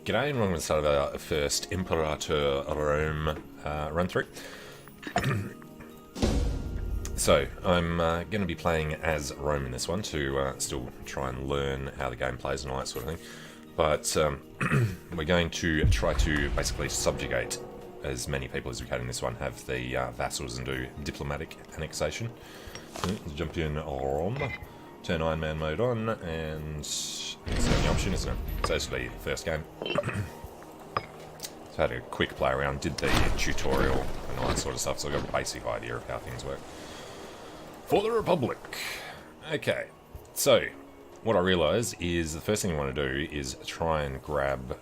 G'day and welcome to the start of our first Imperator Rome run through. So, I'm going to be playing as Rome in this one to still try and learn how the game plays and all that sort of thing. But we're going to try to basically subjugate as many people as we can in this one, have the vassals and do diplomatic annexation. Let's jump in Rome, turn Iron Man mode on, and it's the only option, isn't it? So this will be the first game. So I had a quick play around, did the tutorial and all that sort of stuff, so I got a basic idea of how things work. For the Republic! Okay, so what I realise is the first thing I want to do is try and grab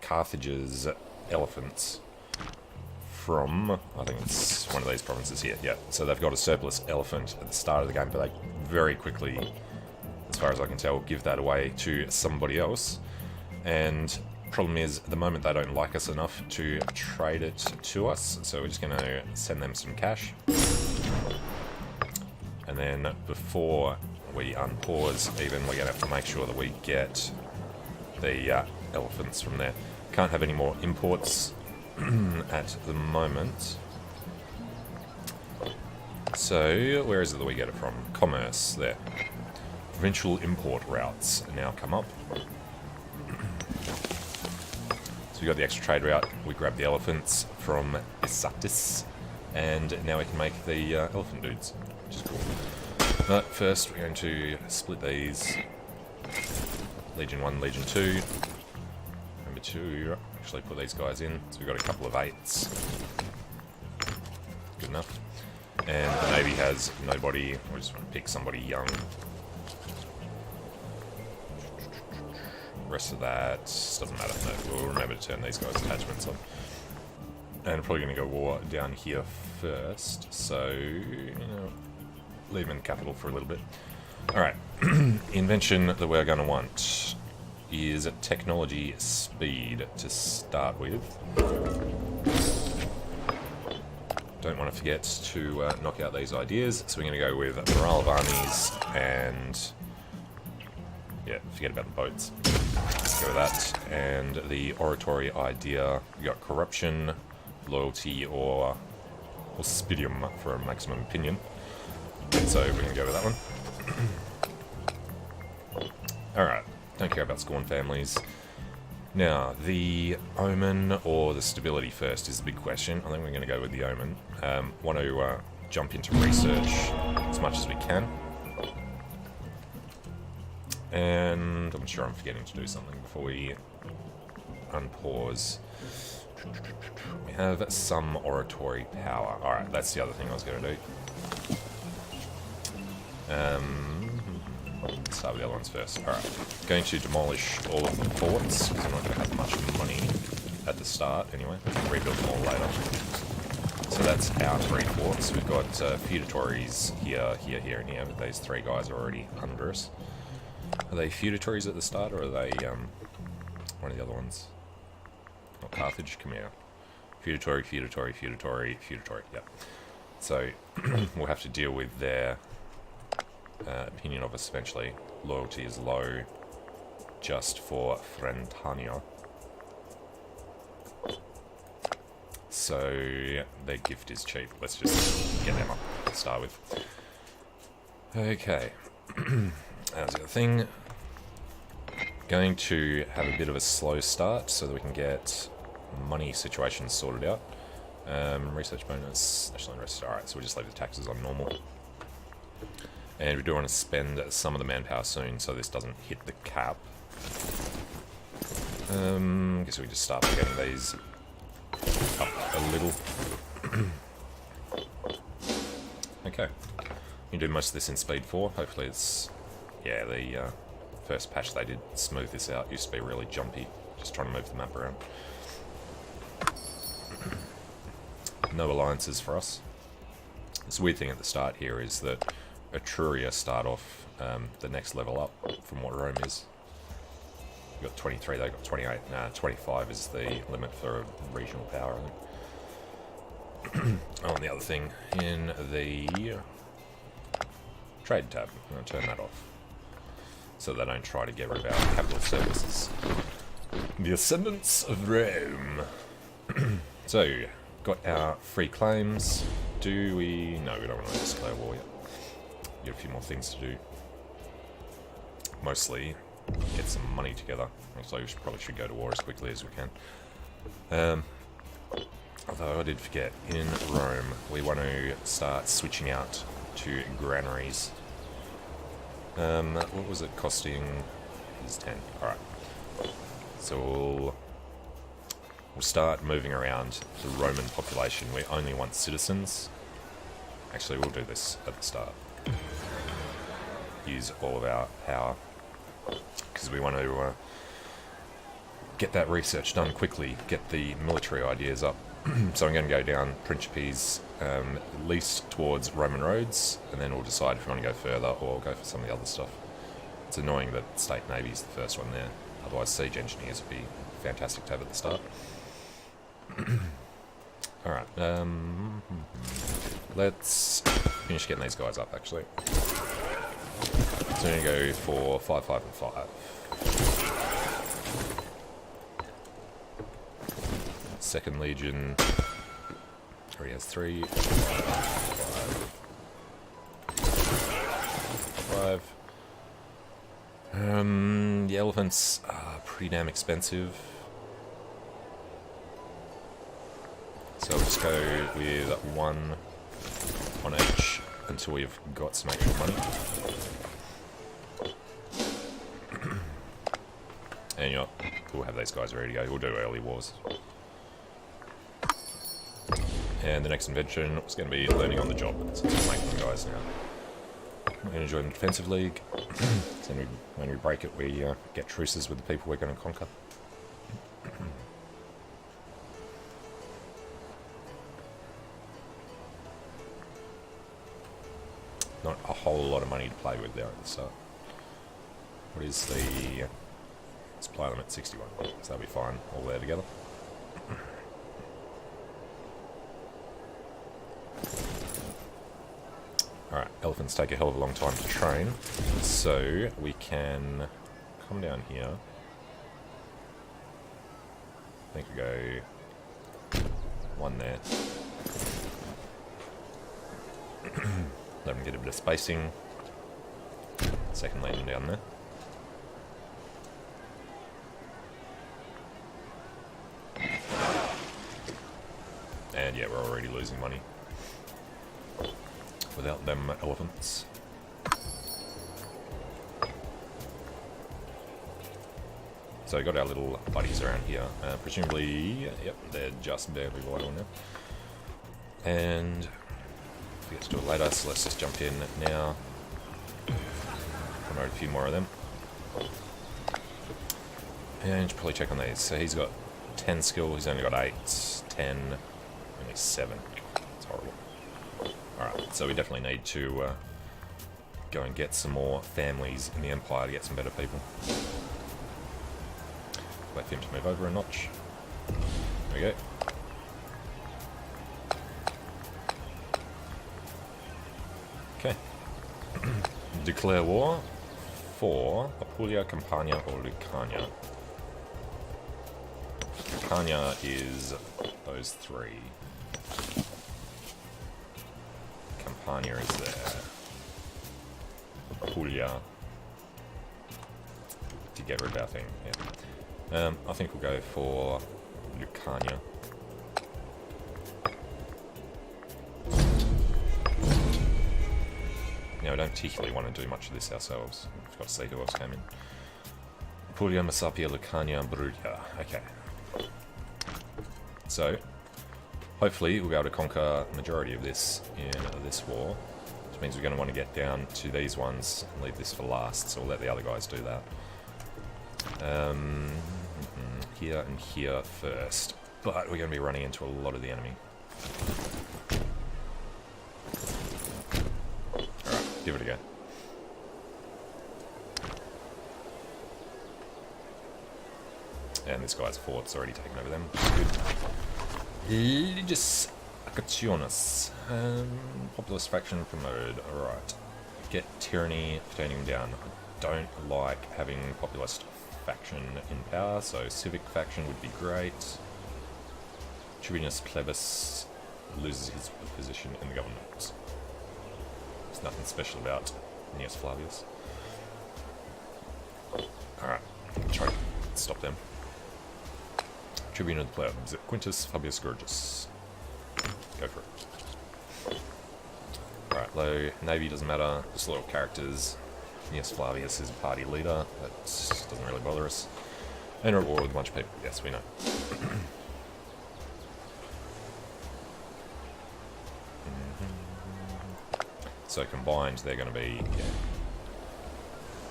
Carthage's elephants from, I think it's one of these provinces here, yeah. So they've got a surplus elephant at the start of the game, but they very quickly, as far as I can tell, give that away to somebody else. And problem is, at the moment they don't like us enough to trade it to us, so we're just going to send them some cash. And then before we unpause even, we're going to have to make sure that we get the elephants from there. Can't have any more imports at the moment. So, where is it that we get it from? Commerce, there. Provincial import routes now come up. So we got the extra trade route, we grab the elephants from Isatis, and now we can make the elephant dudes, which is cool. But first we're going to split these. Legion 1, Legion 2. Number 2, actually put these guys in, so we've got a couple of 8s. Good enough. And the Navy has nobody, we just want to pick somebody young. Rest of that doesn't matter. No, we'll remember to turn these guys' attachments on. And I'm probably going to go war down here first, so you know, leave them in the capital for a little bit. Alright, invention that we're going to want is technology speed to start with. Don't want to forget to knock out these ideas, so we're going to go with morale of armies and yeah, forget about the boats. Let's go with that. And the oratory idea, we got corruption, loyalty, or auspidium for a maximum opinion. So we're going to go with that one. Alright, don't care about scorn families. Now, the omen or the stability first is the big question. I think we're going to go with the omen. Want to jump into research as much as we can. And I'm sure I'm forgetting to do something before we unpause. We have some oratory power. Alright, that's the other thing I was going to do. Let's start with the other ones first. Alright, going to demolish all of the forts, because I'm not going to have much money at the start anyway. Rebuild them all later. So that's our 3 forts. We've got feudatories here, here, here, and here, but these 3 guys are already under us. Are they feudatories at the start, or are they one of the other ones? Not Carthage, come here. Feudatory, feudatory, feudatory, feudatory, yep. So, we'll have to deal with their opinion of us eventually. Loyalty is low, just for Frentania. So, their gift is cheap. Let's just get them up to start with. Okay. That's the other thing. Going to have a bit of a slow start so that we can get money situations sorted out. Research bonus, national interest. Alright, so we'll just leave the taxes on normal. And we do want to spend some of the manpower soon so this doesn't hit the cap. I guess we just start by getting these up a little. Okay. You can do most of this in speed 4. Hopefully it's... Yeah, the first patch they did smooth this out. Used to be really jumpy, just trying to move the map around. No alliances for us. This weird thing at the start here is that Etruria start off the next level up from what Rome is. We've got 23, they've got 28. Nah, 25 is the limit for regional power, I think. Oh, and the other thing, in the trade tab, I'm going to turn that off, so they don't try to get rid of our capital services. The Ascendants of Rome. So, got our free claims. Do we... No, we don't want to declare war yet. Got a few more things to do. Mostly, get some money together. Actually, we probably should go to war as quickly as we can. Although I did forget, in Rome, we want to start switching out to granaries. What was it costing? It's 10. Alright. So we'll start moving around the Roman population. We only want citizens. Actually, we'll do this at the start. Use all of our power. Because we want to get that research done quickly. Get the military ideas up. So I'm going to go down Principes, at least towards Roman roads, and then we'll decide if we want to go further or go for some of the other stuff. It's annoying that State Navy's the first one there. Otherwise, siege engineers would be fantastic to have at the start. Alright, let's finish getting these guys up, actually. So I'm going to go for 5, 5, and 5. Second Legion already has 3. 5. The elephants are pretty damn expensive. So we'll just go with 1 on each until we've got some actual money. And you know, we'll have these guys ready to go. We'll do early wars. And the next invention is going to be learning on the job. So let's make them guys now. We're going to join the defensive league. So when we break it, we get truces with the people we're going to conquer. Not a whole lot of money to play with there at the start. What is the supply limit? 61. So that'll be fine, all there together. Alright, elephants take a hell of a long time to train, so we can come down here. I think we go 1 there. Let them get a bit of spacing. Second legion down there. And yeah, we're already losing money without them elephants. So we got our little buddies around here. Presumably, yep, they're just barely below now. And we get to do it later, so let's just jump in now. Promote a few more of them. And should probably check on these. So he's got 10 skill, he's only got 8, 10, only 7. It's horrible. Alright, so we definitely need to go and get some more families in the Empire to get some better people. Wait for him to move over a notch. There we go. Okay. Declare war for Apulia, Campania, or Lucania. Lucania is those 3. Campania is there. Apulia. To get rid of our thing, yeah. I think we'll go for Lucania. Now, we don't particularly want to do much of this ourselves. We've got to see who else came in. Apulia, Messapia, Lucania, Brugia. Okay. So, hopefully we'll be able to conquer the majority of this in this war. Which means we're going to want to get down to these ones and leave this for last, so we'll let the other guys do that. Here and here first. But we're going to be running into a lot of the enemy. Alright, give it a go. And this guy's fort's already taken over them. Good. Legis Accationis. Populist faction promoted. Alright. Get tyranny, turning down. I don't like having populist faction in power, so civic faction would be great. Tribunus Plebis loses his position in the government. There's nothing special about Gnaeus Flavius. Alright, try to stop them. Tribune of the Plebs, Quintus Fabius Gorgias. Go for it. Alright, low navy doesn't matter, just loyal characters. Gnaeus Flavius is a party leader, that doesn't really bother us. And we're at war with a bunch of people, yes, we know. So combined, they're going to be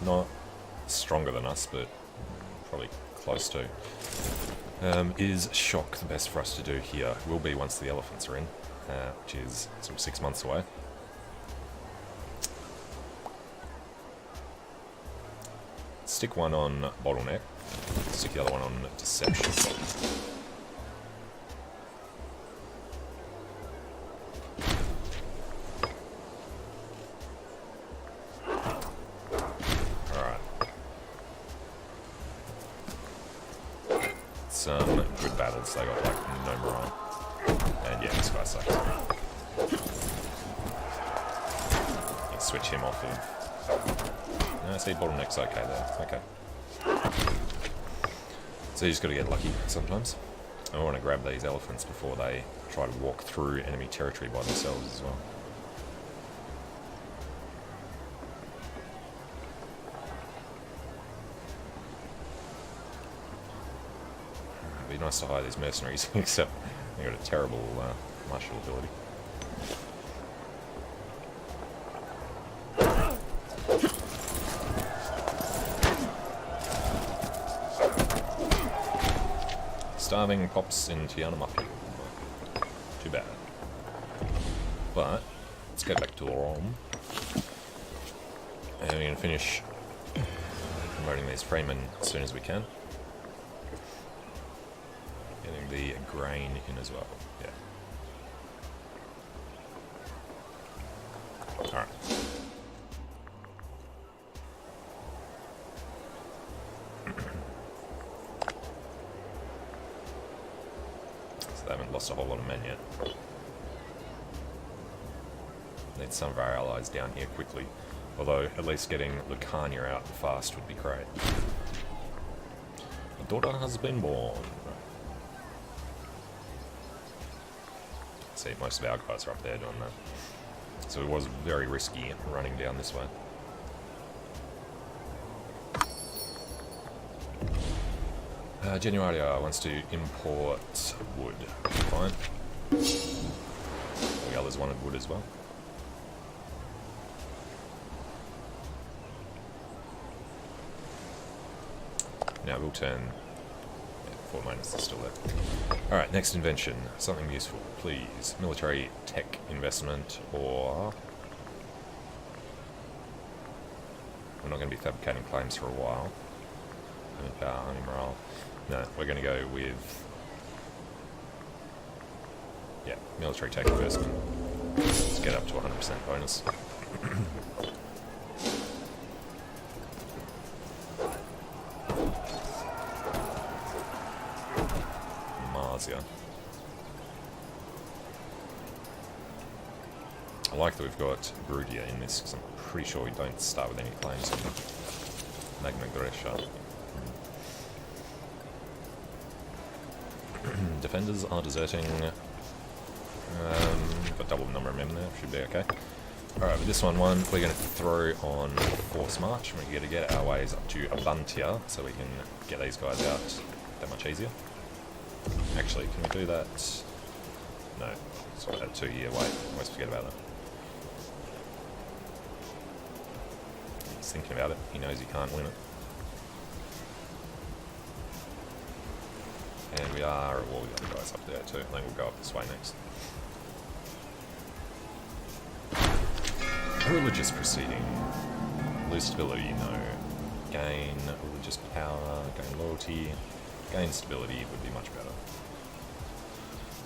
not stronger than us, but probably close to. Is shock the best for us to do here? Will be once the elephants are in, which is sort of 6 months away. Stick one on bottleneck, stick the other one on deception. Some good battles, they got like no morale. And yeah, this guy sucks. You switch him off of... No, see, bottleneck's okay there, okay. So you just gotta get lucky sometimes. I want to grab these elephants before they try to walk through enemy territory by themselves as well. It'd be nice to hire these mercenaries, except they got a terrible martial ability. Starving pops in Tiana Mafia. Too bad. But let's go back to Rome. And we're going to finish promoting these freemen as soon as we can. Getting the grain in as well. Yeah. Alright. So they haven't lost a whole lot of men yet. Need some of our allies down here quickly. Although, at least getting Lucania out fast would be great. A daughter has been born. See, most of our guys are up there doing that. So it was very risky running down this way. Januaria wants to import wood. Fine. The others wanted wood as well. Now we'll turn... Fort Minus is still there. Alright, next invention. Something useful, please. Military tech investment, or... We're not going to be fabricating claims for a while. Army power, army morale. No, we're going to go with... Yeah, military tech investment. Let's get up to 100% bonus. I like that we've got Brugia in this, because I'm pretty sure we don't start with any claims on Magna Graecia. Defenders are deserting. Got double the number of men there, should be okay. Alright, with this one, we're going to throw on Force March. We're going to get our ways up to Abantia, so we can get these guys out that much easier. Actually, can we do that? No, it's got that 2-year wait. Always forget about that. He's thinking about it. He knows he can't win it. And we are at war with the other guys up there too. I think we'll go up this way next. Religious proceeding. Lose stability, no. Gain religious power, gain loyalty. Gain stability would be much better.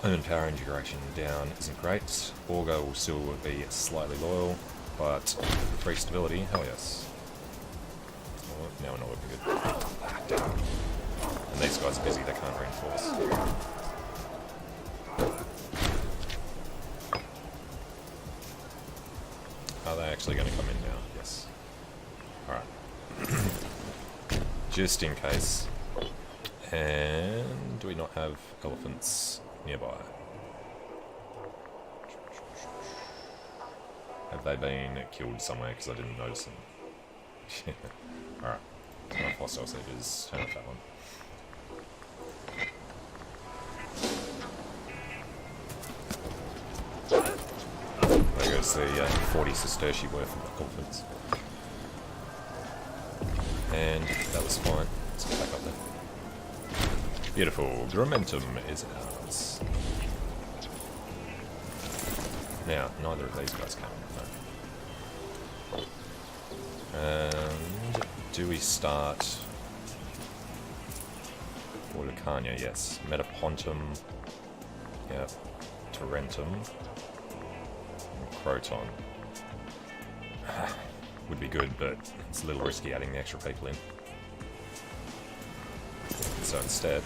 Own power integration down isn't great. Augur will still be slightly loyal, but free stability, hell yes. now we're not looking good. Ah, damn. And these guys are busy, they can't reinforce. Are they actually going to come in now? Yes. Alright. Just in case. And do we not have elephants nearby? Have they been killed somewhere because I didn't notice them? Alright. Turn off hostile sages. Turn off that one. There goes the 40 sesterci worth of elephants. And that was fine. Let's get back up there. Beautiful. Momentum is ours. Now, neither of these guys come. No. And do we start... Vulcania, yes. Metapontum. Yep. Tarentum. And Croton. Would be good, but it's a little risky adding the extra people in. So instead,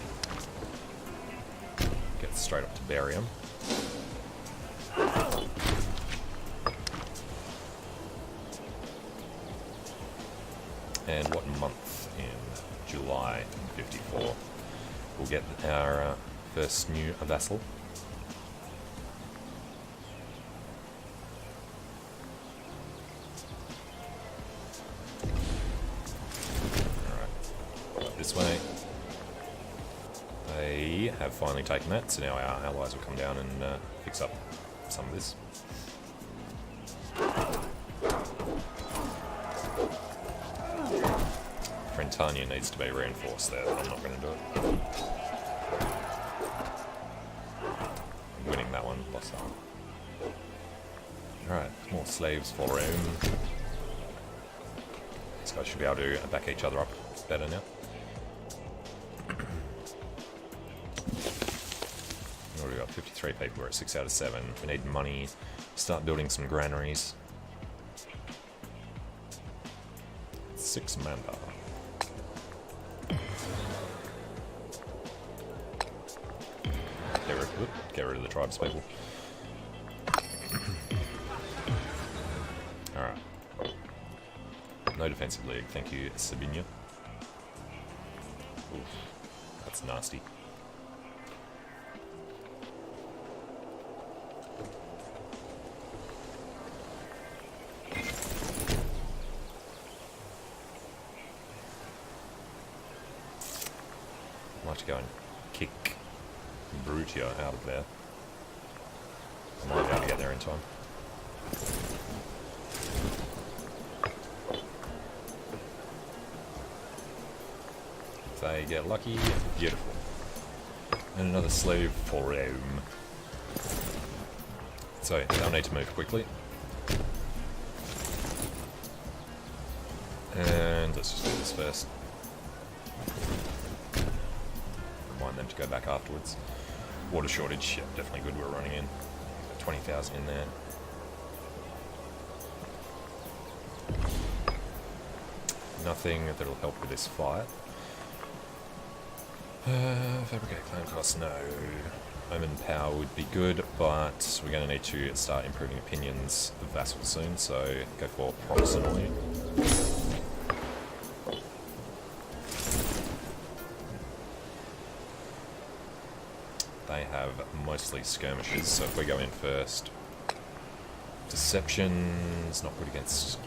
get straight up to Barium. And what month in July 54 we'll get our first new vassal. Alright, this way. They have finally taken that, so now our allies will come down and fix up some of this. Frentania needs to be reinforced there, but I'm not going to do it. I'm winning that one, lost that one. Alright, more slaves for Rome. These guys should be able to back each other up better now. We've got 53 people, we're at 6 out of 7. We need money, start building some granaries. 6 manpower. Get rid of the tribes people. Alright. No defensive league, thank you, Sabinia. Oof, that's nasty. I'd like to go and kick Brutia out of there. I might be able to get there in time. If they get lucky, beautiful. And another slave for Rome. So they'll need to move quickly. And let's just do this first. Remind them to go back afterwards. Water shortage, yeah, definitely good, we're running in. 20,000 in there. Nothing that'll help with this fight. Fabricate claim costs, no. Omen power would be good, but we're going to need to start improving opinions of vassals soon, so go for proximally. They have mostly skirmishes, so if we go in first, deception's not good against.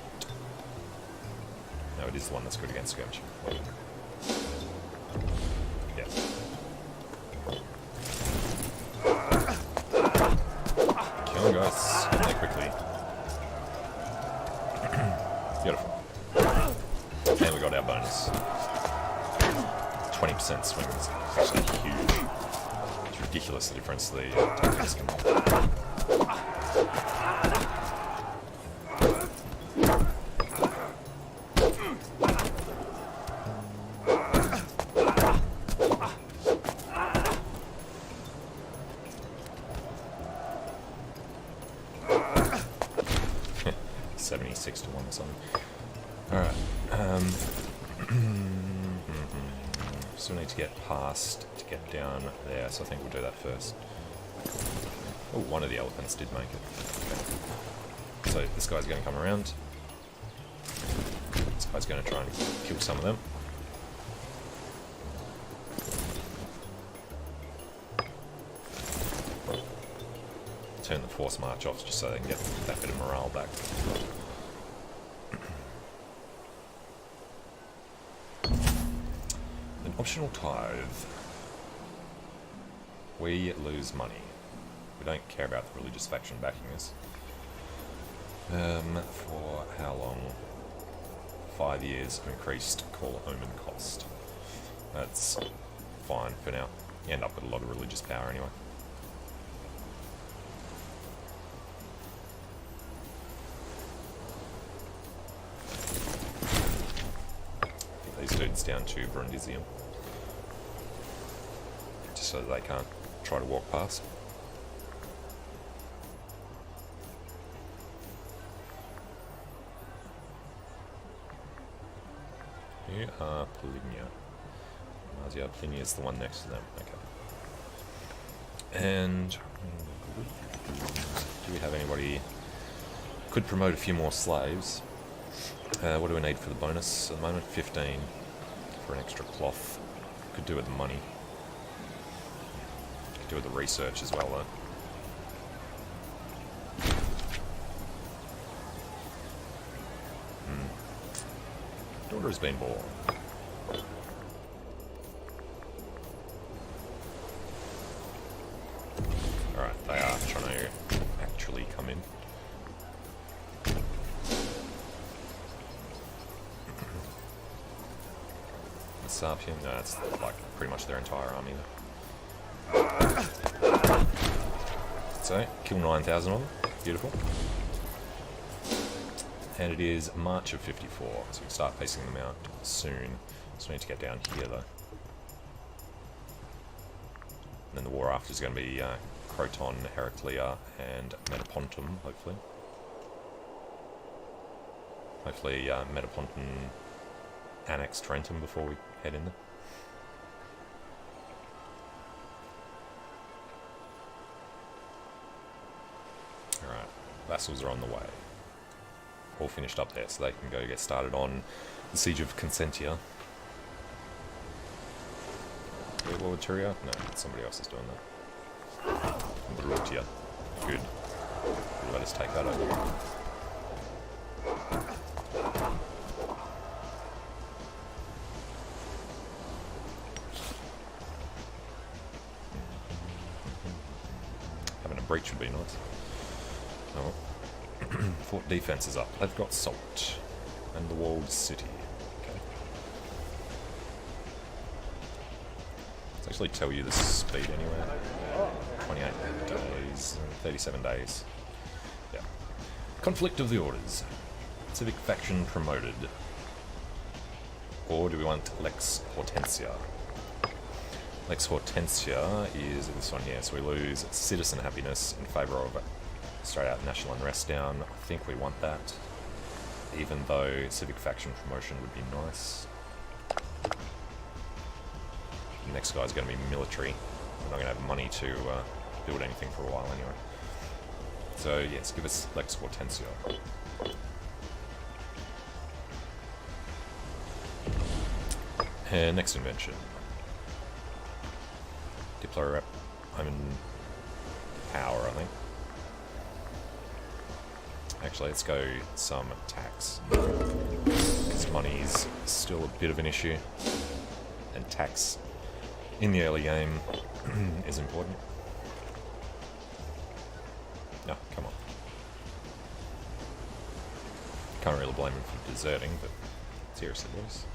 No, it is the one that's good against skirmishing. Yeah. Kill them, guys. Get there quickly. Beautiful. And we got our bonus. 20% swings. Actually huge. Ridiculous the difference the tactics can make. 76 to 1 or something. Alright. Still need to get past to get down there, so I think we'll do that first. Oh, one of the elephants did make it. Okay. So this guy's going to come around. This guy's going to try and kill some of them. Turn the force march off just so they can get that bit of morale back. An optional tithe. We lose money. We don't care about the religious faction backing us. For how long? 5 years of increased call omen cost. That's fine for now. You end up with a lot of religious power anyway. Get these dudes down to Brundisium. Just so that they can't try to walk past. You are Polinia. Mazia Plinia is the one next to them. Okay. And do we have anybody? Could promote a few more slaves. What do we need for the bonus? At the moment, 15 for an extra cloth. Could do with the money. Could do with the research as well, though. Daughter has been born. Alright, they are trying to actually come in. The Sarpian, no, that's like pretty much their entire army though. So, kill 9,000 of them. Beautiful. And it is March of 54, so we can start pacing them out soon. So we need to get down here though. And then the war after is going to be Croton, Heraclea, and Metapontum, hopefully. Hopefully Metapontum annex Trentum before we head in there. Alright, vassals are on the way. All finished up there, so they can go get started on the Siege of Consentia. Lord Turia? No, somebody else is doing that. Brutia. Good. Let us take that over. Having a breach would be nice. Oh. Fort defense is up. They've got salt. And the walled city. Okay. Let's actually tell you the speed anyway. 28 days. 37 days. Yeah. Conflict of the Orders. Civic faction promoted. Or do we want Lex Hortensia? Lex Hortensia is this one here. So we lose citizen happiness in favour of straight out national unrest down. I think we want that, even though civic faction promotion would be nice. The next guy's going to be military. We're not going to have money to build anything for a while anyway. So yes, give us Lex Hortensio. And next invention. Diplo rep. I'm in power, I think. Actually, let's go some tax. Because money's still a bit of an issue. And tax in the early game is important. No, come on. Can't really blame him for deserting, but seriously, boys.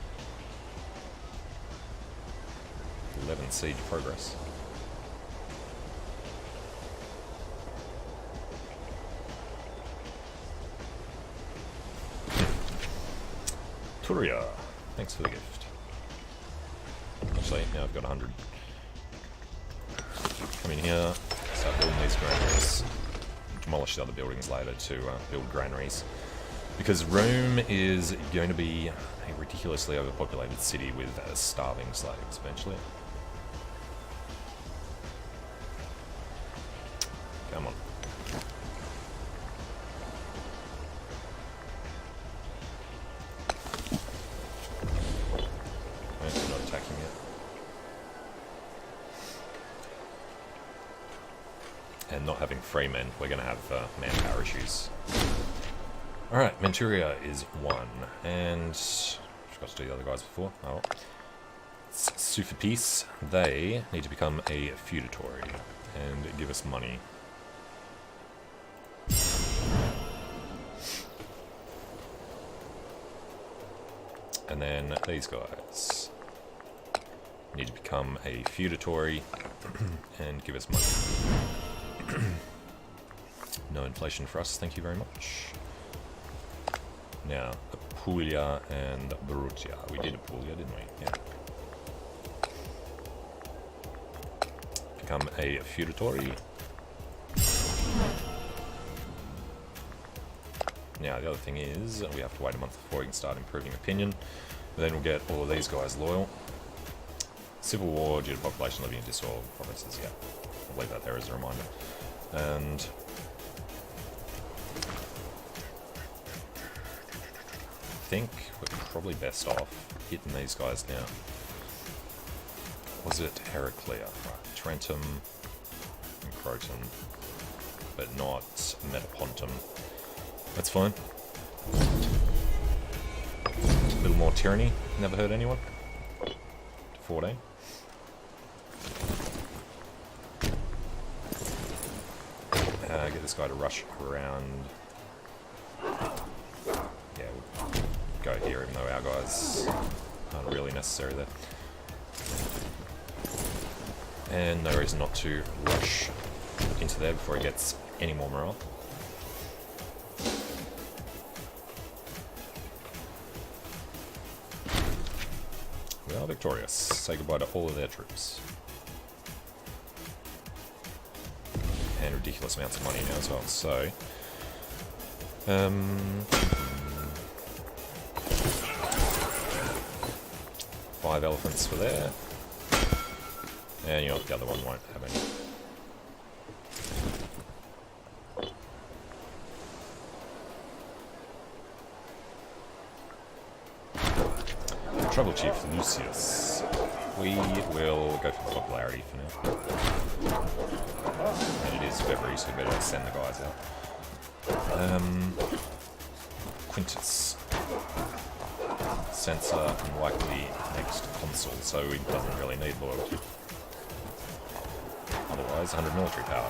11 siege progress. Turia, thanks for the gift. Actually, now I've got 100. Come in here, start building these granaries. Demolish the other buildings later to build granaries. Because Rome is going to be a ridiculously overpopulated city with starving slaves eventually. Come on. They're not attacking yet. And not having free men, we're going to have manpower issues. Alright, Manchuria is 1, and forgot to do the other guys before. Oh well. Sue for peace, they need to become a feudatory and give us money. And then these guys need to become a feudatory and give us money. No inflation for us, thank you very much. Now, Apulia and Brutia. We did Apulia, didn't we? Yeah. Become a feudatory. Now, the other thing is, we have to wait a month before we can start improving opinion. But then we'll get all of these guys loyal. Civil war due to population living in disorder provinces, yeah. I'll leave that there as a reminder. And I think we're probably best off hitting these guys now. Was it Heraclea? Right, Trentum and Croton, but not Metapontum. That's fine. A little more tyranny, never hurt anyone. 14. Get this guy to rush around. Yeah, we'll go here, even though our guys aren't really necessary there. And no reason not to rush into there before he gets any more morale. We are victorious. Say goodbye to all of their troops. And ridiculous amounts of money now as well, so... 5 elephants for there. And you know, the other one won't have any. Trouble Chief Lucius. We will go for popularity for now. And it is February, so we better send the guys out. Quintus. Censor and likely next consul, so he doesn't really need loyalty. Otherwise, 100 military power.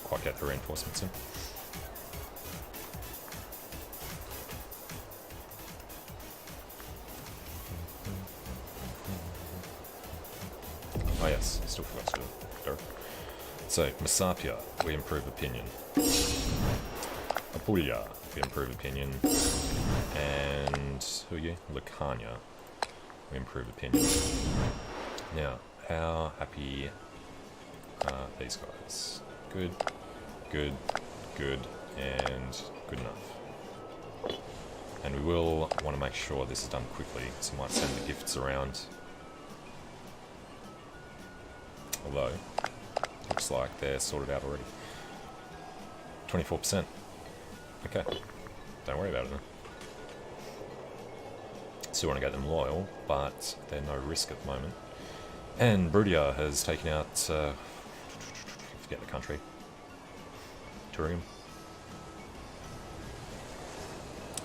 Quite get the reinforcements in. Oh yes, still forgot to do it. So, Messapia, we improve opinion. Apulia, we improve opinion. And who are you? Lucania, we improve opinion. Now, how happy are these guys? Good, good, good, and good enough. And we will want to make sure this is done quickly, so we might send the gifts around. Although, looks like they're sorted out already. 24%. Okay. Don't worry about it then. Still want to get them loyal, but they're no risk at the moment. And Brutia has taken out... forget the country. Turium.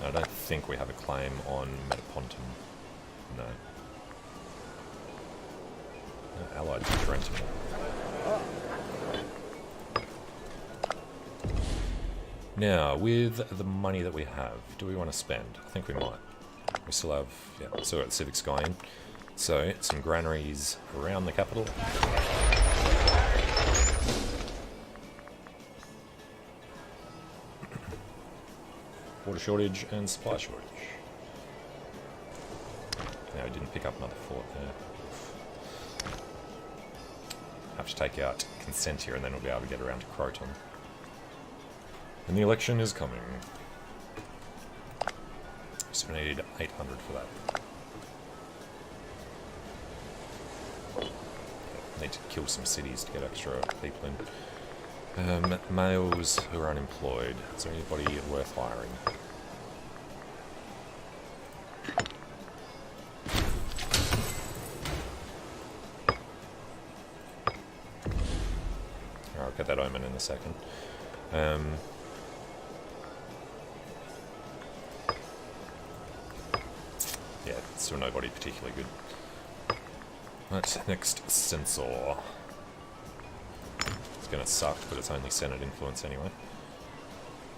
I don't think we have a claim on Metapontum. No. Allied to Trentum. Now, with the money that we have, do we want to spend? I think we might. We still have, yeah, still got the Civics guy in. So, some granaries around the capital. Water shortage and supply shortage. No, I didn't pick up another fort there. Have to take out consent here and then we'll be able to get around to Croton. And the election is coming. So we need 800 for that. Need to kill some cities to get extra people in. Males who are unemployed. Is there anybody worth hiring? I'll get that omen in a second. Yeah, still nobody particularly good. Right, next censor. It's gonna suck, but it's only Senate influence anyway.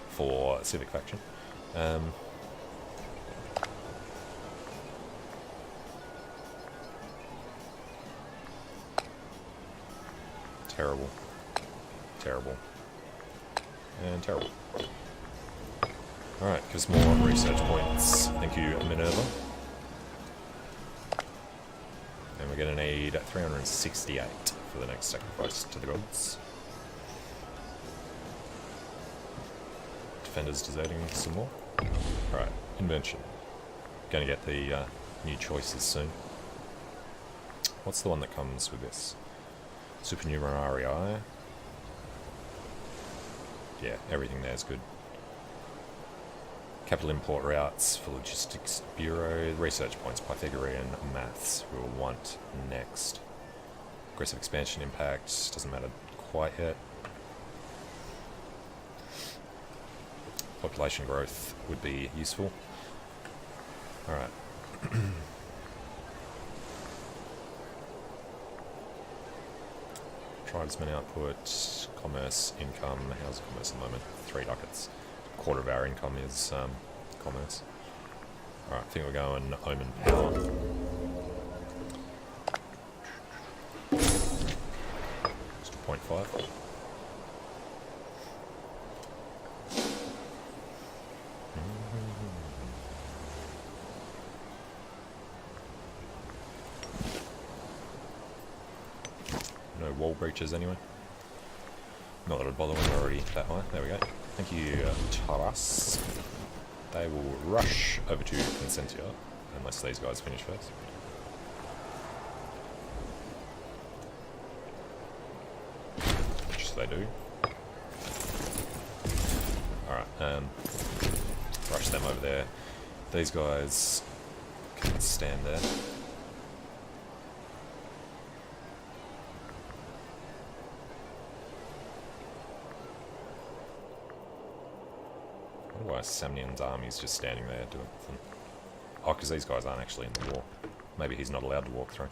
For civic faction. Terrible. Terrible. And terrible. Alright, gives more research points. Thank you, Minerva. And we're going to need 368 for the next sacrifice to the gods. Defenders deserting some more. Alright, invention. Going to get the new choices soon. What's the one that comes with this? Supernumerary. Yeah, everything there is good. Capital import routes for logistics bureau, research points, Pythagorean maths we'll want next. Aggressive expansion impact, doesn't matter quite yet. Population growth would be useful. Alright. Tribesman output, commerce, income. How's commerce at the moment? 3 ducats. Quarter of our income is commerce. Alright, I think we're going Omen Power. Just 0.5. No wall breaches anyway. Not that it'd bother when we're already that high. There we go. Thank you, Taras. They will rush over to Consentia, unless these guys finish first. Which they do. Alright, rush them over there. These guys can stand there. Why Samnian's army's just standing there doing nothing? Oh, because these guys aren't actually in the war. Maybe he's not allowed to walk through.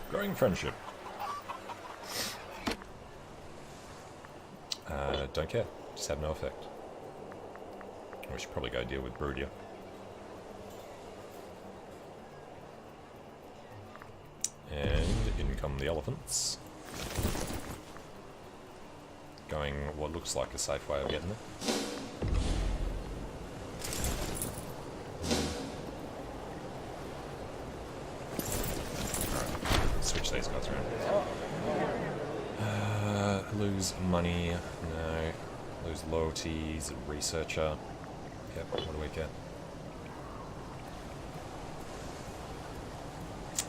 Growing friendship. Don't care. Just have no effect. We should probably go deal with Brudia. And in come the elephants. Going what looks like a safe way of getting there. Alright, switch these guys around. Lose money, no. Lose loyalties, researcher. Yep, what do we get?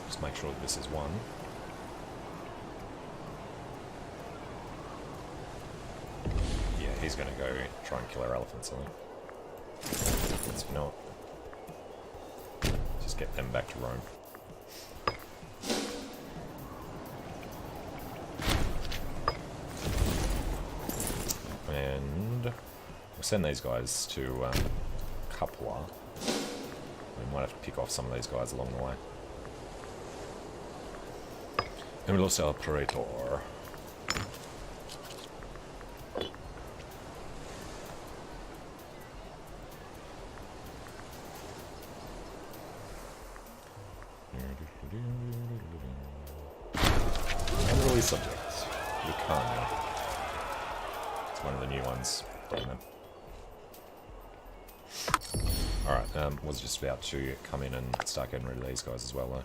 Just make sure that this is one. He's going to go try and kill our elephants, I think. Let's not. Just get them back to Rome. And we'll send these guys to Capua. We might have to pick off some of these guys along the way. And we'll also Imperator. Unruly subject. You can't. It's one of the new ones. Damn it. Alright, was just about to come in and start getting rid of these guys as well, though.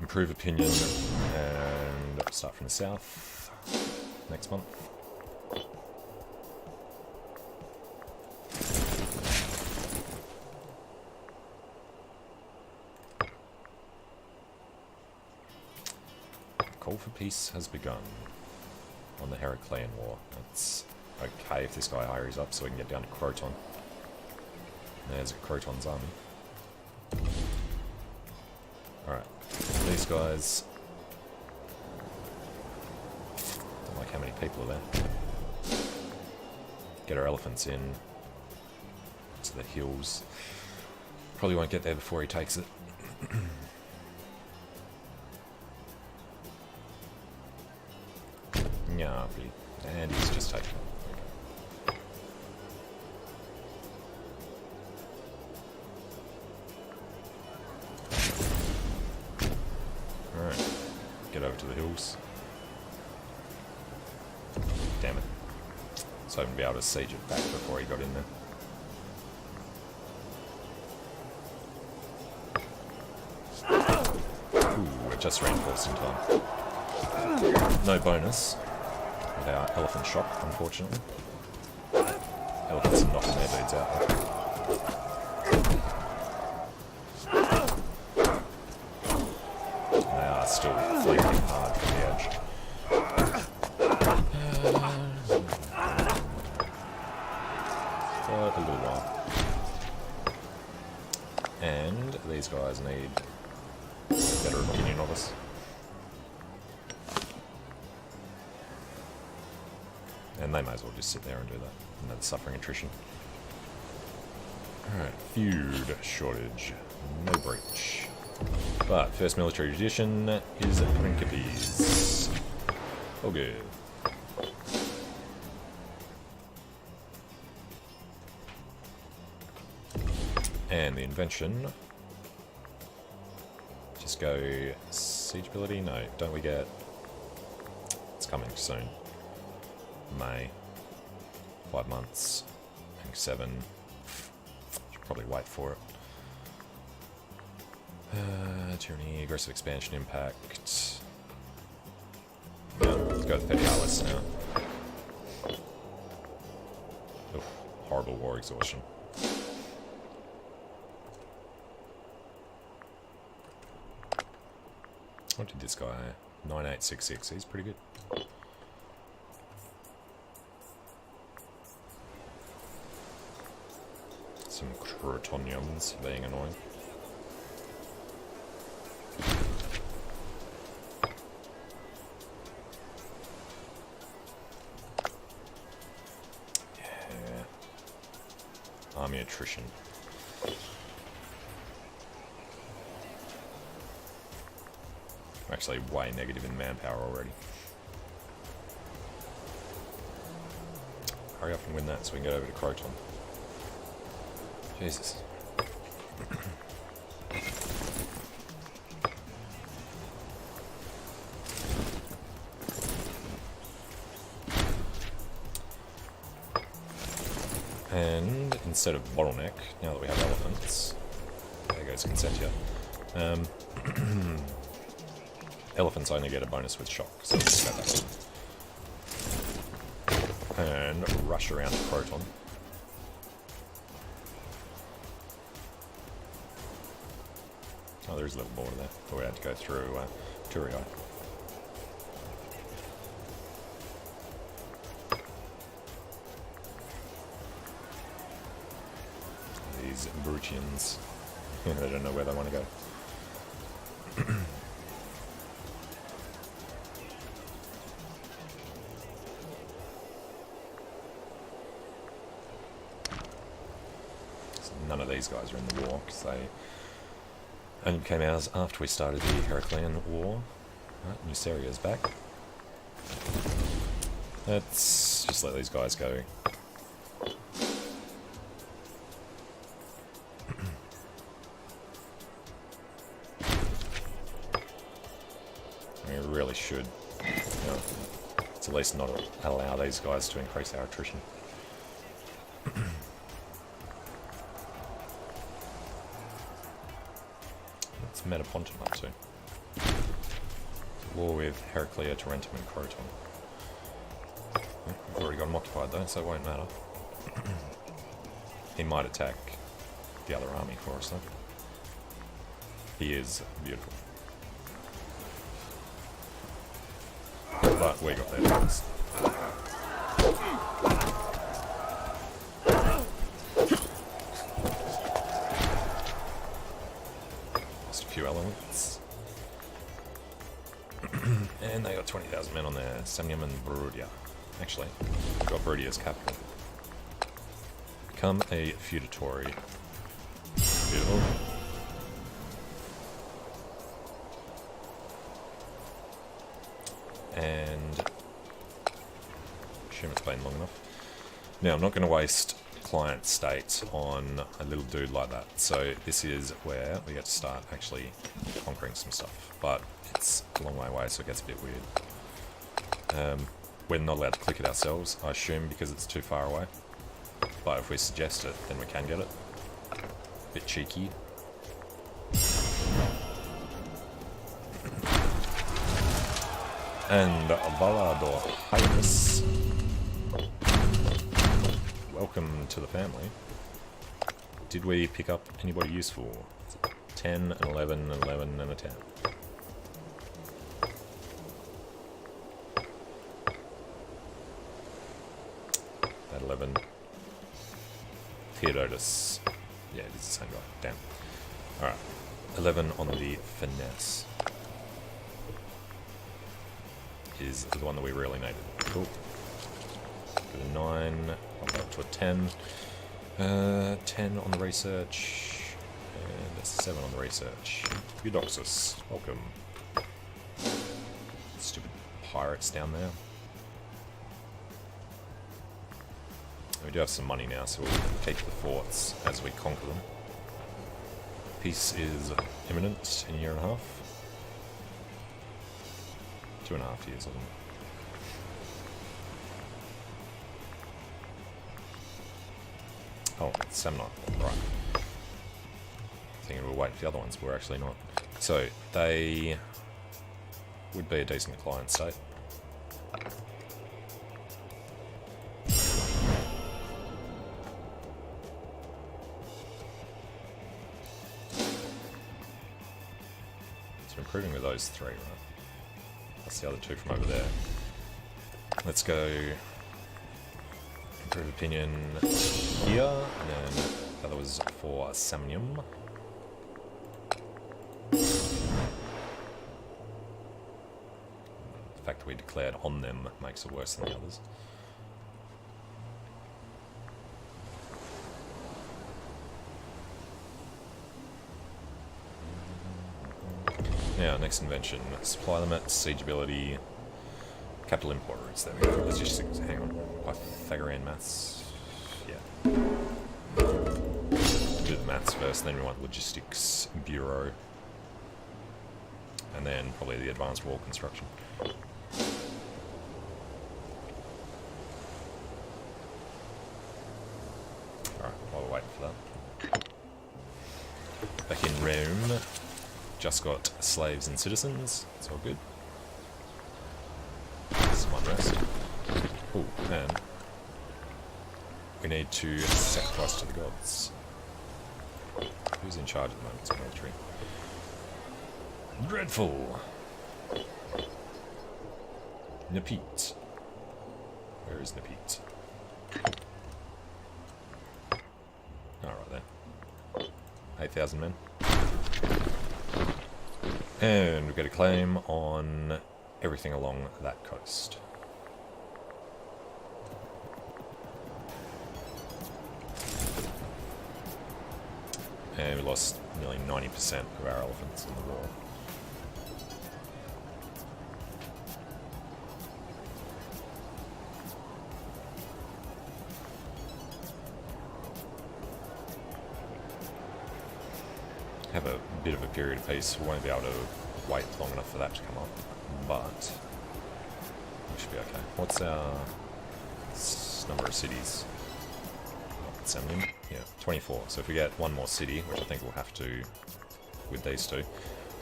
Improve opinion, and start from the south next month. Call for peace has begun on the Heraclean War. It's okay if this guy hurries up so we can get down to Croton. There's Croton's army. Alright, these guys... Don't like how many people are there. Get our elephants in to the hills. Probably won't get there before he takes it. Yeah, really. And he's just taken it. Alright. Get over to the hills. Damn it. I was hoping to be able to siege it back before he got in there. Ooh, it just reinforced in time. No bonus. With our elephant shock, unfortunately. Elephants are knocking their dudes out. They are still flanking hard from the edge. For a little while. And these guys need better opinion of us. And they might as well just sit there and do that. And that's suffering attrition. Alright, feud shortage. No breach. But first military edition is Principes. Oh good. And the invention. Just go siege ability? No, don't we get... It's coming soon. May. 5 months. I think 7. Should probably wait for it. Tyranny, aggressive expansion impact. Yeah, let's go to Fedialis now. Oof, horrible war exhaustion. What did this guy? 9866. He's pretty good. Some Crotonians being annoying. Yeah. Army attrition. I'm actually way negative in manpower already. Hurry up and win that so we can get over to Croton. Jesus. And instead of bottleneck, now that we have elephants, there goes Consentia. Elephants only get a bonus with shock, so let's go back. And rush around to Croton. Oh, there's a little border there. But we had to go through Turii. These Brutians. They don't know where they want to go. So none of these guys are in the war, because they only became ours after we started the Heraclean War. Right, Nuceria's back. Let's just let these guys go. We really should, you know, it's at least not allow these guys to increase our attrition. What's Metaponton up to? War with Heraclea, Tarentum, and Croton. We've already got him occupied though, so it won't matter. He might attack the other army for us though. He is beautiful. But we got there first. Just a few elements. And they got 20,000 men on there. Samnium and Brudia. Actually, we've got Brudia's capital. Become a feudatory. Beautiful. And assume it's been long enough. Now, I'm not going to waste client state on a little dude like that. So this is where we get to start actually conquering some stuff. But it's a long way away, so it gets a bit weird. We're not allowed to click it ourselves, I assume, because it's too far away. But if we suggest it, then we can get it. Bit cheeky. And Valar Dohaeris. Welcome to the family. Did we pick up anybody useful? 10, an 11, an 11, and a 10. That 11. Theodotus. Yeah, it is the same guy. Damn. Alright. 11 on the finesse. Is the one that we really needed. Cool. Got a 9, I'll up to a 10. 10 on the research. And a 7 on the research. Eudoxus, welcome. Stupid pirates down there. We do have some money now, so we'll take the forts as we conquer them. Peace is imminent in a year and a half. 2.5 years, I think. Oh, it's Samnite. Right. Thinking we'll wait for the other ones, but we're actually not. So, they would be a decent client state. So improving with those three, right? That's the other two from over there. Let's go improve opinion here, and then the other was for Samnium. The fact that we declared on them makes it worse than the others. Now, next invention. Supply limit, siege ability, capital importers. There we go. Logistics. Hang on. Pythagorean maths. Yeah. Do the maths first, then we want logistics bureau. And then probably the advanced wall construction. Alright, while we're waiting for that. Back in Rome. Just got slaves and citizens. It's all good. Some unrest. Oh, and we need to sacrifice to the gods. Who's in charge at the moment? It's military. Dreadful. Nepete. Where is Nepete? Alright then. 8,000 men. And we've got a claim on everything along that coast. And we lost nearly 90% of our elephants in the war. Have a bit of a period of peace. We won't be able to wait long enough for that to come up, but we should be okay. What's our number of cities? 70? Yeah, 24. So if we get one more city, which I think we'll have to with these two.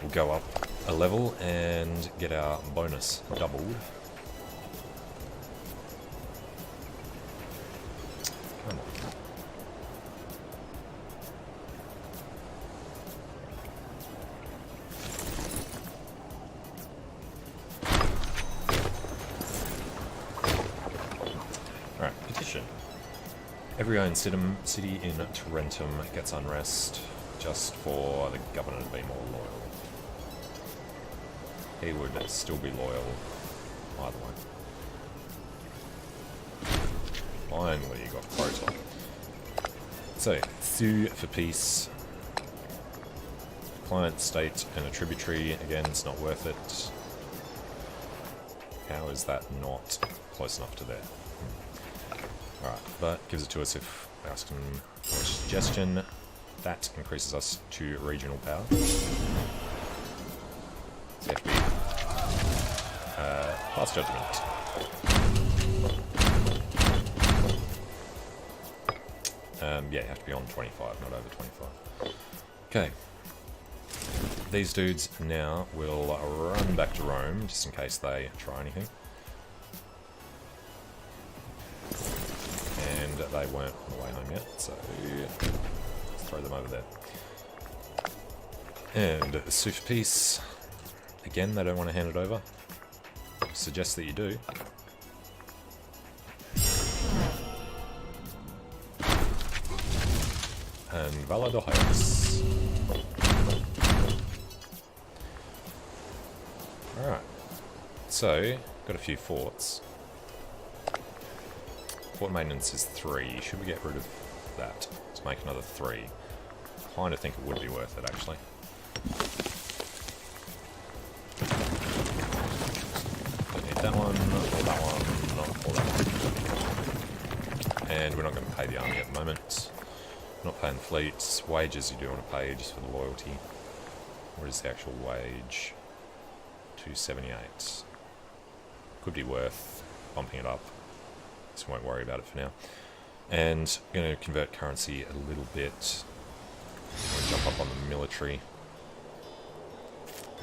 We'll go up a level and get our bonus doubled. Come on. Alright, petition. Every owned city in Tarentum gets unrest just for the governor to be more loyal. He would still be loyal either way. Finally, you got Proton. So, sue for peace. Client, state, and a tributary. Again, it's not worth it. How is that not close enough to there? Alright, but gives it to us if we ask him for a suggestion. That increases us to regional power. So pass judgment. Yeah, you have to be on 25, not over 25. Okay. These dudes now will run back to Rome, just in case they try anything. And they weren't on the way home yet, so let's throw them over there. And sue for peace. Again, they don't want to hand it over. Suggest that you do. And Valar Dohaeris. Alright. So, got a few forts. Fort maintenance is 3. Should we get rid of that to make another 3? Kind of think it would be worth it, actually. Don't need that one, or that one, or that one. And we're not going to pay the army at the moment. Not paying the fleets. Wages you do want to pay just for the loyalty. What is the actual wage? 278. Could be worth bumping it up. So won't worry about it for now. And I'm going to convert currency a little bit. I'm going to jump up on the military.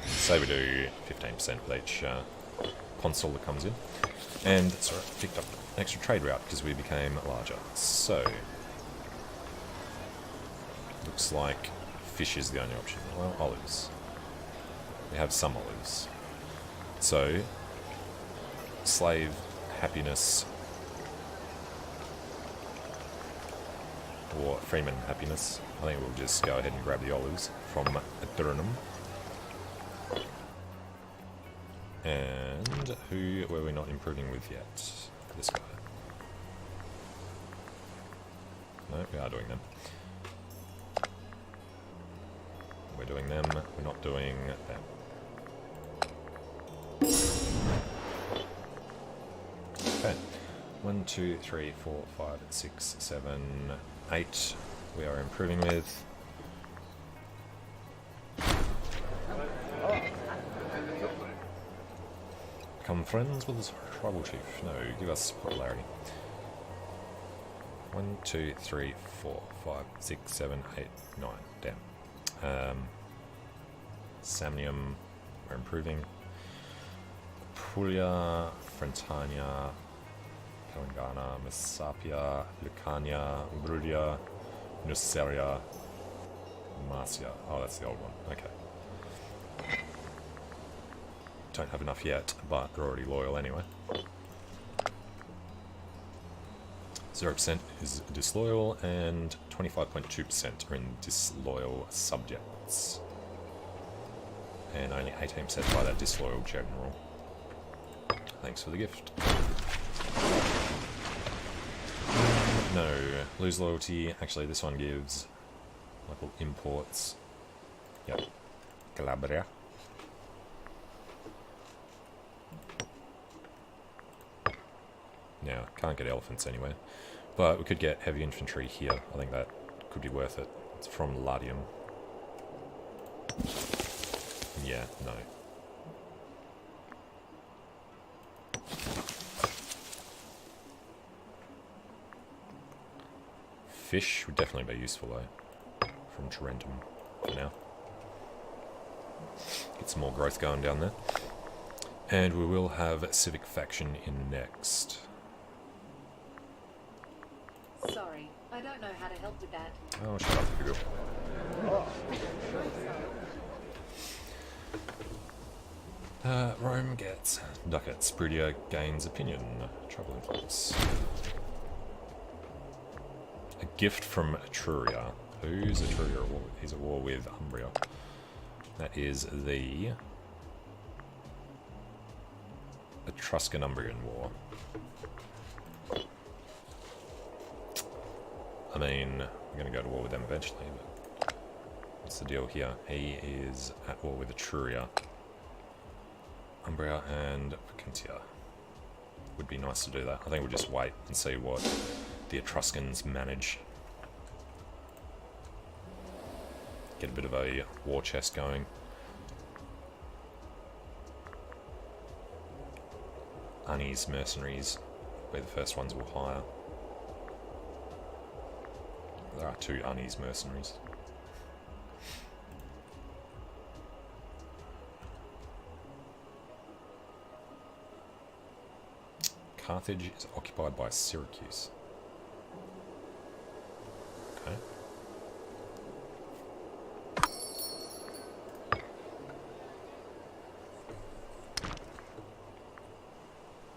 Say we do 15% with each consul that comes in. And, sorry, picked up an extra trade route because we became larger. So, looks like fish is the only option. Well, olives. We have some olives. So, slave happiness, or freeman happiness. I think we'll just go ahead and grab the olives from Adurnum. And who were we not improving with yet? This guy. No, we are doing them. We're doing them, we're not doing them. Okay. 1, 2, 3, 4, 5, 6, 7, 8 we are improving with. Become friends with this tribal chief. No, give us popularity. 1, 2, 3, 4, 5, 6, 7, 8, 9. Damn. Samnium, we're improving. Puglia, Frentania, Telangana, Messapia, Lucania, Brudia, Nuceria, Marcia. Oh, that's the old one. Okay. Don't have enough yet, but they're already loyal anyway. 0% is disloyal, and 25.2% are in disloyal subjects. And only 18% by that disloyal general. Thanks for the gift. No, lose loyalty. Actually, this one gives local imports. Yep. Calabria. Now, can't get elephants anywhere. But we could get heavy infantry here. I think that could be worth it. It's from Latium. Yeah, no. Fish would definitely be useful though. From Tarentum for now. Get some more growth going down there. And we will have Civic Faction in next. Sorry, I don't know how to help with that. Oh, shut up, Hugo. Rome gets ducats. Brudia gains opinion. Trouble in place. A gift from Etruria. Who's Etruria? He's at war with Umbria. That is the Etruscan-Umbrian War. I mean, we're going to go to war with them eventually, but what's the deal here? He is at war with Etruria. Umbria and Vacantia. Would be nice to do that. I think we'll just wait and see what the Etruscans manage. Get a bit of a war chest going. Ani's mercenaries, where the first ones will hire. There are 2 Ani's mercenaries. Carthage is occupied by Syracuse. Okay.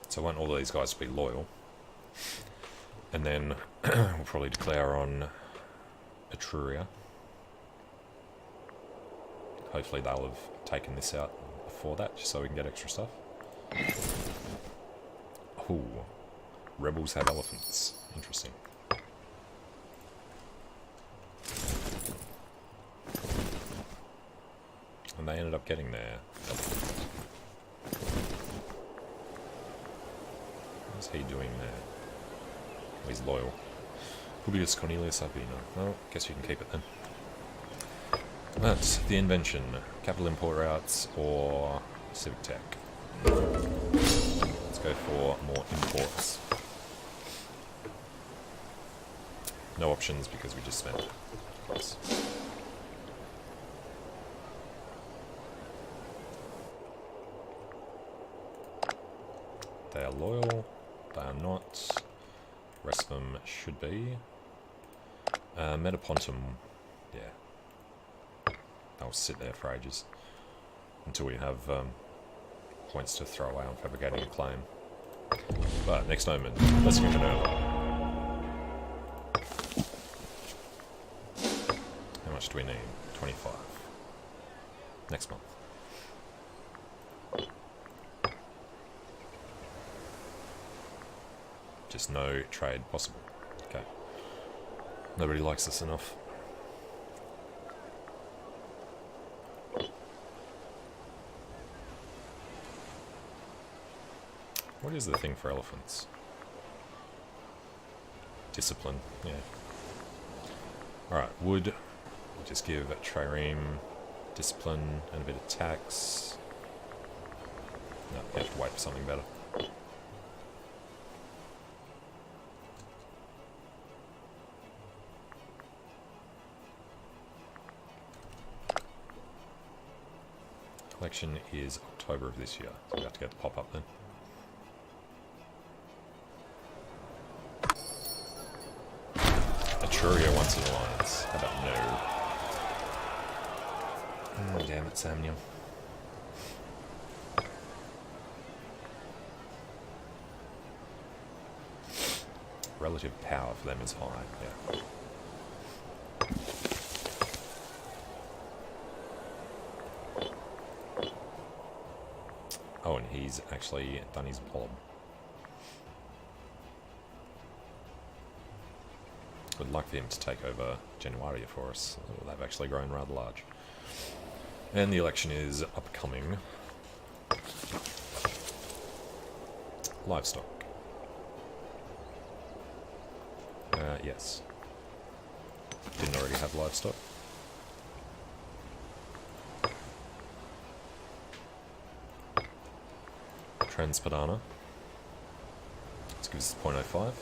So I want all of these guys to be loyal. And then we'll probably declare on Etruria. Hopefully they'll have taken this out before that, just so we can get extra stuff. Ooh, rebels have elephants. Interesting. And they ended up getting their elephant. What's he doing there? Oh, he's loyal. Publius Cornelius Urbina. Well, guess you can keep it then. That's the invention. Capital import routes or civic tech. Let's go for more imports. No options because we just spent it. Of course. They are loyal. They are not. The rest of them should be. Metapontum. Yeah. They'll sit there for ages. Until we have points to throw away on fabricating a claim. But next moment, let's go Minerva. How much do we need? 25. Next month. Just no trade possible. Okay. Nobody likes us enough. What is the thing for elephants? Discipline, yeah. Alright, wood. We'll just give trireme discipline and a bit of tax. No, you have to wait for something better. Election is October of this year, so we have to get the pop-up then. Etruria wants an alliance. How about no? Oh, damn it, Samuel. Relative power for them is high, yeah. Oh, and he's actually done his blob. Would like for him to take over Januaria for us. They've actually grown rather large. And the election is upcoming. Livestock. Yes. Didn't already have livestock. Transpadana. Let's give us 0.05.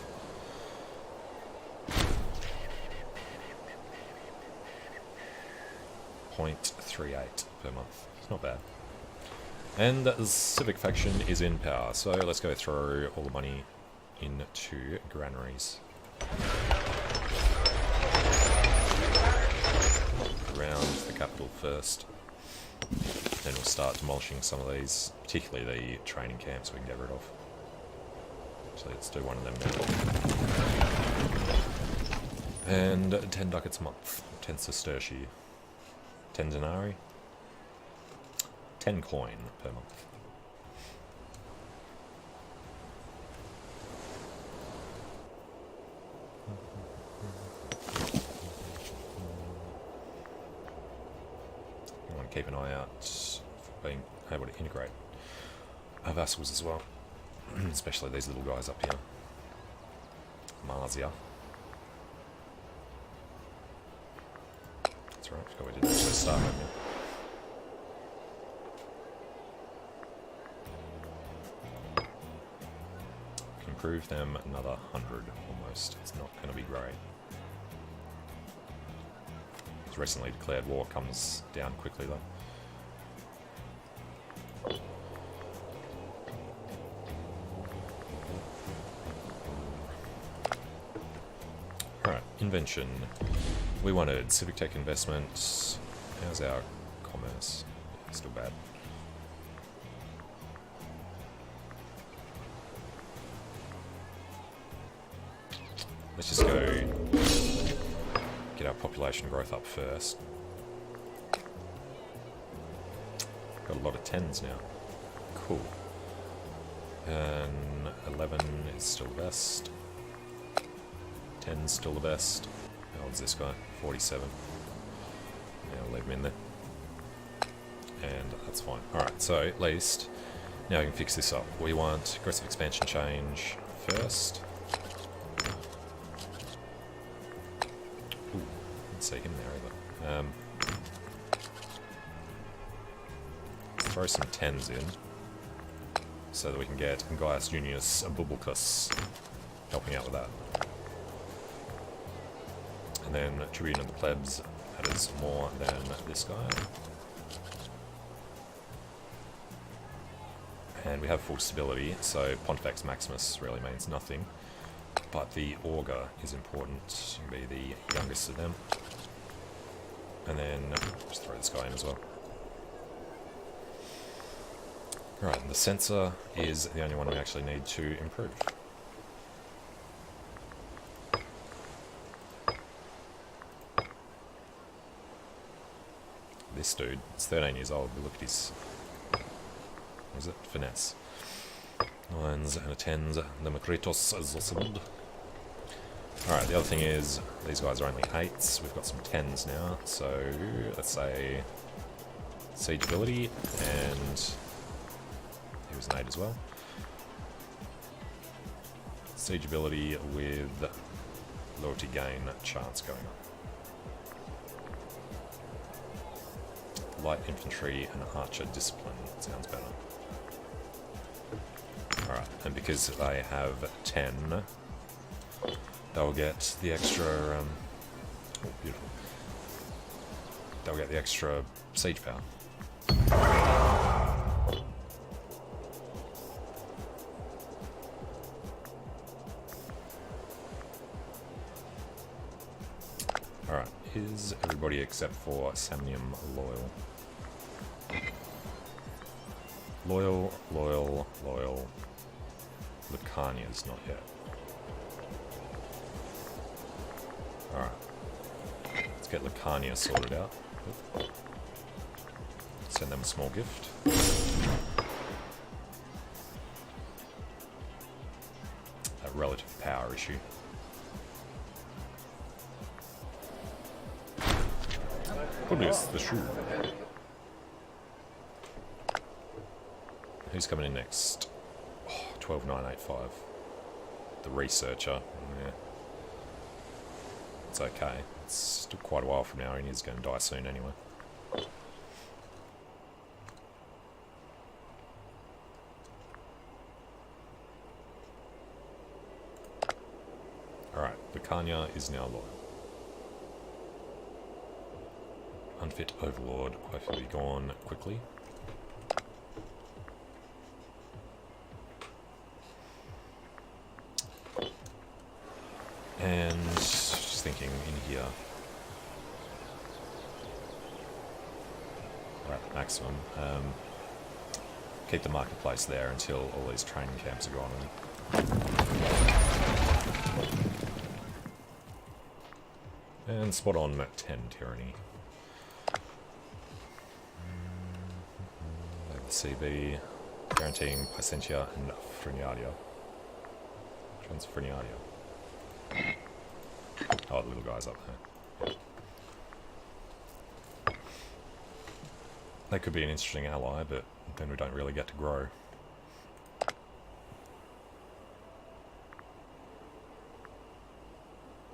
0.38 per month. It's not bad. And the civic faction is in power, so let's go throw all the money into granaries. Around the capital first. Then we'll start demolishing some of these, particularly the training camps we can get rid of. So let's do one of them now. And 10 ducats a month. 10 sestertii. 10 denarii. 10 coin per month. You want to keep an eye out for being able to integrate our vassals as well. Especially these little guys up here. Marsia. That's right, I forgot we didn't actually start right now. Improve them another 100 almost. It's not going to be great. This recently declared war comes down quickly though. Alright, invention. We wanted civic tech investment. How's our commerce? Still bad. Let's just go get our population growth up first. Got a lot of 10s now. Cool. And 11 is still the best. 10's still the best. How old's this guy? 47. Yeah, I'll leave him in there. And that's fine. Alright, so at least now we can fix this up. We want aggressive expansion change first. See him there either. Throw some 10s in so that we can get Gaius Junius Bubulcus helping out with that. And then Tribune of the Plebs, that is more than this guy. And we have full stability, so Pontifex Maximus really means nothing. But the Augur is important, you can be the youngest of them. And then just throw this guy in as well. Right, and the sensor is the only one we actually need to improve. This dude, it's 13 years old, but look at his, what is it, finesse. 9s and a 10s, the Makritos Zosud. Alright, the other thing is, these guys are only 8s, we've got some 10s now, so let's say siege ability, and he was an 8 as well. Siege ability with loyalty gain chance going up. Light infantry and archer discipline sounds better. Alright, and because they have 10, they'll get the extra, oh beautiful, they'll get the extra siege power. Alright, is everybody except for Samnium loyal? Loyal, loyal, loyal. Lucania's not yet. Alright. Let's get Lucania sorted out. Send them a small gift. A relative power issue. What is the shoe? Who's coming in next? Oh, 12985. The researcher. Yeah. It's okay. It's still quite a while from now and he's going to die soon anyway. Alright, Lucania is now loyal. Unfit Overlord, hopefully be gone quickly. And just thinking in here. Right, maximum. Keep the marketplace there until all these training camps are gone. And spot on at 10 tyranny. CB, guaranteeing Placentia and Freniadia. Transfreniadia. Oh, the little guy's up there. They could be an interesting ally, but then we don't really get to grow.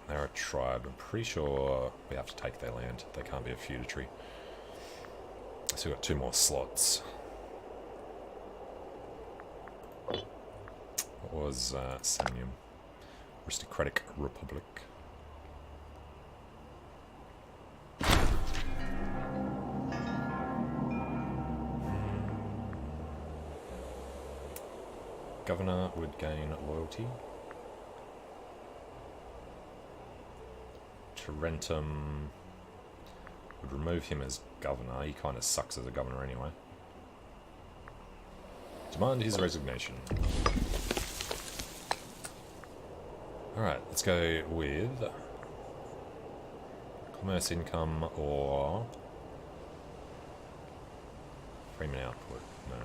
They're a tribe. I'm pretty sure we have to take their land. They can't be a feudatory. So we've got 2 more slots. What was Semnium? Aristocratic Republic. Governor would gain loyalty. Tarentum would remove him as governor. He kind of sucks as a governor anyway. Demand his resignation. Alright, let's go with commerce income or Freeman output. No.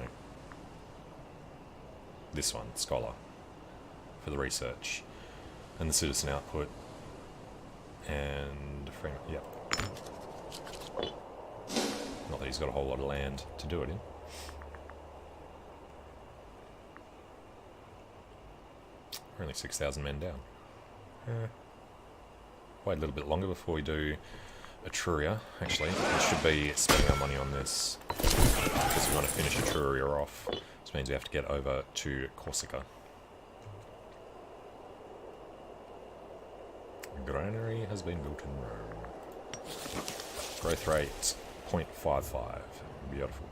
This one, scholar, for the research. And the citizen output. And Freeman, yep. Not that he's got a whole lot of land to do it in. We're only 6,000 men down. Wait a little bit longer before we do Etruria. Actually, we should be spending our money on this because we want to finish Etruria off. This means we have to get over to Corsica. A granary has been built in Rome. Growth rate 0.55. Beautiful.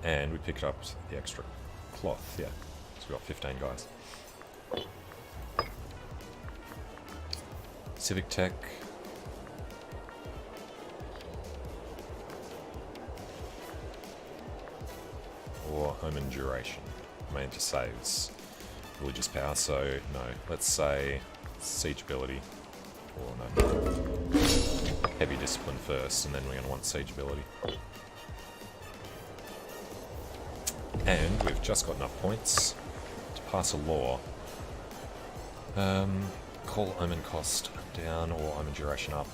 And we picked up the extra cloth, yeah. So we've got 15 guys. Civic Tech. Or Omen Duration. I mean, it just saves religious power, so no. Let's say Siege Ability. Or no. Heavy Discipline first, and then we're going to want Siege Ability. And we've just got enough points to pass a law. Call Omen cost down or Omen duration up.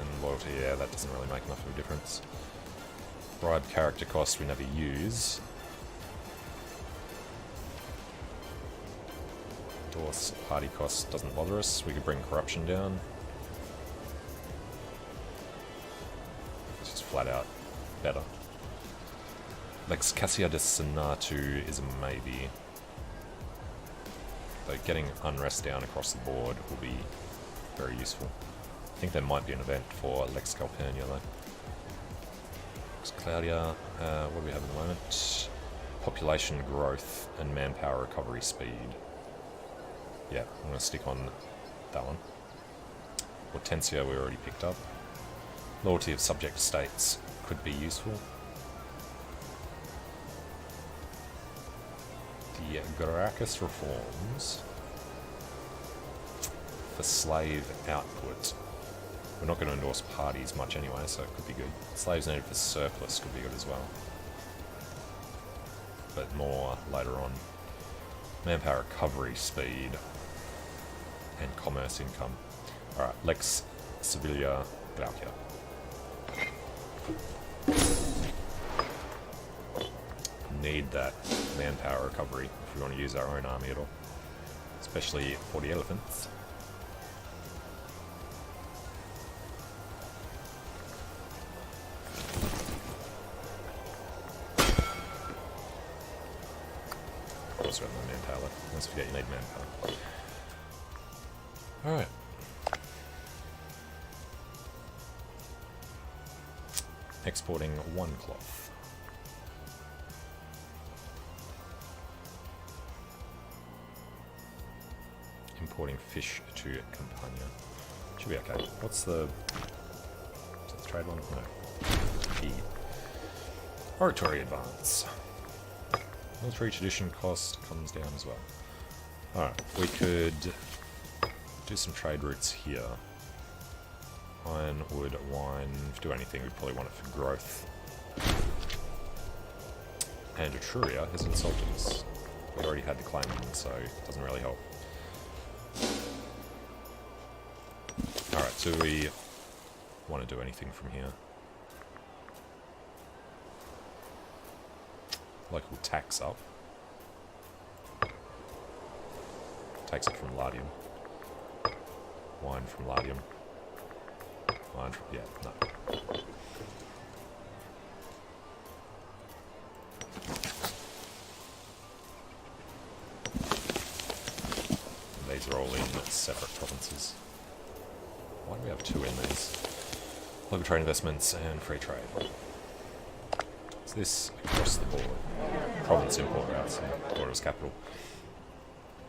And loyalty, yeah, that doesn't really make enough of a difference. Bribe character cost we never use. Endorse party cost doesn't bother us. We could bring corruption down. It's just flat out better. Lex Cassia de Senatu is a maybe. Though getting unrest down across the board will be very useful. I think there might be an event for Lex Calpurnia though. Lex Claudia, what do we have at the moment? Population growth and manpower recovery speed. Yeah, I'm going to stick on that one. Hortensia we already picked up. Loyalty of subject states could be useful. The Gracchus reforms for slave output. We're not going to endorse parties much anyway, so it could be good. Slaves needed for surplus could be good as well. But more later on. Manpower recovery speed and commerce income. Alright, Lex Sevilla Glaucia. Need that manpower recovery if we want to use our own army at all. Especially for the elephants. Also have no manpower left. Let's forget you need manpower. Alright. exporting 1 cloth. Importing fish to Campania. Should be okay. What's the... Is that the trade one? No. E. Oratory advance. Military tradition cost comes down as well. Alright, we could do some trade routes here. Iron, wood, wine. If we do anything, we'd probably want it for growth. And Etruria has insulted us. We already had the claim on, so it doesn't really help. Alright, so we want to do anything from here. Local tax up. Takes it from Latium. Wine from Latium. Wine from... yeah, no. These are all in separate provinces. Why do we have 2 in these? Local trade investments and free trade. Is this across the board? Province import routes, Dohaeris capital.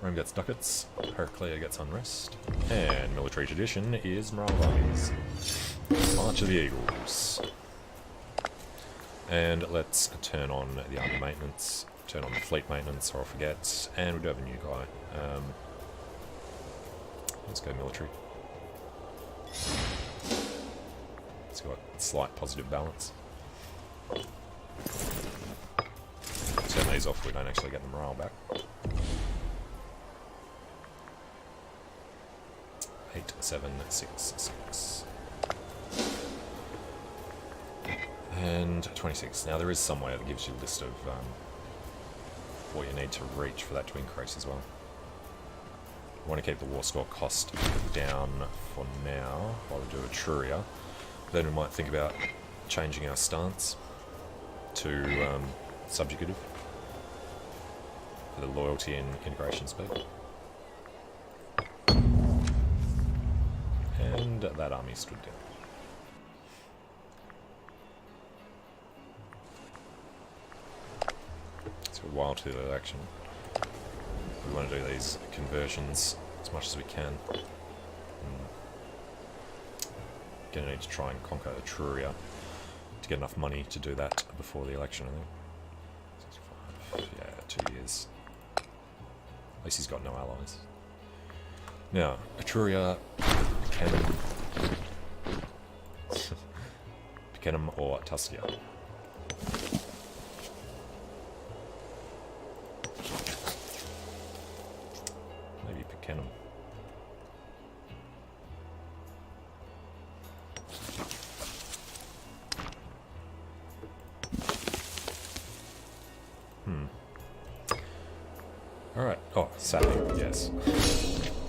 Rome gets ducats, Heraclea gets unrest, and military tradition is morale rise. March of the Eagles. And let's turn on the army maintenance, turn on the fleet maintenance, or I'll forget, and we do have a new guy. Let's go military. It's got a slight positive balance. Turn these off, we don't actually get the morale back. 8, 7, 6, 6. And 26. Now there is somewhere that gives you a list of what you need to reach for that to increase as well. We want to keep the war score cost down for now while we do Etruria. Then we might think about changing our stance to subjugative for the loyalty and integration speed. And that army stood down. So a while to the election. We want to do these conversions as much as we can. Gonna need to try and conquer Etruria to get enough money to do that before the election, I think. 65. Yeah, 2 years. At least he's got no allies. Now, Etruria, Picenum or Tuscia. Maybe Picenum. Alright. Oh, sapping, yes.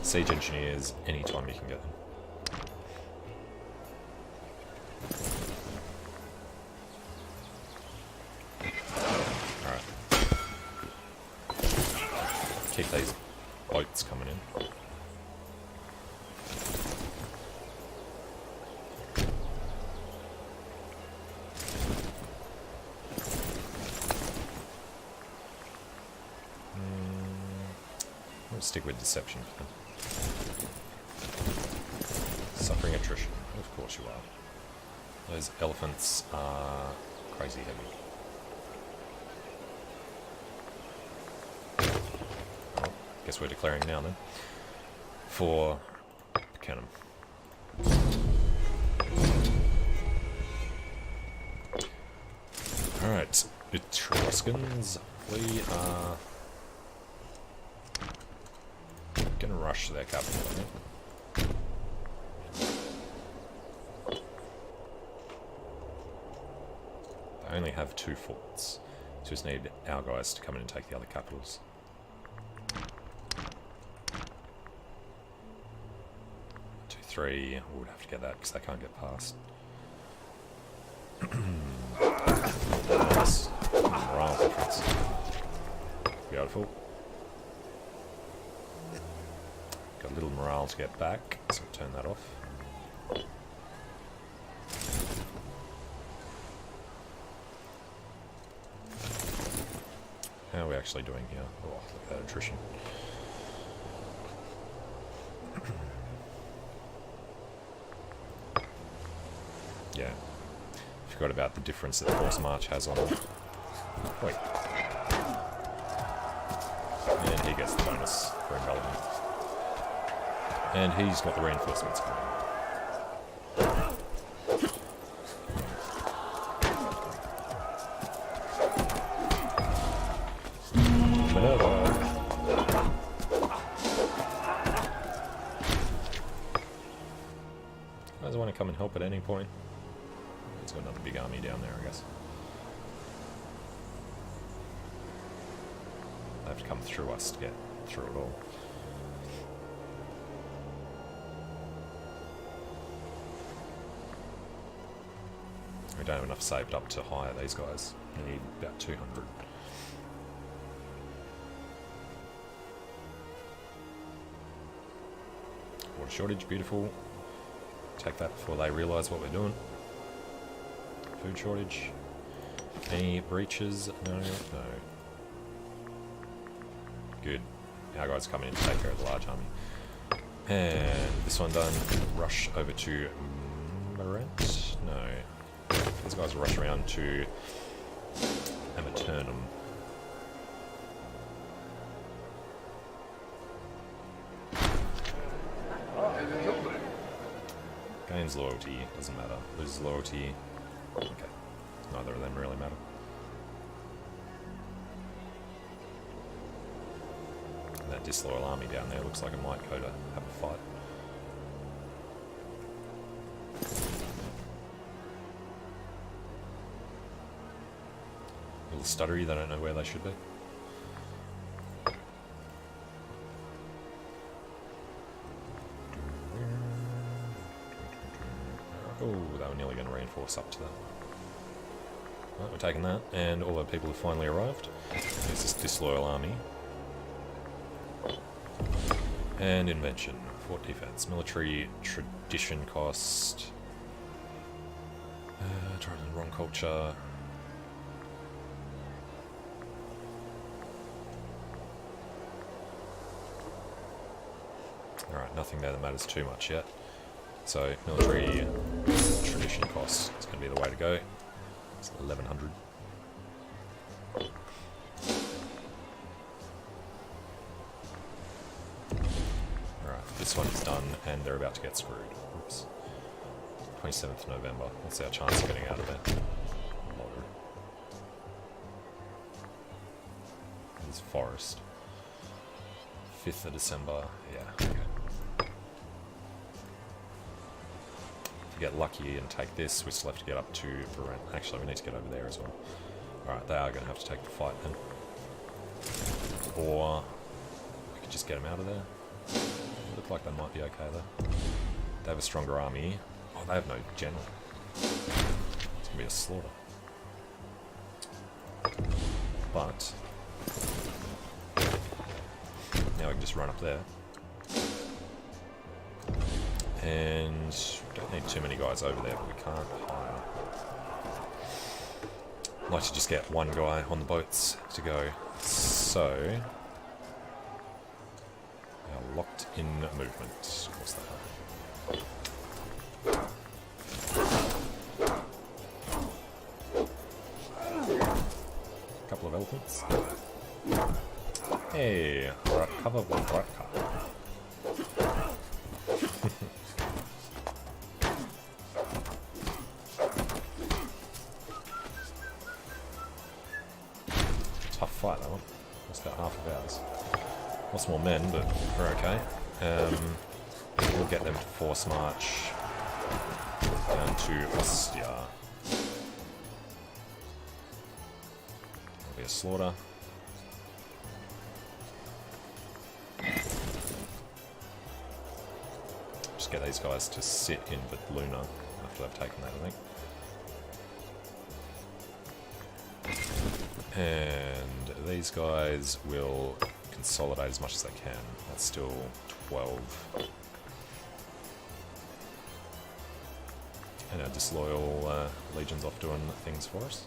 Siege engineers, anytime you can get them. Alright. Keep these boats coming in. We'll stick with deception. Suffering attrition. Of course you are. Those elephants are crazy heavy. Well, guess we're declaring now then. For Picenum. Alright, Etruscans, we are gonna rush their capital, I think. They only have 2 forts, so we just need our guys to come in and take the other capitals. Two, 3, we would have to get that because they can't get past. Nice. Morale difference. Beautiful. Got a little morale to get back, so we'll turn that off. we actually doing here? Oh, look at that attrition. Yeah. Forgot about the difference that Force March has on it. Wait. And he gets the bonus for irrelevant. And he's got the reinforcements coming. Guys want to come and help at any point? He's got another big army down there, I guess. They have to come through us to get through it all. We don't have enough saved up to hire these guys. We need about 200. Water shortage, beautiful. Take that before they realise what we're doing. Food shortage. Any breaches? No, no. Good. Our guys coming in to take care of the large army. And this one done. Rush over to Marent? No. These guys will rush around to Amaternum. Gains loyalty, doesn't matter. Loses loyalty. Okay. Neither of them really matter. And that disloyal army down there looks like it might go to have a fight. A little stuttery, they don't know where they should be. Oh, they were nearly going to reinforce up to that. Right, we're taking that, and all the people have finally arrived. There's this disloyal army. And invention, fort defense, military tradition cost. Tried in the wrong culture. Alright, nothing there that matters too much yet. So, military tradition cost is going to be the way to go. It's 1100. Alright, this one's done, and they're about to get screwed. Oops. 27th November. What's our chance of getting out of there? Low. There's forest. 5th of December. Yeah, okay. If we get lucky and take this, we still have to get up to Varent. Actually, we need to get over there as well. Alright, they are going to have to take the fight then. Or we could just get them out of there. Look like they might be okay though. They have a stronger army. Oh, they have no general. It's going to be a slaughter. But now we can just run up there. And we don't need too many guys over there, but we can't hire. I'd like to just get one guy on the boats to go. So, our locked in movement. Of course they are. Couple of elephants. Hey, recover one Ratka. Tough fight that one. That's about half of ours. Lost more men, but we're okay. We'll get them to force march down to Ostia. That'll be a slaughter. Just get these guys to sit in Luna after they've taken that, I think. And these guys will consolidate as much as they can. That's still 12. And our disloyal legion's off doing things for us.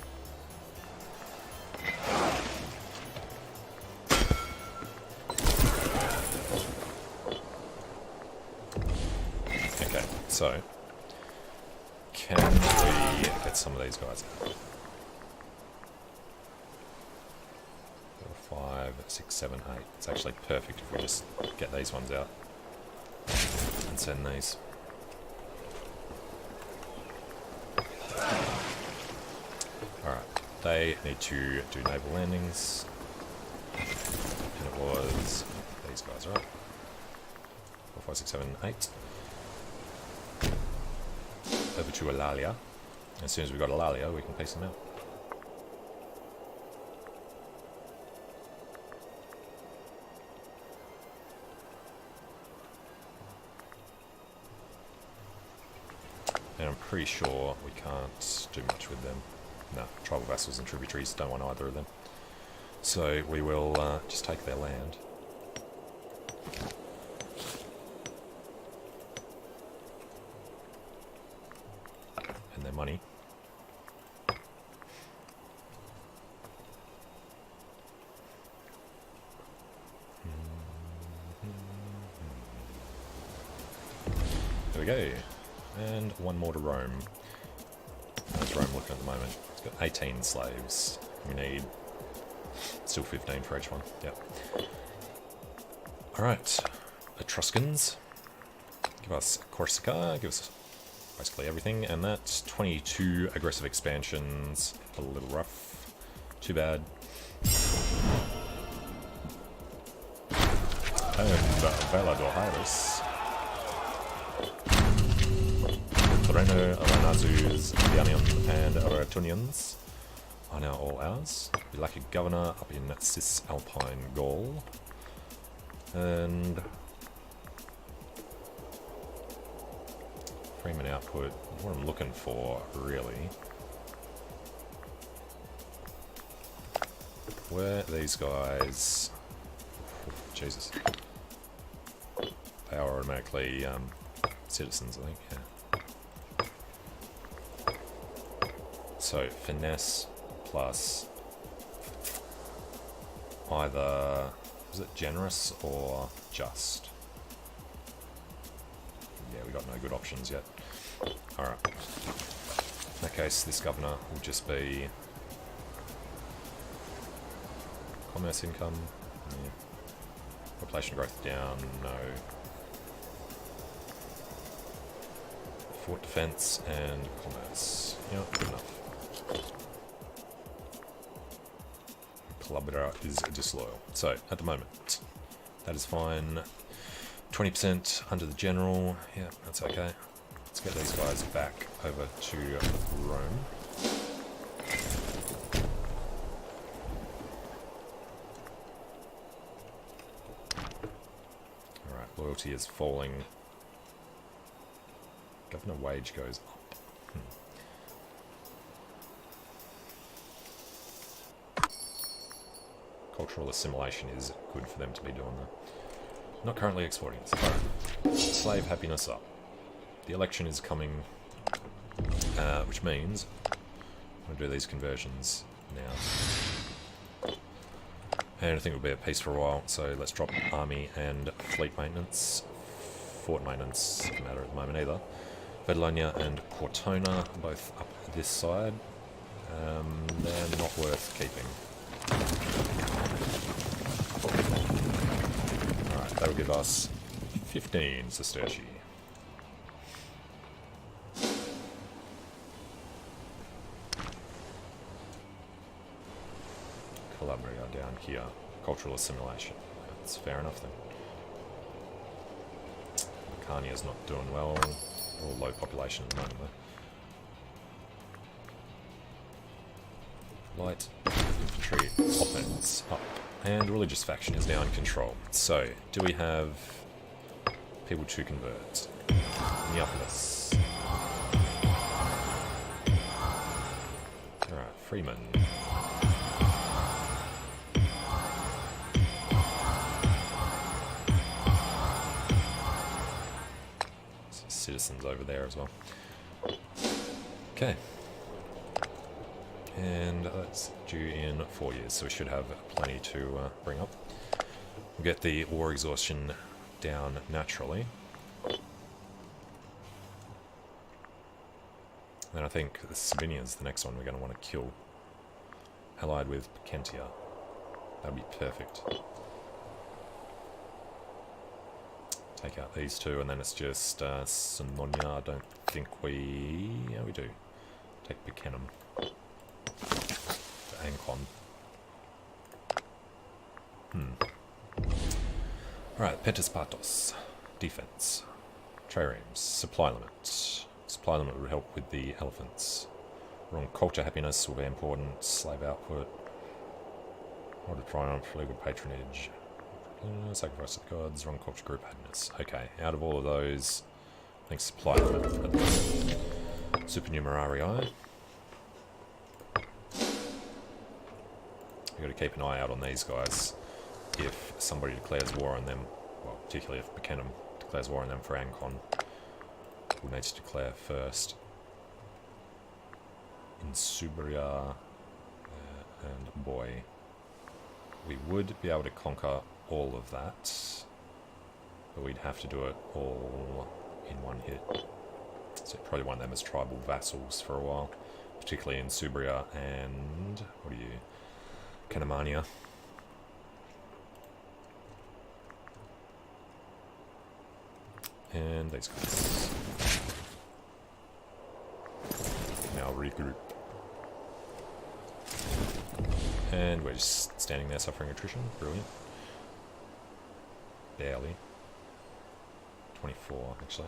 So, can we get some of these guys out? 4, 5, 6, 7, 8. It's actually perfect if we just get these ones out and send these. Alright, they need to do naval landings. And it was these guys, right? 4, 5, 6, 7, 8. Over to Eulalia. As soon as we've got Eulalia, we can piece them out. And I'm pretty sure we can't do much with them. No, tribal vassals and tributaries don't want either of them. So we will just take their land. And their money. There we go. And one more to Rome. How's Rome looking at the moment? It's got 18 slaves. We need still 15 for each one. Yep. Alright. Etruscans. Give us Corsica. Give us basically everything. And that's 22 aggressive expansions. A little rough. Too bad. And Valar Dohaeris. Toreno, Aranazus, Vianian, and Aratunians are now all ours. We lack a governor up in Cisalpine Gaul. And Freeman output, what I'm looking for, really. Where these guys... Jesus. They are automatically citizens, I think, yeah. So, finesse plus either, is it generous or just? Yeah, we got no good options yet. Alright. In that case, this governor will just be commerce income. Yeah. Population growth down, no. Fort defense and commerce. Yeah, good enough. Collaborator is disloyal. So, at the moment, that is fine. 20% under the general. Yeah, that's okay. Let's get these guys back over to Rome. Alright, loyalty is falling. Governor wage goes up. Cultural assimilation is good for them to be doing that. Not currently exporting this. Alright. Slave happiness up. The election is coming, which means I'm going to do these conversions now. And I think it'll be at peace for a while, so let's drop army and fleet maintenance. Fort maintenance doesn't matter at the moment either. Vedalonia and Cortona, both up this side. They're not worth keeping. Alright, that'll give us 15 sestertii. Calabria down here. Cultural assimilation. That's fair enough then. Carnia's not doing well. Or low population at the moment though. Light infantry offense up. And religious faction is now in control. So, do we have people to convert? Neapolis. Alright, Freeman. Citizens over there as well. Okay. And that's due in 4 years, so we should have plenty to bring up. We'll get the war exhaustion down naturally. Then I think the Sabinian is the next one we're going to want to kill. Allied with Kentia. That'd be perfect. Take out these two, and then it's just Sinonia. I don't think we... Yeah, we do. Take Buchanan. Ancon. Alright, Pentaspatos. Defense. Triremes. Supply limit. Supply limit would help with the elephants. Wrong culture happiness will be important. Slave output. Order triumph. Legal patronage. Sacrifice of the gods. Wrong culture group happiness. Okay, out of all of those, I think supply limit. Supernumerarii. You've got to keep an eye out on these guys. If somebody declares war on them, well, particularly if Buchanan declares war on them for Ancon, we'll need to declare first. In Subria and Boy, we would be able to conquer all of that, but we'd have to do it all in one hit. So probably want them as tribal vassals for a while, particularly in Subria and, what are you, Canamania. And these guys. Now regroup. And we're just standing there suffering attrition. Brilliant. Barely. 24, actually.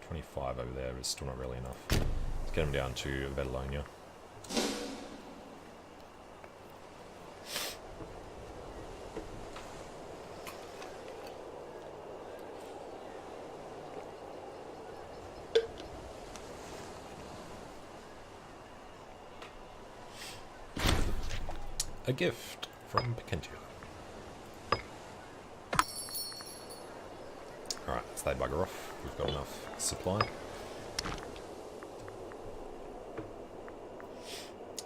25 over there is still not really enough. Let's get them down to Babylonia. A gift from Pikentia. Alright, so they bugger off. We've got enough supply.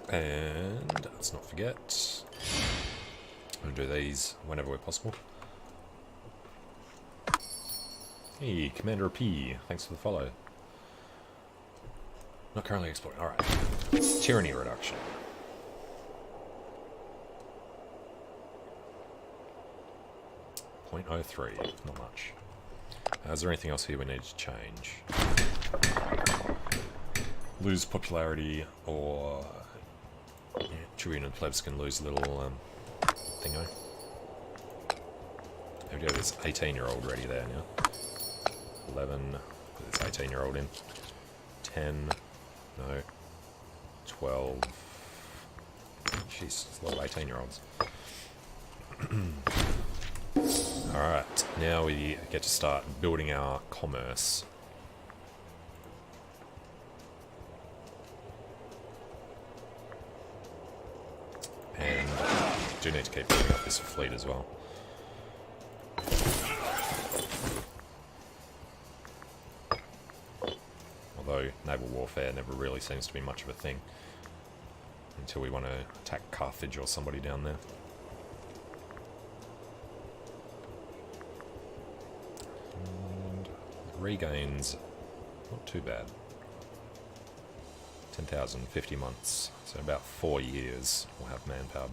And let's not forget, I'm going to do these whenever we're possible. Hey, Commander P, thanks for the follow. Not currently exploring. Alright. Tyranny reduction. .03, not much. Is there anything else here we need to change? Lose popularity, or Tribune and plebs can lose a little thingo. Maybe have this 18-year-old ready there now. 11, put this 18-year-old in. 10, no, 12. Jeez, it's a lot of 18-year-olds. Alright, now we get to start building our commerce. And do need to keep building up this fleet as well. Although naval warfare never really seems to be much of a thing until we want to attack Carthage or somebody down there. Regains, not too bad. 10,000, 50 months, so about 4 years we'll have manpower.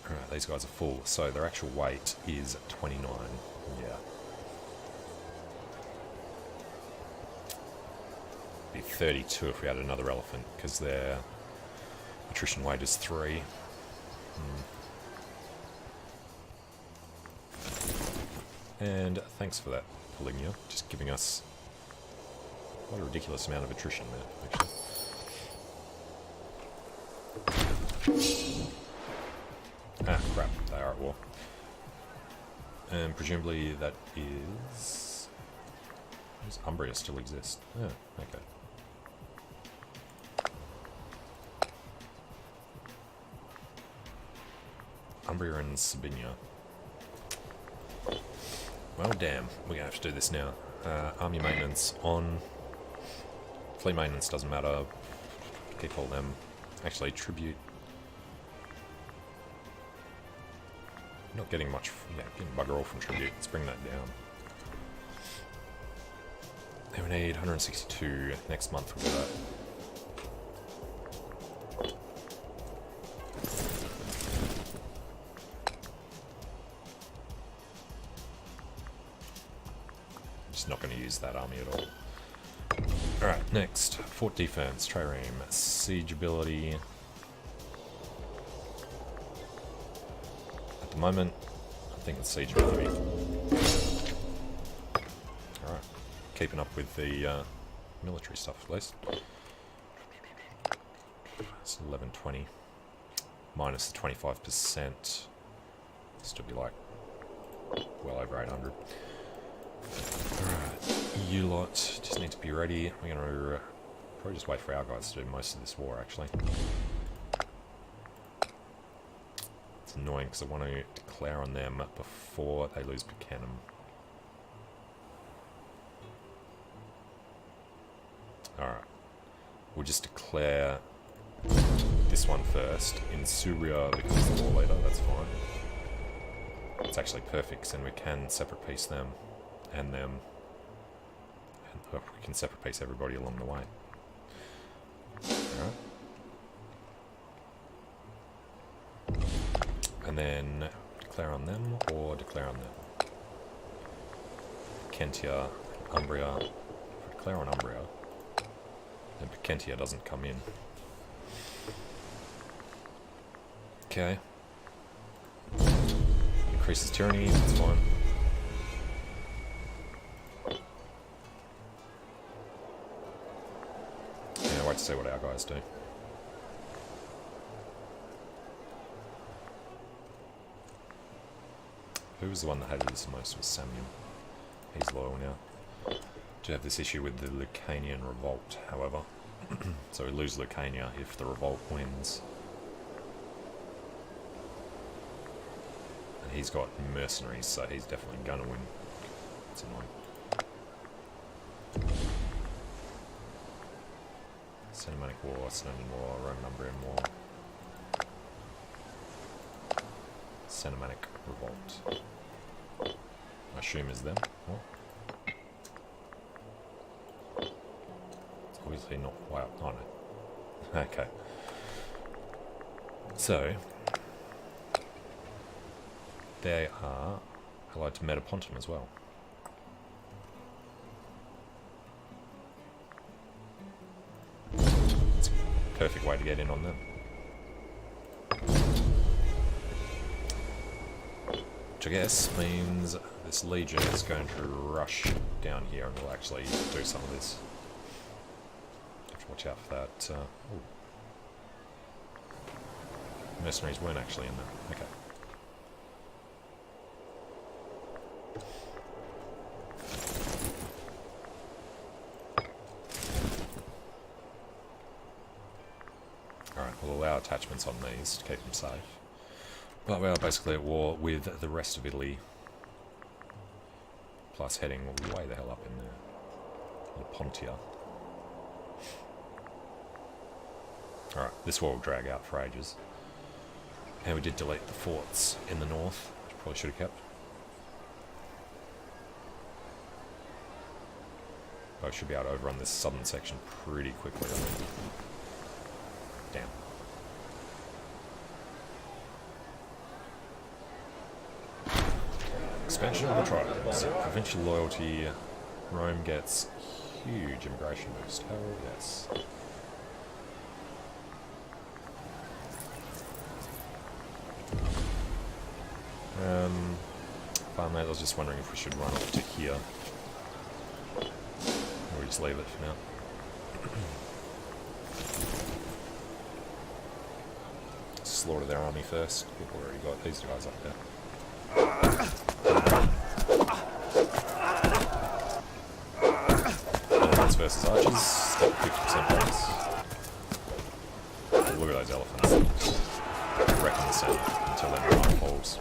Alright, these guys are full, so their actual weight is 29, yeah. Be 32 if we had another elephant, because their attrition weight is 3. And thanks for that, Polignia, just giving us what a ridiculous amount of attrition there, actually. Ah, crap, they are at war. And presumably that is... Does Umbria still exist? Oh, okay. Umbria and Sabinia. Well, damn, we're going to have to do this now. Army maintenance on. Fleet maintenance doesn't matter. Keep all them. Actually, tribute. Not getting much, yeah, getting bugger all from tribute. Let's bring that down. And we need 162. Next month we'll do that. Just not going to use that army at all. Alright, next. Fort defense, trireme, siege ability. At the moment, I think it's siege ability. Alright, keeping up with the military stuff at least. It's 1120. Minus the 25%. Still be like well over 800. Alright, you lot just need to be ready. We're going to probably just wait for our guys to do most of this war, actually. It's annoying because I want to declare on them before they lose Buchanan. Alright, we'll just declare this one first. In Syria, because it's the war leader, that's fine. It's actually perfect, because then we can separate piece them. And them, and we can separate piece everybody along the way. Alright. And then declare on them or declare on them. Kentia, Umbria. If we declare on Umbria, then Kentia doesn't come in. Okay. Increases tyranny, that's fine. Wait to see what our guys do. Who was the one that hated this the most? Was Samuel. He's loyal now. Do have this issue with the Lucanian revolt, however. So we lose Lucania if the revolt wins. And he's got mercenaries, so he's definitely gonna win. It's annoying. Cinematic War, Snowden War, Roman Umbrian War. Cinematic Revolt. I assume is them. What? It's obviously not. Wow. Oh no. Okay. So they are allied to Metapontum as well. Perfect way to get in on them. Which I guess means this legion is going to rush down here and will actually do some of this. Have to watch out for that. Mercenaries weren't actually in there. Okay. We'll allow attachments on these to keep them safe. But we are basically at war with the rest of Italy. Plus heading way the hell up in there. Pontia. Alright, this war will drag out for ages. And we did delete the forts in the north, which probably should have kept. I should be able to overrun this southern section pretty quickly, I think. Damn. Expansion of the tribes. Provincial loyalty. Rome gets huge immigration boost. Hell yes. Farmland, I was just wondering if we should run off to here. Or we just leave it for now. Slaughter their army first. We've already got these guys up there. Elephants versus archers. 50% bonus. Look at those elephants. Wrecking the center until everyone falls.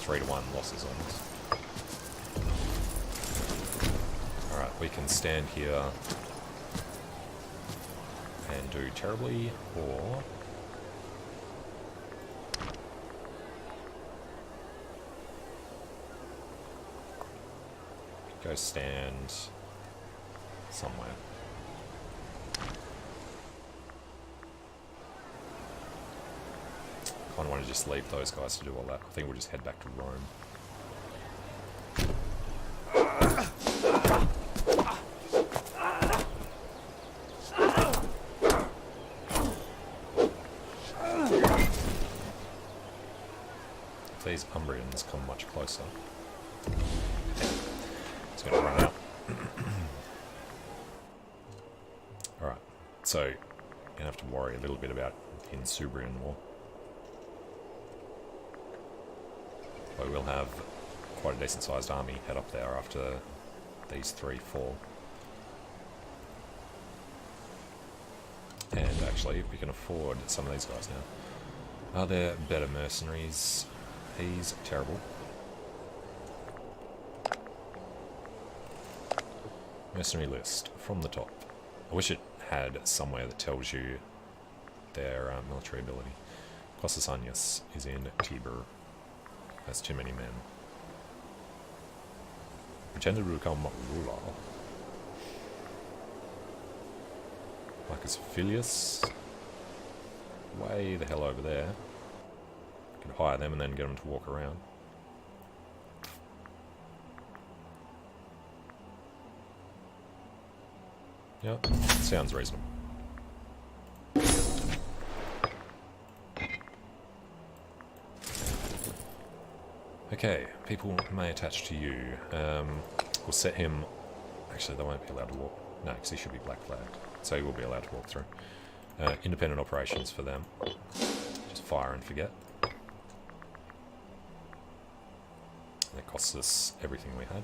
3-1 losses on this. Alright, we can stand here and do terribly, or go stand somewhere. I kind of want to just leave those guys to do all that. I think we'll just head back to Rome. If these Umbrians come much closer, it's going to run out. Alright, so you're going to have to worry a little bit about the Insubrian War. But we'll have quite a decent sized army head up there after these three fall. And actually, we can afford some of these guys now. Are there better mercenaries? He's terrible. Mercenary list from the top. I wish it had somewhere that tells you their military ability. Cossasanius is in Tiber. That's too many men. Pretended to become ruler. Marcus Filius. Way the hell over there. Could hire them and then get them to walk around. Yep, sounds reasonable. Okay, people may attach to you. We'll set him... Actually, they won't be allowed to walk. No, because he should be black flagged. So he will be allowed to walk through. Independent operations for them. Just fire and forget. And it costs us everything we had.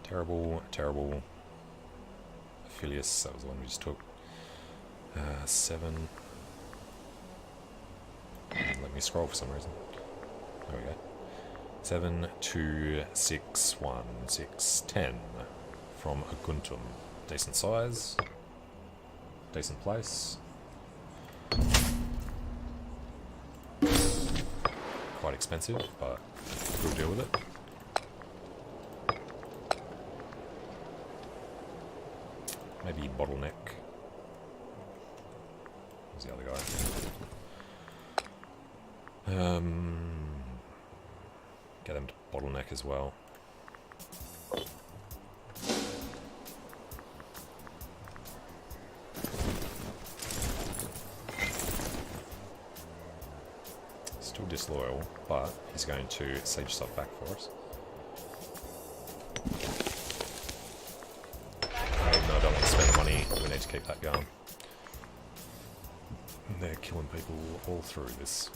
Terrible, terrible. Filius, that was the one we just took. 7. Let me scroll for some reason. There we go. 7, 2, 6, 1, 6, 10. From Aguntum. Decent size. Decent place. Quite expensive, but we'll deal with it. Maybe bottleneck. Where's the other guy? Get them to bottleneck as well. Still disloyal, but he's going to siege stuff back for us. Even though I don't want to spend the money, we need to keep that going. They're killing people all through this.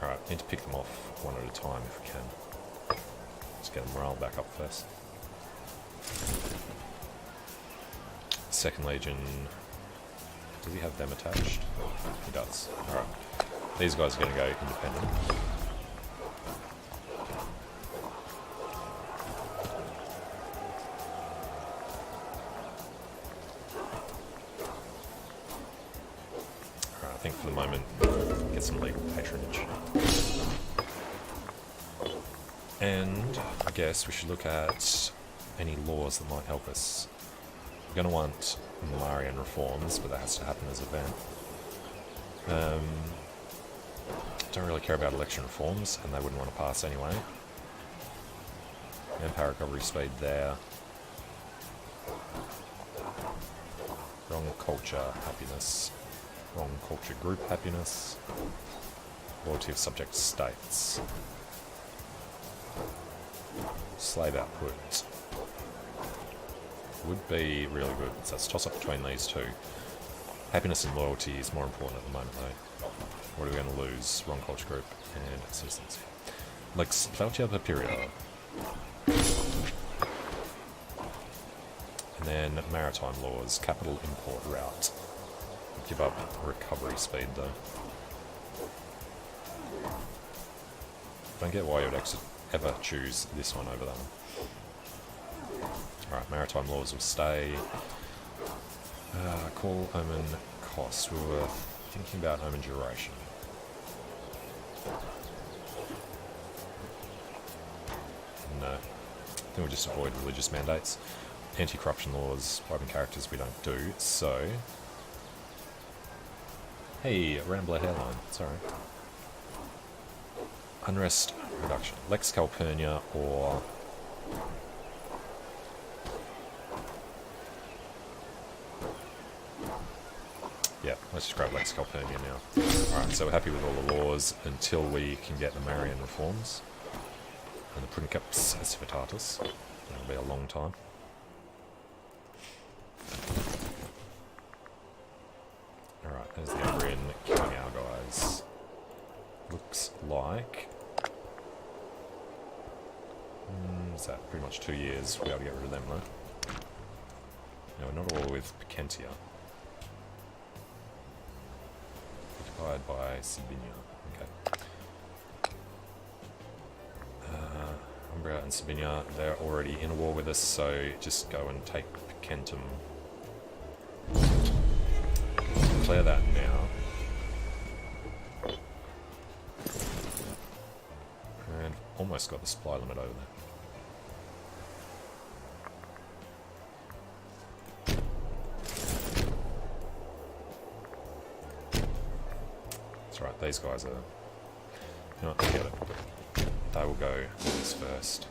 Alright, need to pick them off one at a time if we can. Let's get them morale back up first. Second Legion, does he have them attached? He does. Alright, these guys are going to go independent. Alright, I think for the moment, get some legal patronage. And I guess we should look at any laws that might help us. We're going to want Malarian reforms, but that has to happen as a event. Don't really care about election reforms, and they wouldn't want to pass anyway. Empire recovery speed there. Wrong culture happiness. Wrong culture group happiness. Loyalty of subject states. Slave output. Would be really good. So let's toss up between these two. Happiness and loyalty is more important at the moment though. What are we going to lose? Wrong culture group and citizens. Lex Plautia Papyria. And then maritime laws, capital import route. Give up recovery speed though. Don't get why you would ever choose this one over that one. Alright, maritime laws will stay. Call omen cost. We were thinking about omen duration. No. I think we'll just avoid religious mandates. Anti-corruption laws, wiping characters we don't do, so... Hey, Rambler hairline, sorry. Unrest reduction. Lex Calpurnia or... Yeah, let's just grab Lex Calpurnia now. Alright, so we're happy with all the laws until we can get the Marian reforms. And the Princeps Civitatis. That'll be a long time. Alright, there's the Umbrian killing our guys. Looks like... is that pretty much 2 years? We'll be able to get rid of them though. No, we're not all with Picentia. Occupied by Sabinia. Okay. Umbria and Sabinia, they're already in a war with us, so just go and take Picentum. Declare that now. And almost got the supply limit over there. That's right, these guys are... You know what, forget it. They will go with this first.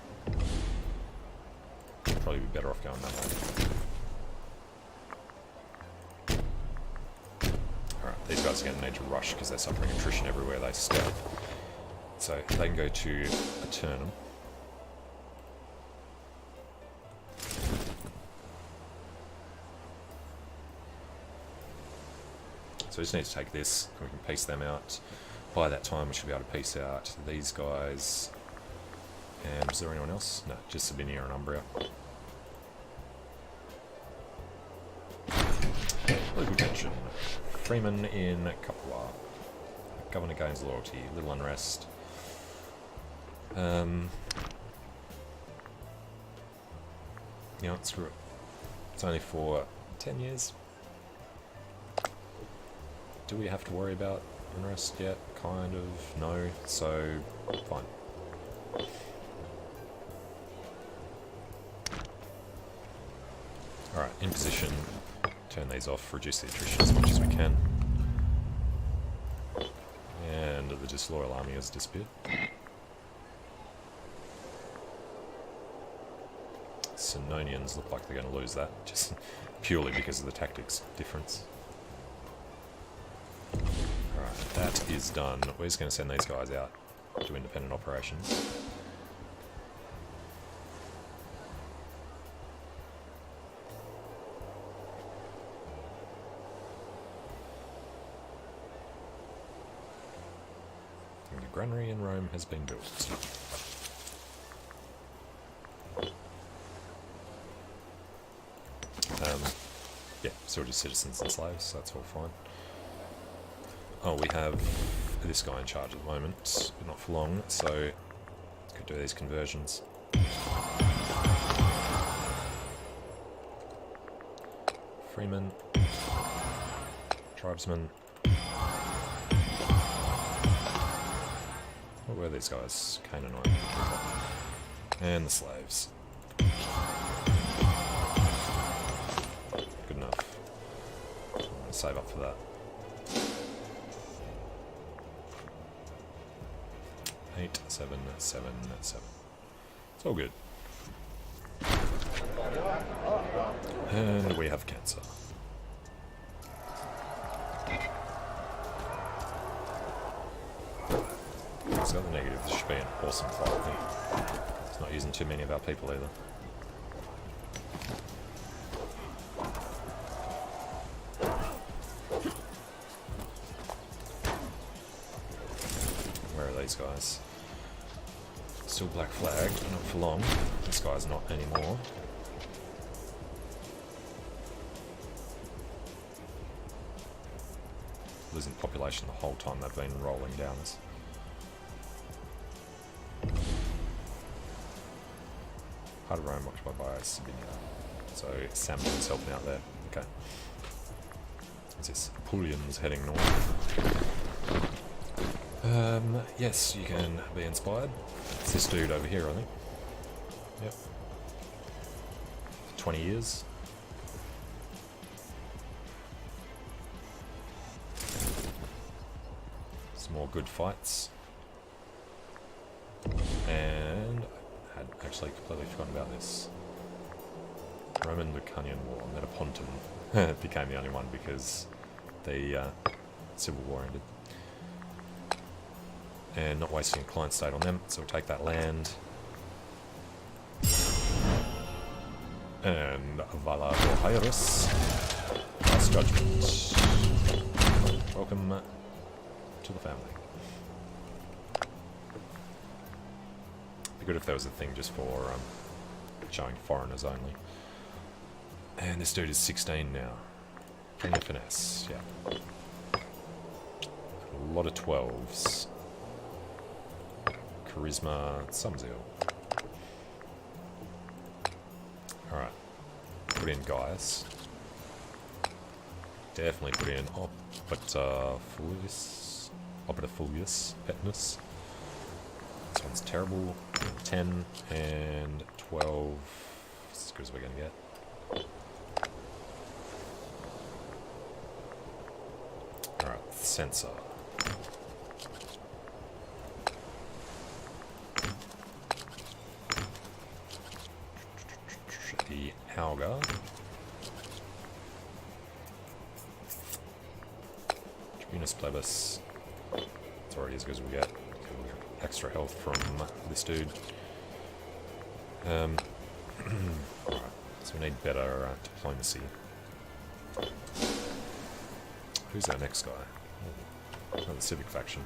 Probably be better off going that way. Alright, these guys are going to need to rush because they're suffering attrition everywhere they step. So they can go to Eternum. So we just need to take this, and we can piece them out. By that time we should be able to piece out these guys. And is there anyone else? No, just Sabinia and Umbria. Legal tension. Freeman in Capua. Governor gains loyalty. Little unrest. You know, screw it. It's only for 10 years. Do we have to worry about unrest yet? Kind of. No. So, fine. Alright, in position. Turn these off, reduce the attrition as much as we can. And the disloyal army has disappeared. Sinonians look like they're going to lose that, just purely because of the tactics difference. Alright, that is done. We're just going to send these guys out to independent operations. And the granary in Rome has been built. Yeah, so we're just citizens and slaves, so that's all fine. Oh, we have this guy in charge at the moment, but not for long, so could do these conversions. Freeman, tribesmen. What were these guys? Canaanite. And the slaves. Good enough. I'm going to save up for that. 8, 7, 7, 7. It's all good. And we have cancer. It's got the negative. This should be an awesome fight, I think. It's not using too many of our people either. Where are these guys? Still black flag, but not for long. This guy's not anymore. losing population the whole time they've been rolling down us. Hard to roam occupied by Sabinia. So Samson's helping out there. Okay. What's this? Apulian's heading north. Yes, you can be inspired. It's this dude over here, I think. Yep. 20 years. Some more good fights. And I had actually completely forgotten about this. Roman Lucanian War. Metapontum became the only one because the Civil War ended. And not wasting a client state on them, so we'll take that land. And Valar Dohaeris. Last Judgment. Welcome to the family. Be good if there was a thing just for showing foreigners only. And this dude is 16 now. Plenty of finesse, yeah. A lot of 12s. Charisma, some zeal. Alright. Put in Gaius. Definitely put in Operafulius, Petnus. This one's terrible. 10 and 12. That's as good as we're going to get. Alright, Censor. The Auger. Tribunus Plebis. It's already as good as we get. Extra health from this dude. Alright, so we need better diplomacy. Who's our next guy? Oh, the Civic faction.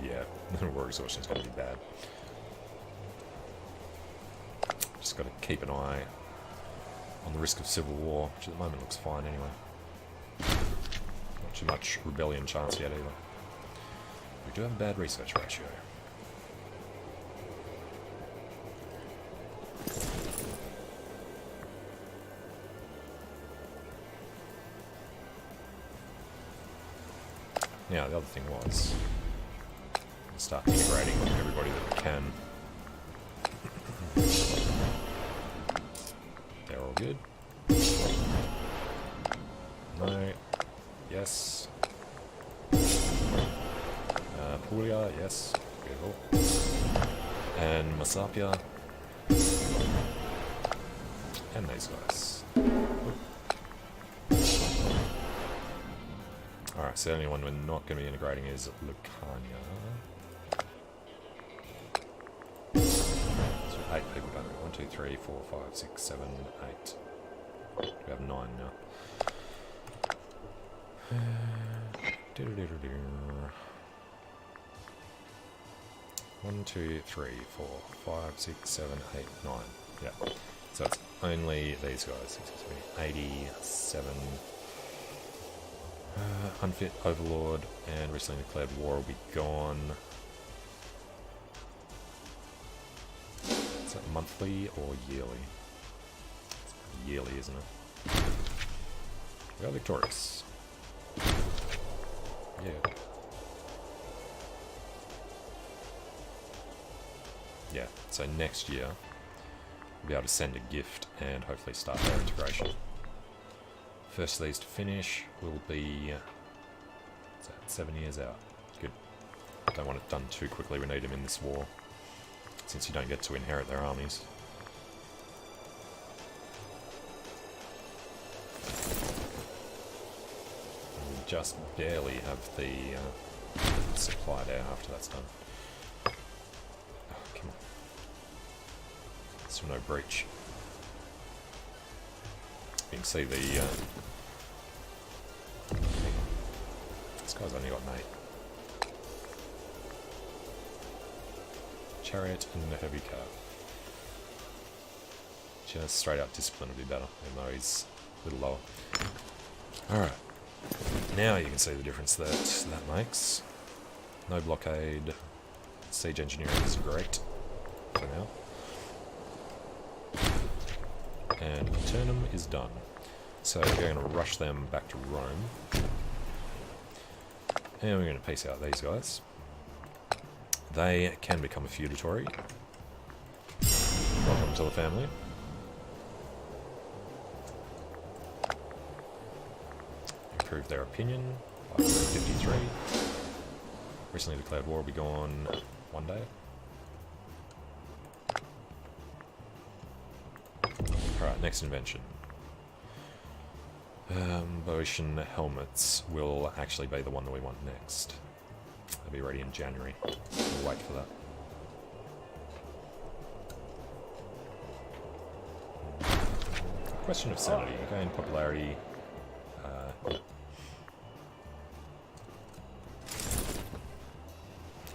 Yeah, war exhaustion is going to be bad. Just got to keep an eye on the risk of civil war, which at the moment looks fine anyway. Not too much rebellion chance yet either. We do have a bad research ratio. Now, the other thing was start integrating everybody that we can. They're all good. No. Yes. Puglia, yes. Beautiful. And Masapia. And these guys. Alright, so the only one we're not going to be integrating is Lucania. So 8 people don't we? 1, 2, 3, 4, 5, 6, 7, 8. We have 9 now. 1, 2, 3, 4, 5, 6, 7, 8, 9. Yeah. So it's only these guys. 87. Unfit Overlord and recently declared war will be gone. Is that monthly or yearly? It's yearly, isn't it? We are victorious. Yeah. Yeah, so next year we'll be able to send a gift and hopefully start their integration. First of these to finish will be 7 years out. Good. Don't want it done too quickly, we need them in this war, since you don't get to inherit their armies. And we just barely have the supply there after that's done. Oh, come on. Still no breach. You can see the this guy's only got an 8. Chariot and the heavy car. Just straight out discipline would be better, even though he's a little lower. Alright. Now you can see the difference that makes. No blockade. Siege engineering is great for now. And Eternum is done. So we're going to rush them back to Rome. And we're going to peace out these guys. They can become a feudatory. Welcome to the family. Improve their opinion by 53. Recently declared war will be gone one day. Alright, next invention. Boeotian helmets will actually be the one that we want next. They'll be ready in January. We'll wait for that. Question of sanity. Gain popularity.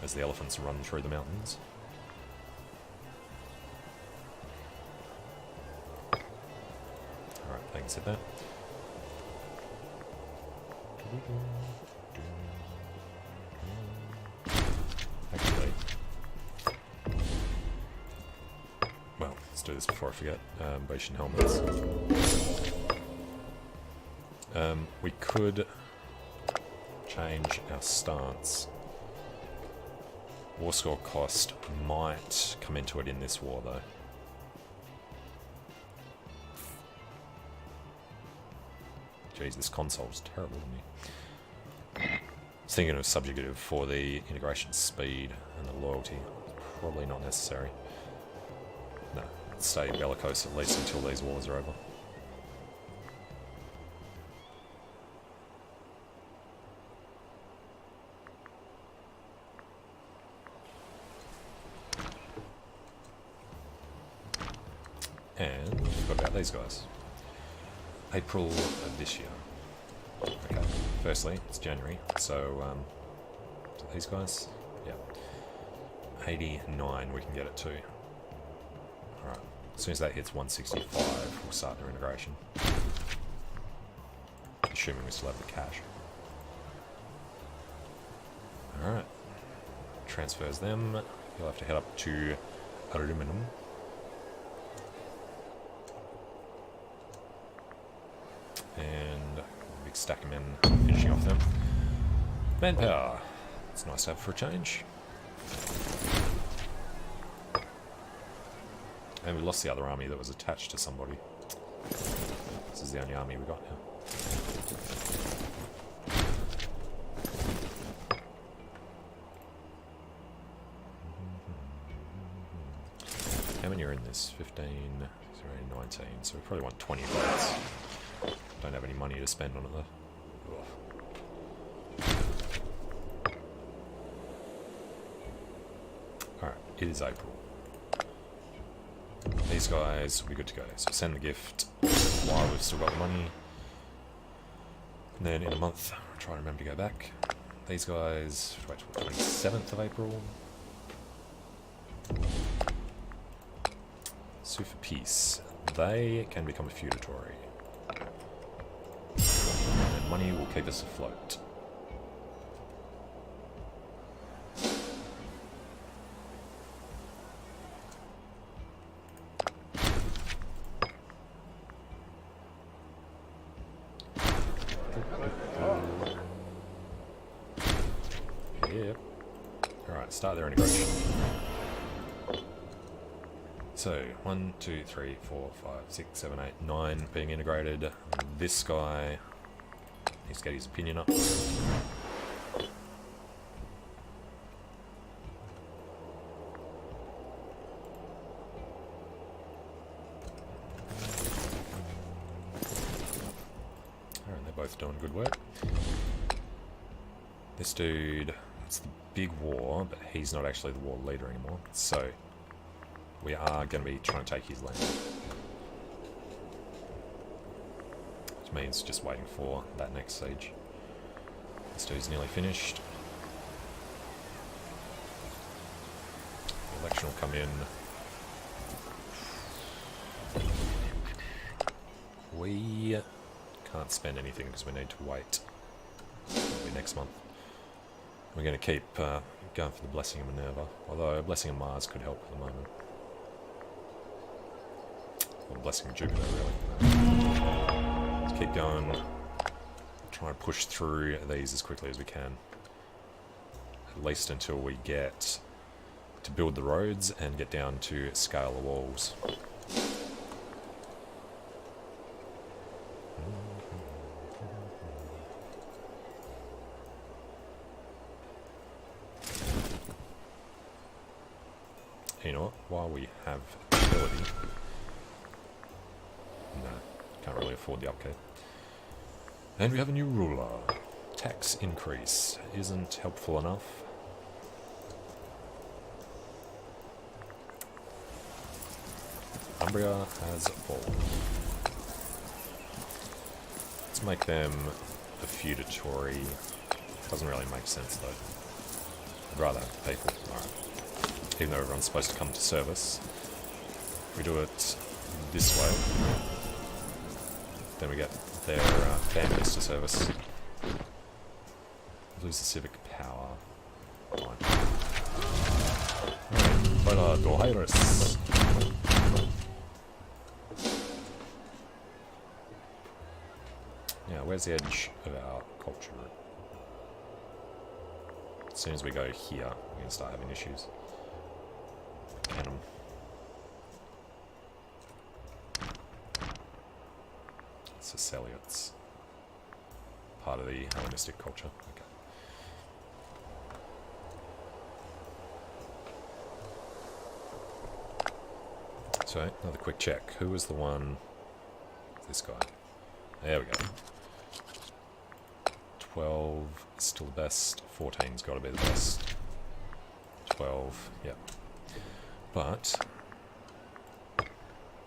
As the elephants run through the mountains. Alright, thanks, hit that. Actually, well, let's do this before I forget. Boeotian helmets. We could change our stance. War score cost might come into it in this war, though. Jeez, this console's terrible to me. I was thinking of subjugative for the integration speed and the loyalty. Probably not necessary. No, stay bellicose at least until these wars are over. And what about these guys? April of this year. Okay, firstly, it's January, so these guys, yeah. 89 we can get it to. Alright, as soon as that hits 165, we'll start their integration. Assuming we still have the cash. Alright, transfers them. You'll have to head up to Aluminum. And a big stack of men finishing off them. Manpower. It's nice to have for a change. And we lost the other army that was attached to somebody. This is the only army we got now. How many are in this? 15, 19. So we probably want 20 votes. Don't have any money to spend on it though. Alright, it is April. These guys will be good to go. So send the gift while we've still got the money. And then in a month, try to remember to go back. These guys, wait till the 27th of April. Sue for peace. They can become a feudatory. And money will keep us afloat. Yep. Alright, start their integration. So, 1, 2, 3, 4, 5, 6, 7, 8, 9 being integrated. This guy needs to get his opinion up. Alright, they're both doing good work. This dude, it's the big war, but he's not actually the war leader anymore. So, we are going to be trying to take his land. Which means just waiting for that next siege. This dude's nearly finished. The election will come in we can't spend anything because we need to wait. It'll be next month. We're going to keep going for the Blessing of Minerva, although Blessing of Mars could help at the moment. Or Blessing of Jupiter, really. Let's keep going. Try and push through these as quickly as we can. At least until we get to build the roads and get down to scale the walls. You know what, while we have the ability... No, can't really afford the upkeep. And we have a new ruler. Tax increase isn't helpful enough. Umbria has fallen. Let's make them a feudatory. Doesn't really make sense though. I'd rather have people. Alright. Even though everyone's supposed to come to service. We do it this way. Then we get their families to service. Lose the civic power. Fine. Valar, Dohaeris. Yeah, where's the edge of our culture? As soon as we go here, we're going to start having issues. Canon. It's part of the Hellenistic culture. Okay. So, another quick check. Who was the one? This guy. There we go. 12 is still the best. 14's got to be the best. 12, yep. But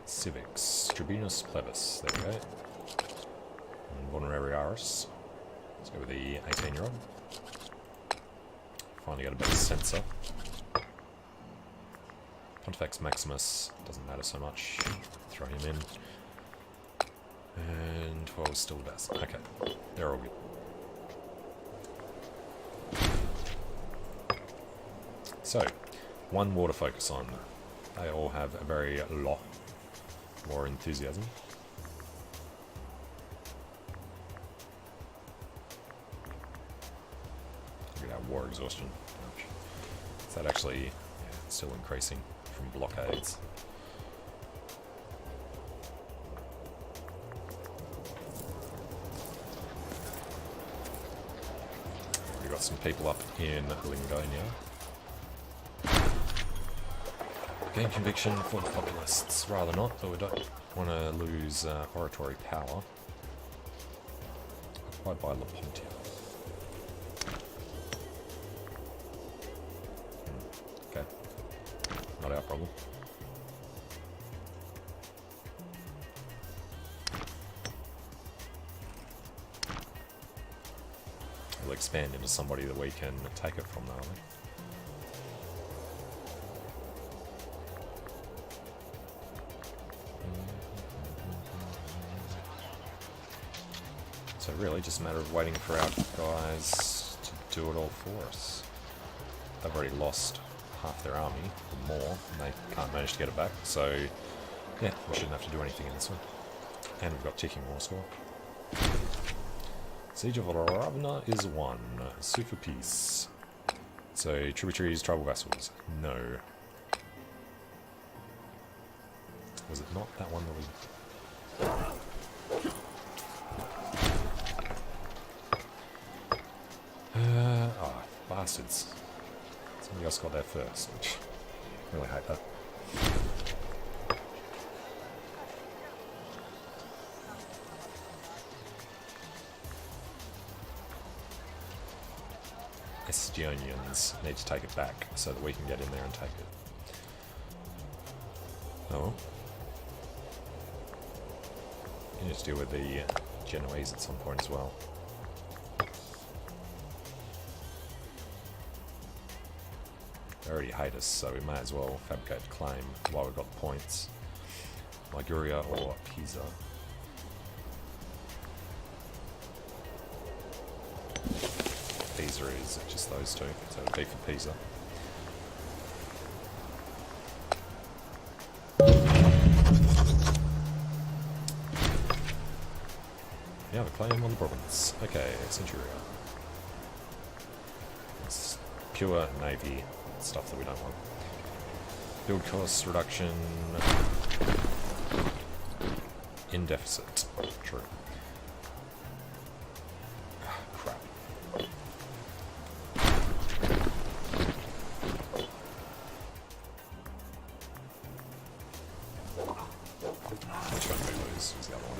civics, Tribunus Plebis. There we go. And Vulnerariaris. Let's go with the 18-year-old. Finally got a better sensor. Pontifex Maximus doesn't matter so much. Throw him in. And 12 is still the best. Okay, they're all good. So, one war to focus on. They all have a very lot more enthusiasm. Look at that war exhaustion. Is that actually still increasing from blockades? We've got some people up in Lingonia. Gain conviction for the populists. Rather not, but we don't want to lose oratory power. Acquired by La Pontia. Okay. Not our problem. We'll expand into somebody that we can take it from, though, I think. So really just a matter of waiting for our guys to do it all for us. They've already lost half their army, or more, and they can't manage to get it back, so yeah, we shouldn't have to do anything in this one. And we've got ticking war score. Siege of Ravna is 1. Sue for peace. So tributaries, tribal vassals. No. Was it not that one that we... bastards. Somebody else got there first, which I really hate that. Esgionians need to take it back so that we can get in there and take it. Oh. You need to deal with the Genoese at some point as well. They already hate us, so we may as well fabricate a claim while we've got the points. Liguria or Pisa. Pisa is just those two, so it'd be for Pisa. Now we claim on the province. Okay, Centuria. It's pure navy stuff that we don't want. Build cost reduction. In deficit. True. Crap. Which one do we lose? Was the other one.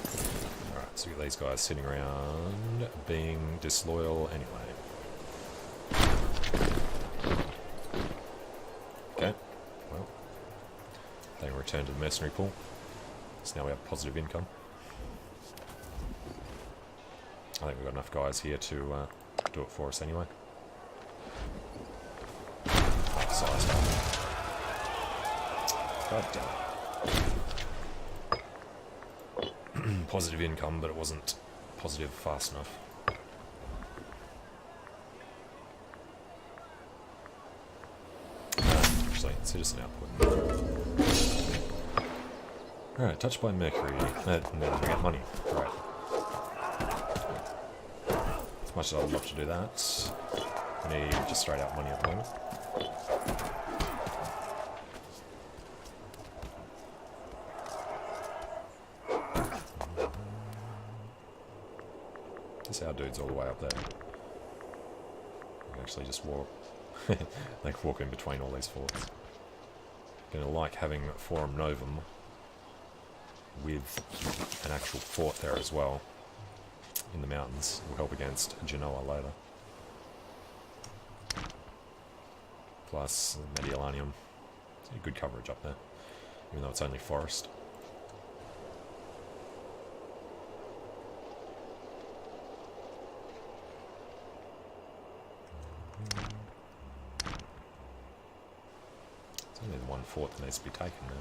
Alright, so we got these guys sitting around being disloyal anyway. Okay, well, they return to the mercenary pool. So now we have positive income. I think we've got enough guys here to do it for us anyway. Size up. God damn it. Positive income, but it wasn't positive fast enough. Actually, citizen output. Alright, touched by Mercury. And then we get money. Right. As much as I'd love to do that, I need just straight out money at the moment. This our dude's all the way up there. I can actually just walk, like walk in between all these forts. Gonna like having Forum Novum with an actual fort there as well in the mountains. Will help against Genoa later. Plus Mediolanium. Good coverage up there, even though it's only forest. It's only the one fort that needs to be taken there.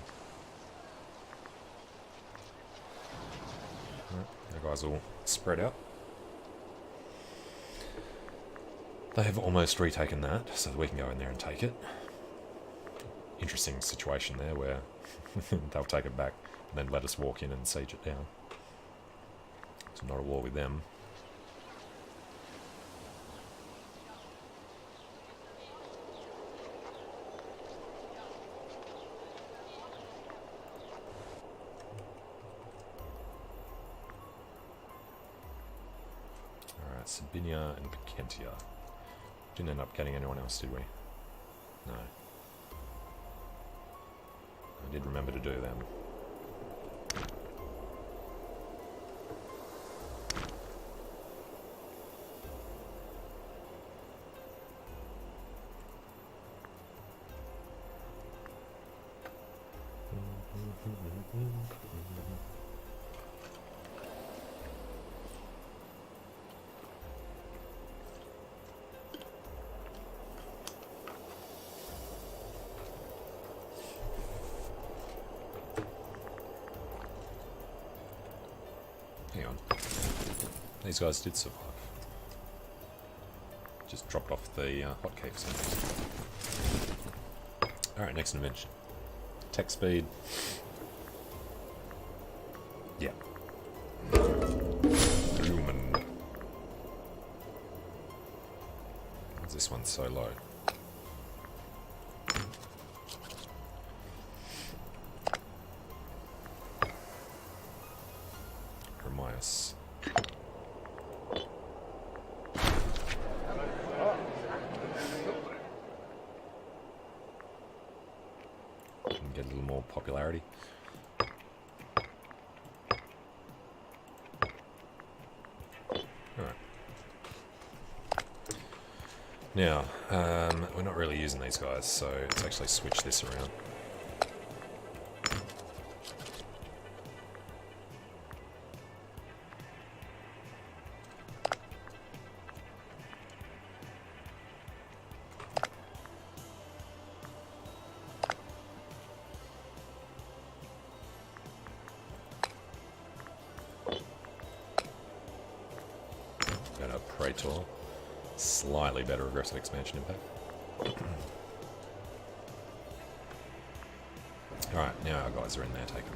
Our guys all spread out. They have almost retaken that, so that we can go in there and take it. Interesting situation there where they'll take it back and then let us walk in and siege it down. It's not a war with them. Sabinia and Picentia. Didn't end up getting anyone else, did we? No. I did remember to do them. Hang on. These guys did survive. Just dropped off the hotkey for some reason. Alright, next invention. Tech speed. Yeah. Human. Why is this one so low? Remias. Get a little more popularity. Alright. Now, we're not really using these guys, so let's actually switch this around. Got a Praetor. Slightly better aggressive expansion impact. Alright, now our guys are in there taking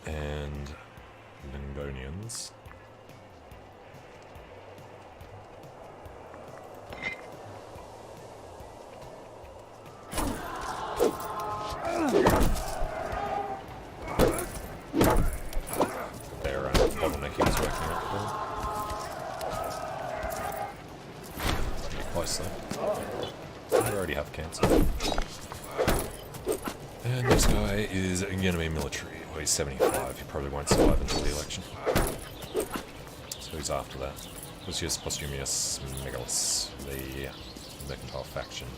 that. And Lingonians. Their bottlenecking is working out for them. Pretty close though. I already have cancer. And this guy is going to be military. Well, he's 75. He probably won't survive until the election. So who's after that? Lucius Postumius Megalus, the mercantile faction.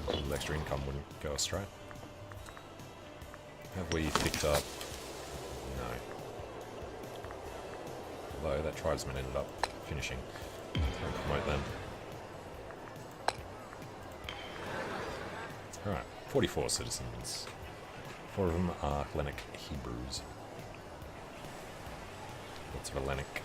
A little extra income wouldn't go astray. Have we picked up? No. Although that tribesman ended up finishing. So promote them. Alright, 44 citizens. 4 of them are Hellenic Hebrews. Lots of Hellenic.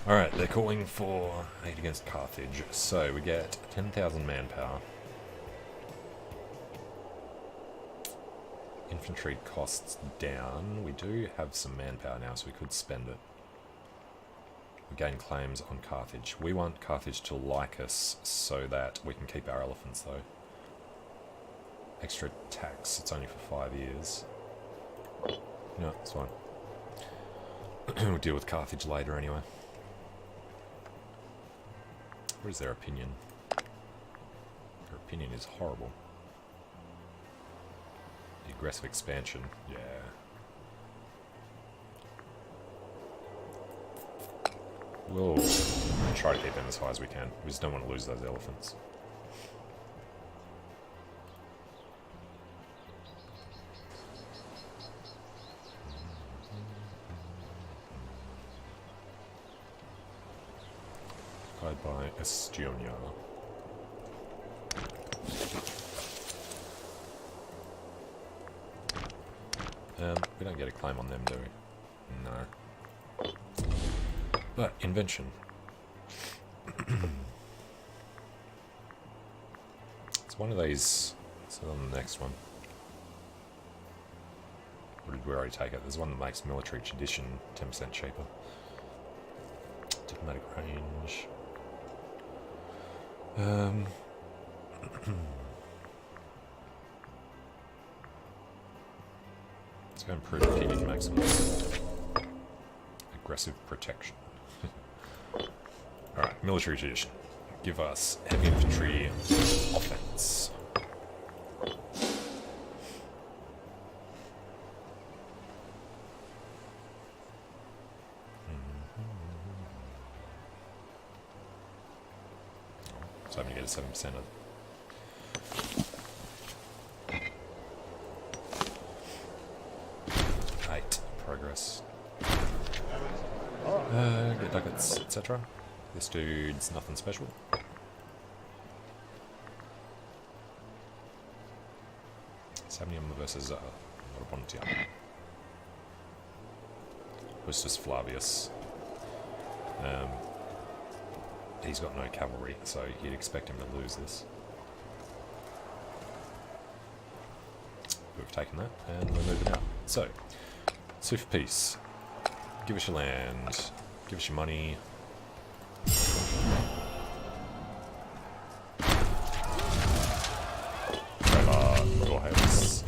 Alright, they're calling for aid against Carthage. So we get 10,000 manpower. Infantry costs down. We do have some manpower now, so we could spend it. We gain claims on Carthage. We want Carthage to like us so that we can keep our elephants, though. Extra tax. It's only for 5 years. No, it's fine. We'll deal with Carthage later anyway. What is their opinion? Their opinion is horrible. The aggressive expansion, yeah. We'll try to keep them as high as we can. We just don't want to lose those elephants. Occupied by Estonia. We don't get a claim on them, do we? No. But, invention. It's one of these. It's on the next one. Or did we already take it? There's one that makes military tradition 10% cheaper. Diplomatic range. Let's go improve opinion maximum. Aggressive protection. Alright, military tradition. Give us heavy infantry offense. So I'm going to get a 7% of. Progress. Get ducats, etc. This dude's nothing special. Samnium versus not a Bontia. Justus Flavius. He's got no cavalry, so you'd expect him to lose this. We've taken that, and we're moving out. So, sue for peace. Give us your land. Give us your money. Valar, Dohaeris.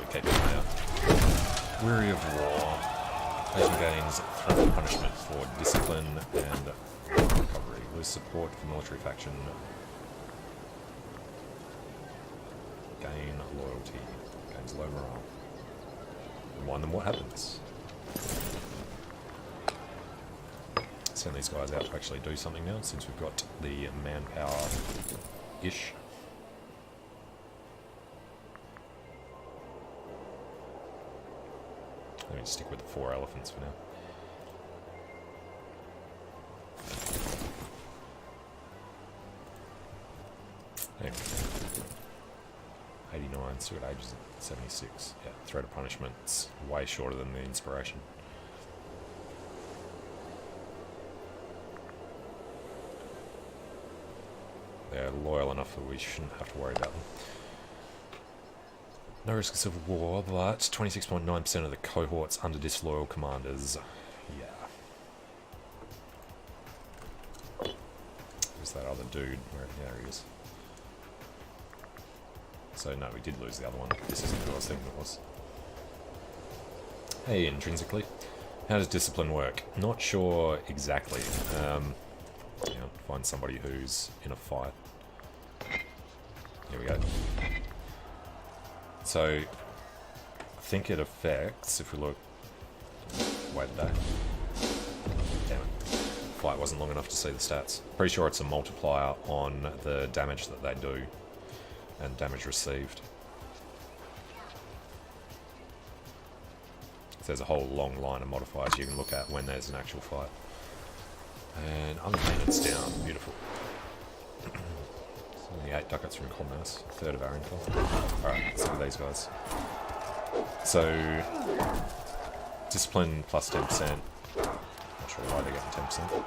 Okay, now. Weary of war. Nation gains threat and punishment for discipline and recovery. Lose support for military faction. Gain loyalty. Gains low morale. Remind them what happens. Send these guys out to actually do something now, since we've got the manpower-ish. Let me stick with the 4 elephants for now. Anyway. 89, Steward Ages at 76. Yeah, threat of punishment's way shorter than the inspiration. They're loyal enough that we shouldn't have to worry about them. No risk of civil war, but 26.9% of the cohorts under disloyal commanders. Yeah. Who's that other dude? There he is. So no, we did lose the other one. This isn't who I was thinking it was. Hey, intrinsically. How does discipline work? Not sure exactly. Find somebody who's in a fight. Here we go. So, I think it affects, if we look... Wait a day. Damn it. Fight wasn't long enough to see the stats. Pretty sure it's a multiplier on the damage that they do. And damage received. So there's a whole long line of modifiers you can look at when there's an actual fight. And unpainted's down. Beautiful. So only 8 ducats from commerce. A third of our income. Alright, let's look at these guys. So, discipline plus 10%. Not sure why they're getting 10%.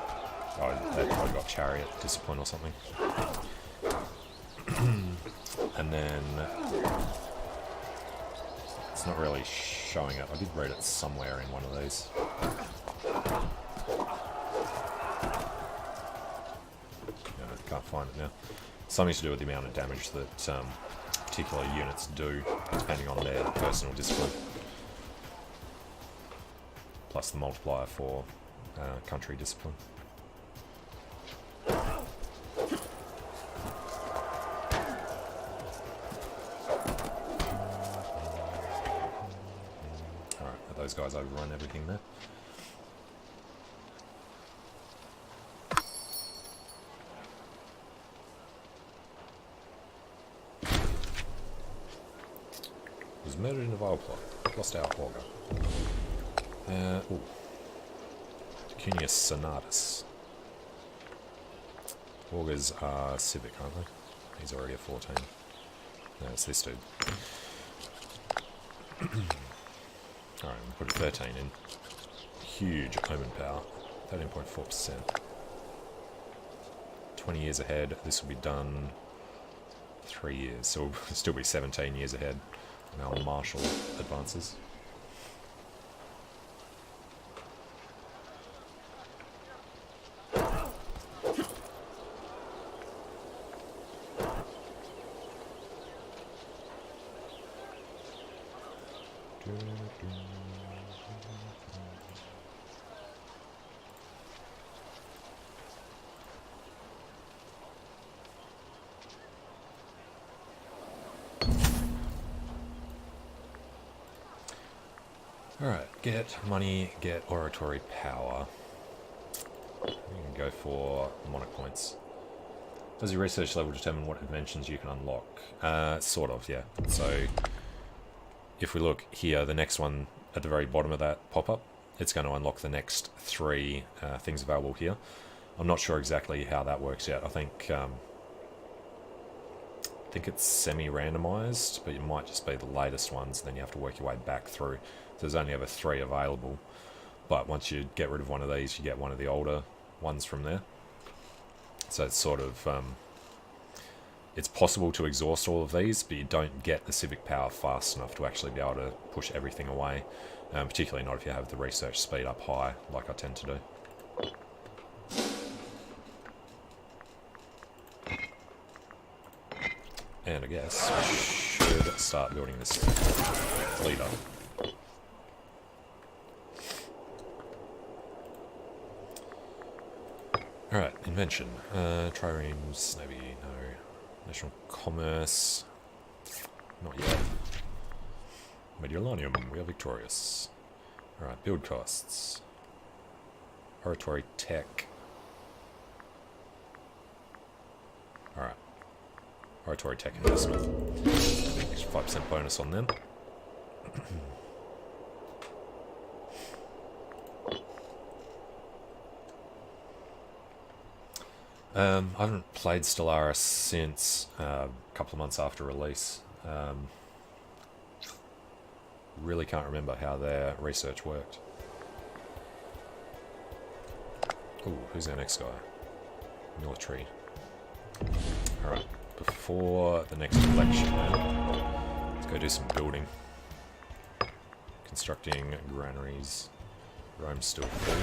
Oh, they've probably got chariot discipline or something. And then it's not really showing up. I did read it somewhere in one of these. No, I can't find it now. Something to do with the amount of damage that particular units do, depending on their personal discipline. Plus the multiplier for country discipline. Those guys overrun everything there. Was murdered in a vile plot. Lost our auger. Cunius Sonatus. Augurs are civic, aren't they? He's already a 14. No, it's this dude. Alright, we'll put a 13 in. Huge omen power. 13.4%. 20 years ahead. This will be done 3 years. So we'll still be 17 years ahead in our martial advances. Alright, get money, get oratory power. We can go for monarch points. Does your research level determine what inventions you can unlock? Sort of, yeah. So, if we look here, the next one at the very bottom of that pop-up, it's going to unlock the next 3 things available here. I'm not sure exactly how that works yet. I think it's semi-randomized, but it might just be the latest ones, and then you have to work your way back through. So there's only ever 3 available, but once you get rid of one of these, you get one of the older ones from there. So it's sort of, it's possible to exhaust all of these, but you don't get the civic power fast enough to actually be able to push everything away, particularly not if you have the research speed up high, like I tend to do. And I guess we should start building this leader. Alright, invention. Triremes, maybe no. National commerce. Not yet. Mediolanium, we are victorious. Alright, build costs. Oratory tech. Alright. Oratory tech investment. Extra 5% bonus on them. I haven't played Stellaris since a couple of months after release. Really can't remember how their research worked. Ooh, who's our next guy? Military. Alright, before the next election now, let's go do some building. Constructing granaries. Rome's still full.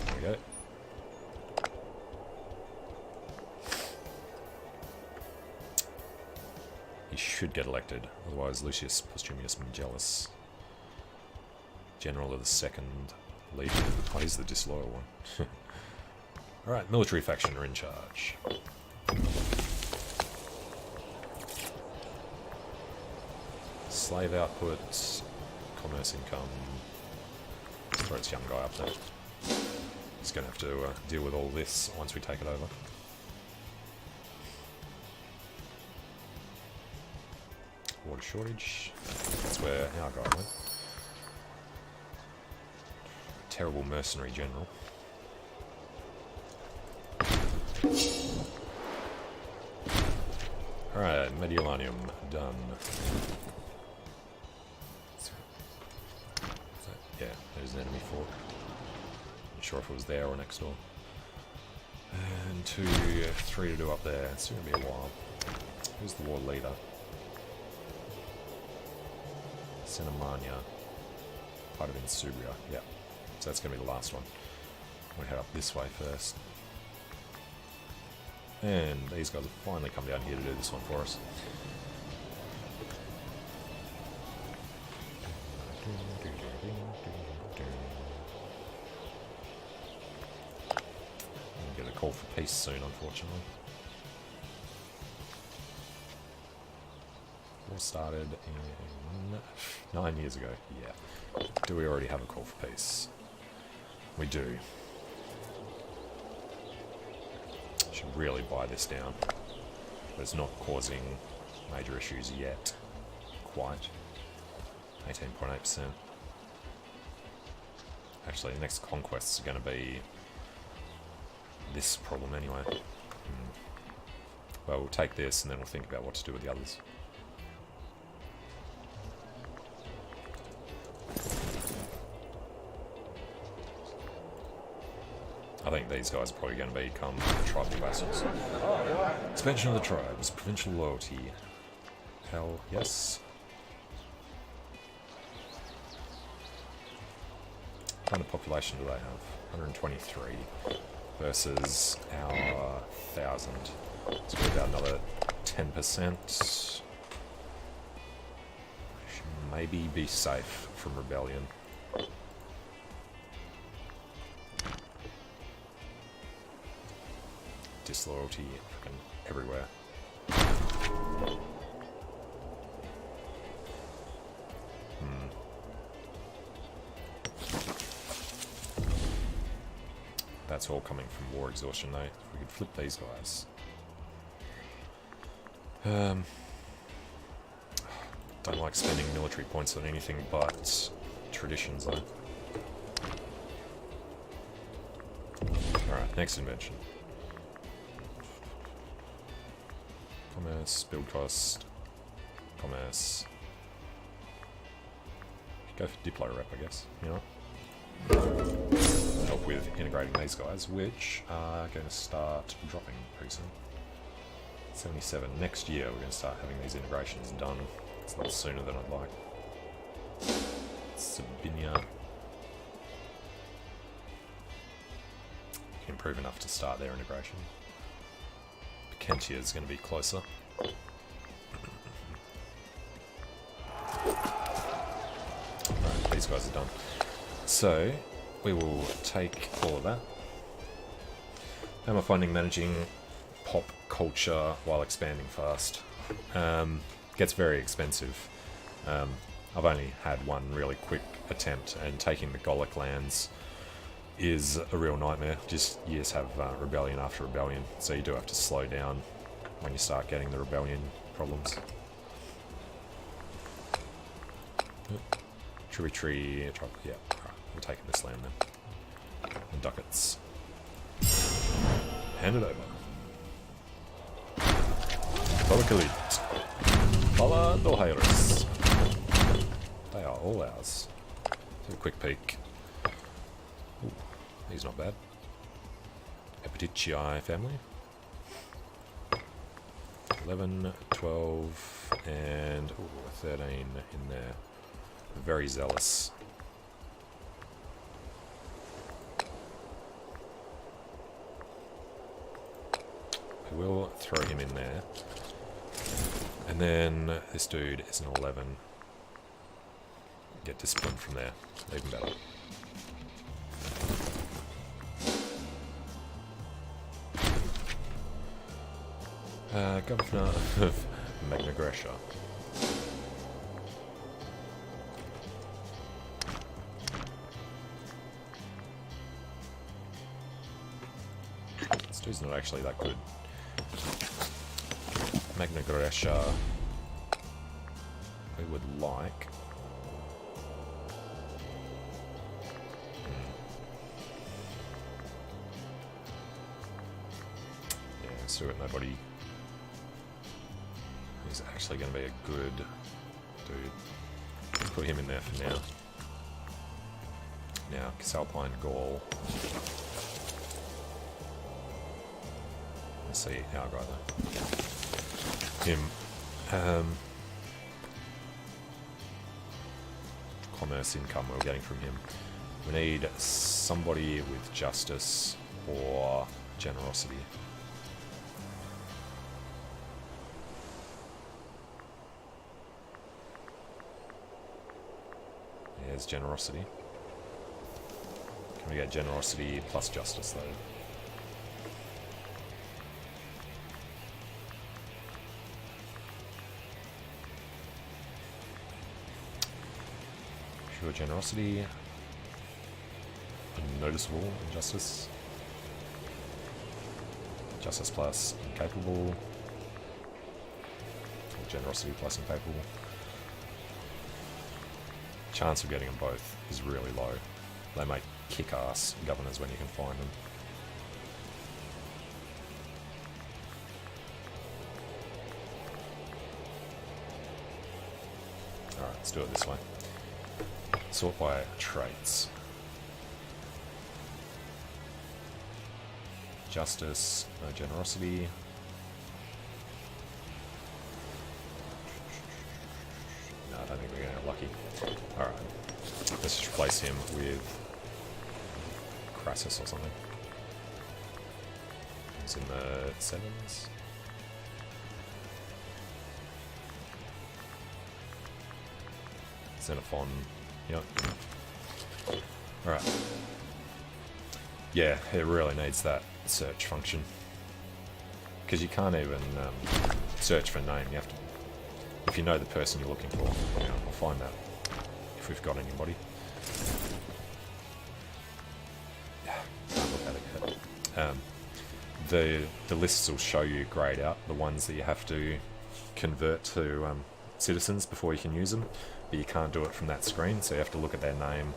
There we go. He should get elected, otherwise Lucius Postumius Magellan, General of the Second Legion. Oh, he's the disloyal one. Alright, military faction are in charge. Slave output, commerce income. Let's throw this young guy up there. He's going to have to deal with all this once we take it over. Water shortage. That's where our guy went. Terrible mercenary general. Alright, Mediolanium done. Yeah, there's an enemy fort. Not sure if it was there or next door. And 2, 3 to do up there. It's going to be a while. Who's the war leader? Cinemania. Part of Insubria. Yeah. So that's going to be the last one. We'll head up this way first. And these guys have finally come down here to do this one for us. We'll get a call for peace soon, unfortunately. War started in 9 years ago. Yeah. Do we already have a call for peace? We do. Should really buy this down. But it's not causing major issues yet. Quite. 18.8%. Actually, the next conquests are going to be this problem anyway. Well, we'll take this and then we'll think about what to do with the others. I think these guys are probably going to become tribal vassals. Expansion of the tribes, provincial loyalty. Hell, yes. What kind of population do they have? 123 versus our 1,000. So we're about another 10%. Should maybe be safe from rebellion. Disloyalty freaking everywhere. That's all coming from war exhaustion though. If we could flip these guys. Don't like spending military points on anything but traditions though. Alright, next invention. Commerce, build cost, commerce. Go for Diplo rep, I guess, you know? Help with integrating these guys, which are going to start dropping pretty soon. 77. Next year we're going to start having these integrations done. It's a lot sooner than I'd like. Sabinia. Can improve enough to start their integration. Kentia is going to be closer. Right, these guys are done. So, we will take all of that. How am I finding managing pop culture while expanding fast? Gets very expensive. I've only had one really quick attempt, and taking the Golic lands is a real nightmare. Just you just have rebellion after rebellion, so you do have to slow down when you start getting the rebellion problems. Tributary, yeah, alright, we're taking this land then. And ducats. Hand it over. Republic Elite. Valar Dohaeris. They are all ours. Take a quick peek. Ooh, he's not bad. Epitici family. 11, 12, and ooh, 13 in there. Very zealous. I will throw him in there. And then this dude is an 11. Get discipline from there. Even better. Governor of Magna Graecia. This dude's not actually that good. Magna Graecia. We would like. Yeah, so it nobody. He's actually going to be a good dude. Let's put him in there for now. Now, Cisalpine Gaul. Let's see our guy though. Him. Commerce income we're getting from him. We need somebody with justice or generosity. There's generosity. Can we get generosity plus justice though? Pure generosity. Unnoticeable injustice. Justice plus incapable. Or generosity plus incapable. Chance of getting them both is really low. They make kick-ass governors when you can find them. Alright, let's do it this way. Sort by traits. Justice, no generosity. No, I don't think we're going to get lucky. Alright, let's just replace him with Crassus or something. He's in the 7s. Xenophon, yep. Alright. Yeah, it really needs that search function. Because you can't even search for name, you have to. If you know the person you're looking for, you know, we'll find that if we've got anybody. Can't look at it yet. The lists will show you grayed out the ones that you have to convert to citizens before you can use them, but you can't do it from that screen, so you have to look at their name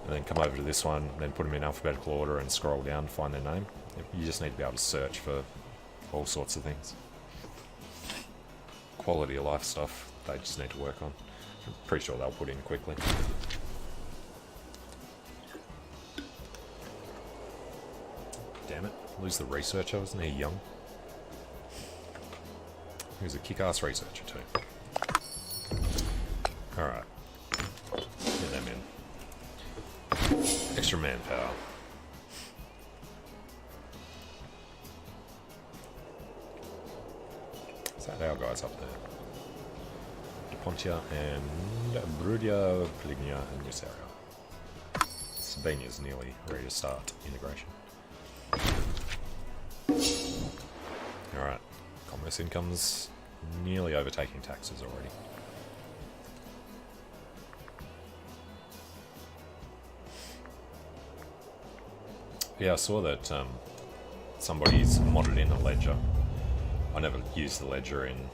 and then come over to this one, then put them in alphabetical order and scroll down to find their name. You just need to be able to search for all sorts of things. Quality of life stuff they just need to work on. I'm pretty sure they'll put in quickly. Damn it, lose the researcher, wasn't he young? He was a kick-ass researcher too. Alright, get them in. Extra manpower. Is that our guys up there? Pontia and Brudia, Pelignia and Nuceria. Sabinia's nearly ready to start integration. Alright, commerce income's nearly overtaking taxes already. Yeah, I saw that somebody's modded in a ledger. I never used the ledger in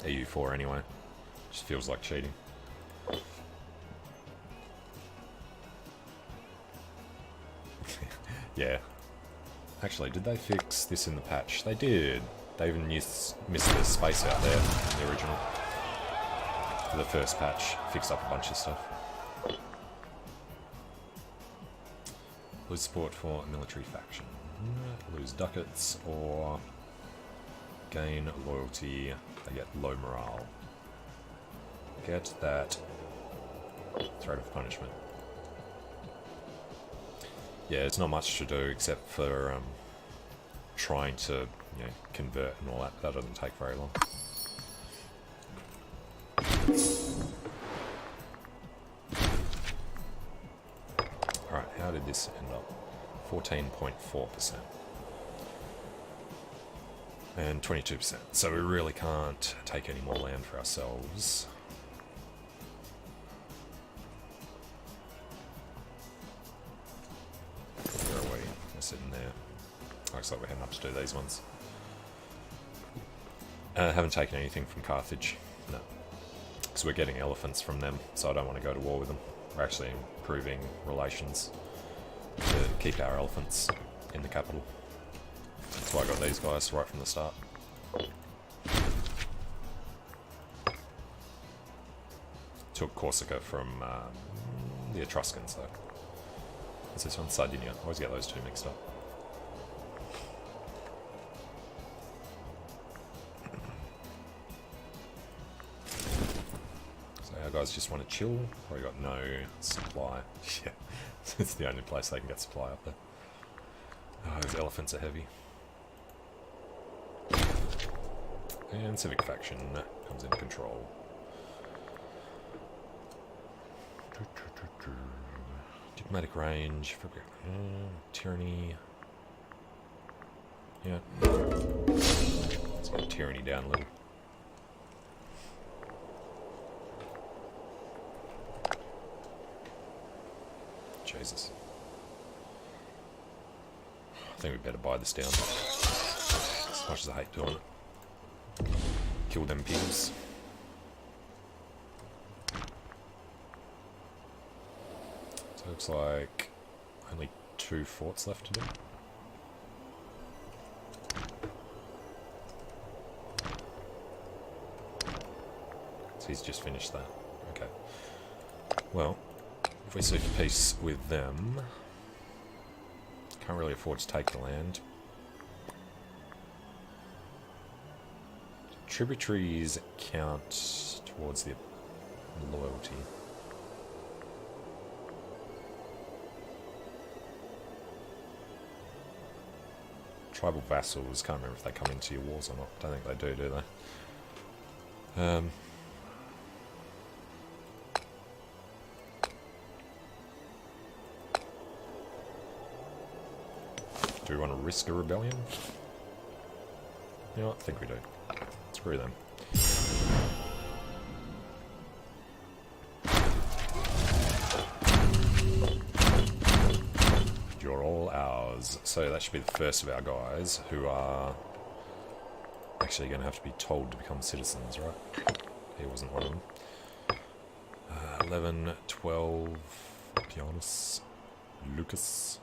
EU4 anyway. Just feels like cheating. Yeah. Actually, did they fix this in the patch? They did. They even missed the space out there in the original. The first patch fixed up a bunch of stuff. Lose support for a military faction. Lose ducats or gain loyalty. They get low morale. Get that threat of punishment. Yeah, it's not much to do except for trying to, convert and all that. That doesn't take very long. Alright, how did this end up? 14.4%. And 22%. So we really can't take any more land for ourselves. Where are we? We're sitting there. Looks like we're heading up to do these ones. Haven't taken anything from Carthage. No. Because we're getting elephants from them, so I don't want to go to war with them. We're actually improving relations to keep our elephants in the capital. That's why I got these guys right from the start. Took Corsica from the Etruscans, though. What's this one? Sardinia. I always get those two mixed up. So our guys just want to chill. Probably got no supply. Yeah, it's the only place they can get supply up there. Oh, those elephants are heavy. And Civic Faction comes into control. Diplomatic range, tyranny. Yeah. Let's get tyranny down a little. Jesus. I think we better buy this down. As much as I hate doing it. Kill them pigs. So it looks like only 2 forts left to do. So he's just finished that. Okay. Well, if we seek peace with them, can't really afford to take the land. Tributaries count towards the loyalty. Tribal vassals, can't remember if they come into your wars or not. Don't think they do they? Do we want to risk a rebellion? You know what? I think we do. Screw them. You're all ours. So that should be the first of our guys who are actually going to have to be told to become citizens, right? He wasn't one of them. 11, 12, Pianus, Lucas.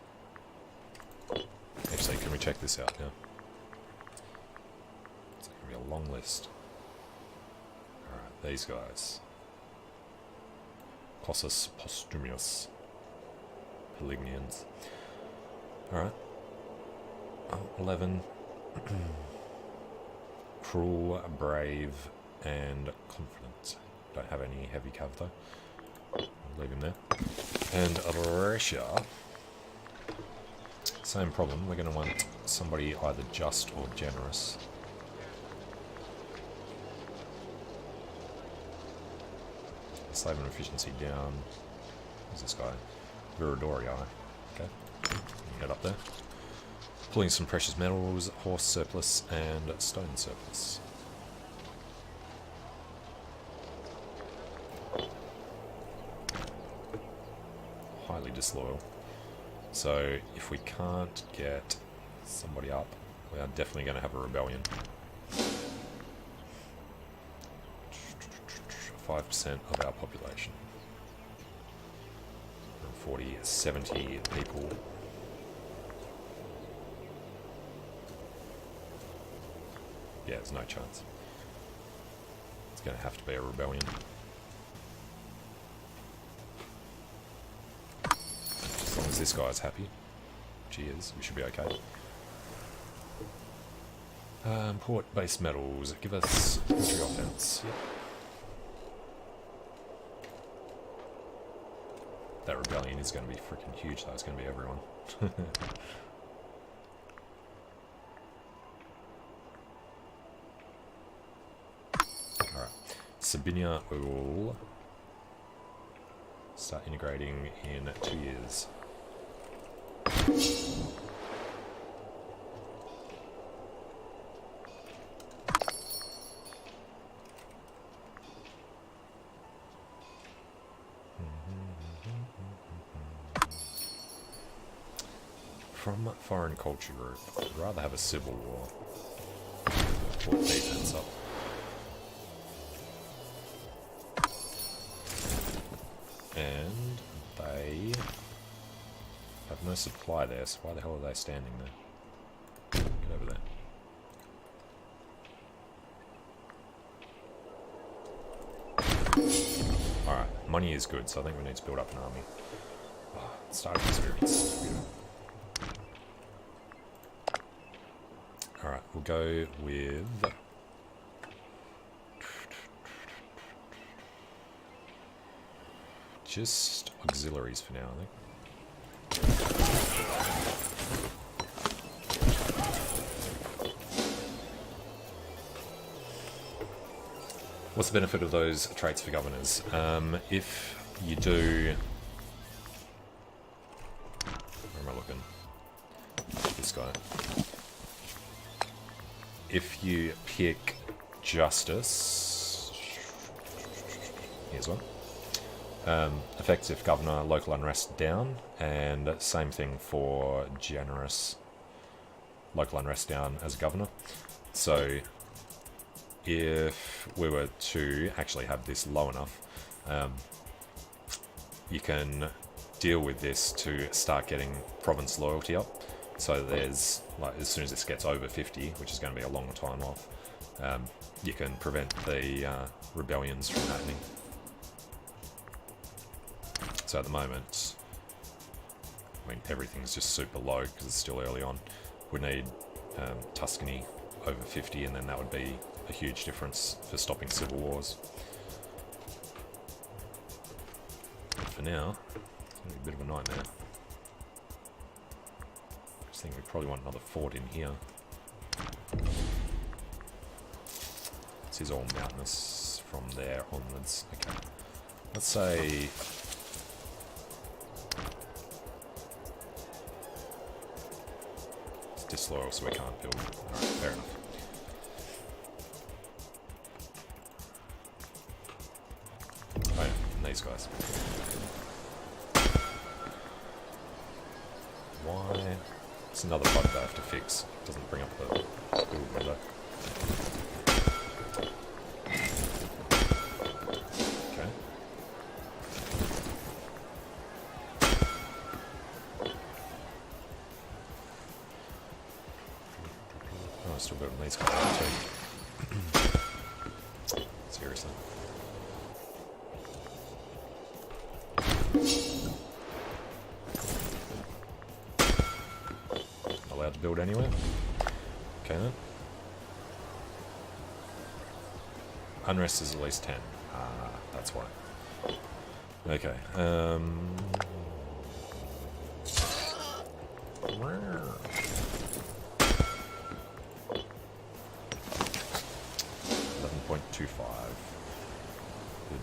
Actually, can we check this out now? It's going to be a long list. Alright, these guys. Cossus Postumius. Pelignians. Alright. 11. Cruel, brave, and confident. Don't have any heavy cav though. I'll leave him there. And Russia. Same problem, we're going to want somebody either just or generous. Slave and efficiency down. Who's this guy? Viridorii. Okay. Head up there. Pulling some precious metals, horse surplus, and stone surplus. Highly disloyal. So, if we can't get somebody up, we are definitely going to have a rebellion. 5% of our population. 40, 70 people. Yeah, there's no chance. It's going to have to be a rebellion. As long as this guy's happy, which he is, we should be okay. Port base metals, give us infantry offense. Yep. That rebellion is going to be freaking huge though, it's going to be everyone. Alright, Sabinia we will start integrating in 2 years. From foreign culture group, I'd rather have a civil war. Put defense up. And they have no supply there, so why the hell are they standing there? Get over there. Alright, money is good, so I think we need to build up an army. Oh, starting experience. Alright, we'll go with... just auxiliaries for now, I think. What's the benefit of those traits for governors? If you do... Where am I looking? This guy. If you pick Justice... Here's one. Effective governor, local unrest down, and same thing for generous, local unrest down as a governor. So if we were to actually have this low enough, you can deal with this to start getting province loyalty up. So there's, like, as soon as this gets over 50, which is going to be a long time off, you can prevent the rebellions from happening. So at the moment, I mean, everything's just super low because it's still early on. We need Tuscany over 50, and then that would be a huge difference for stopping civil wars. But for now, it's going to be a bit of a nightmare. I just think we probably want another fort in here. This is all mountainous from there onwards. Okay, let's say... disloyal, so we can't build. Alright, fair enough. Oh yeah, and these guys. Why? It's another bug that I have to fix. Doesn't bring up the build window. Okay. I'm still building these guys out too. Seriously. Allowed to build anywhere? Okay then. Unrest is at least 10. Ah, that's why. Okay. 11.25.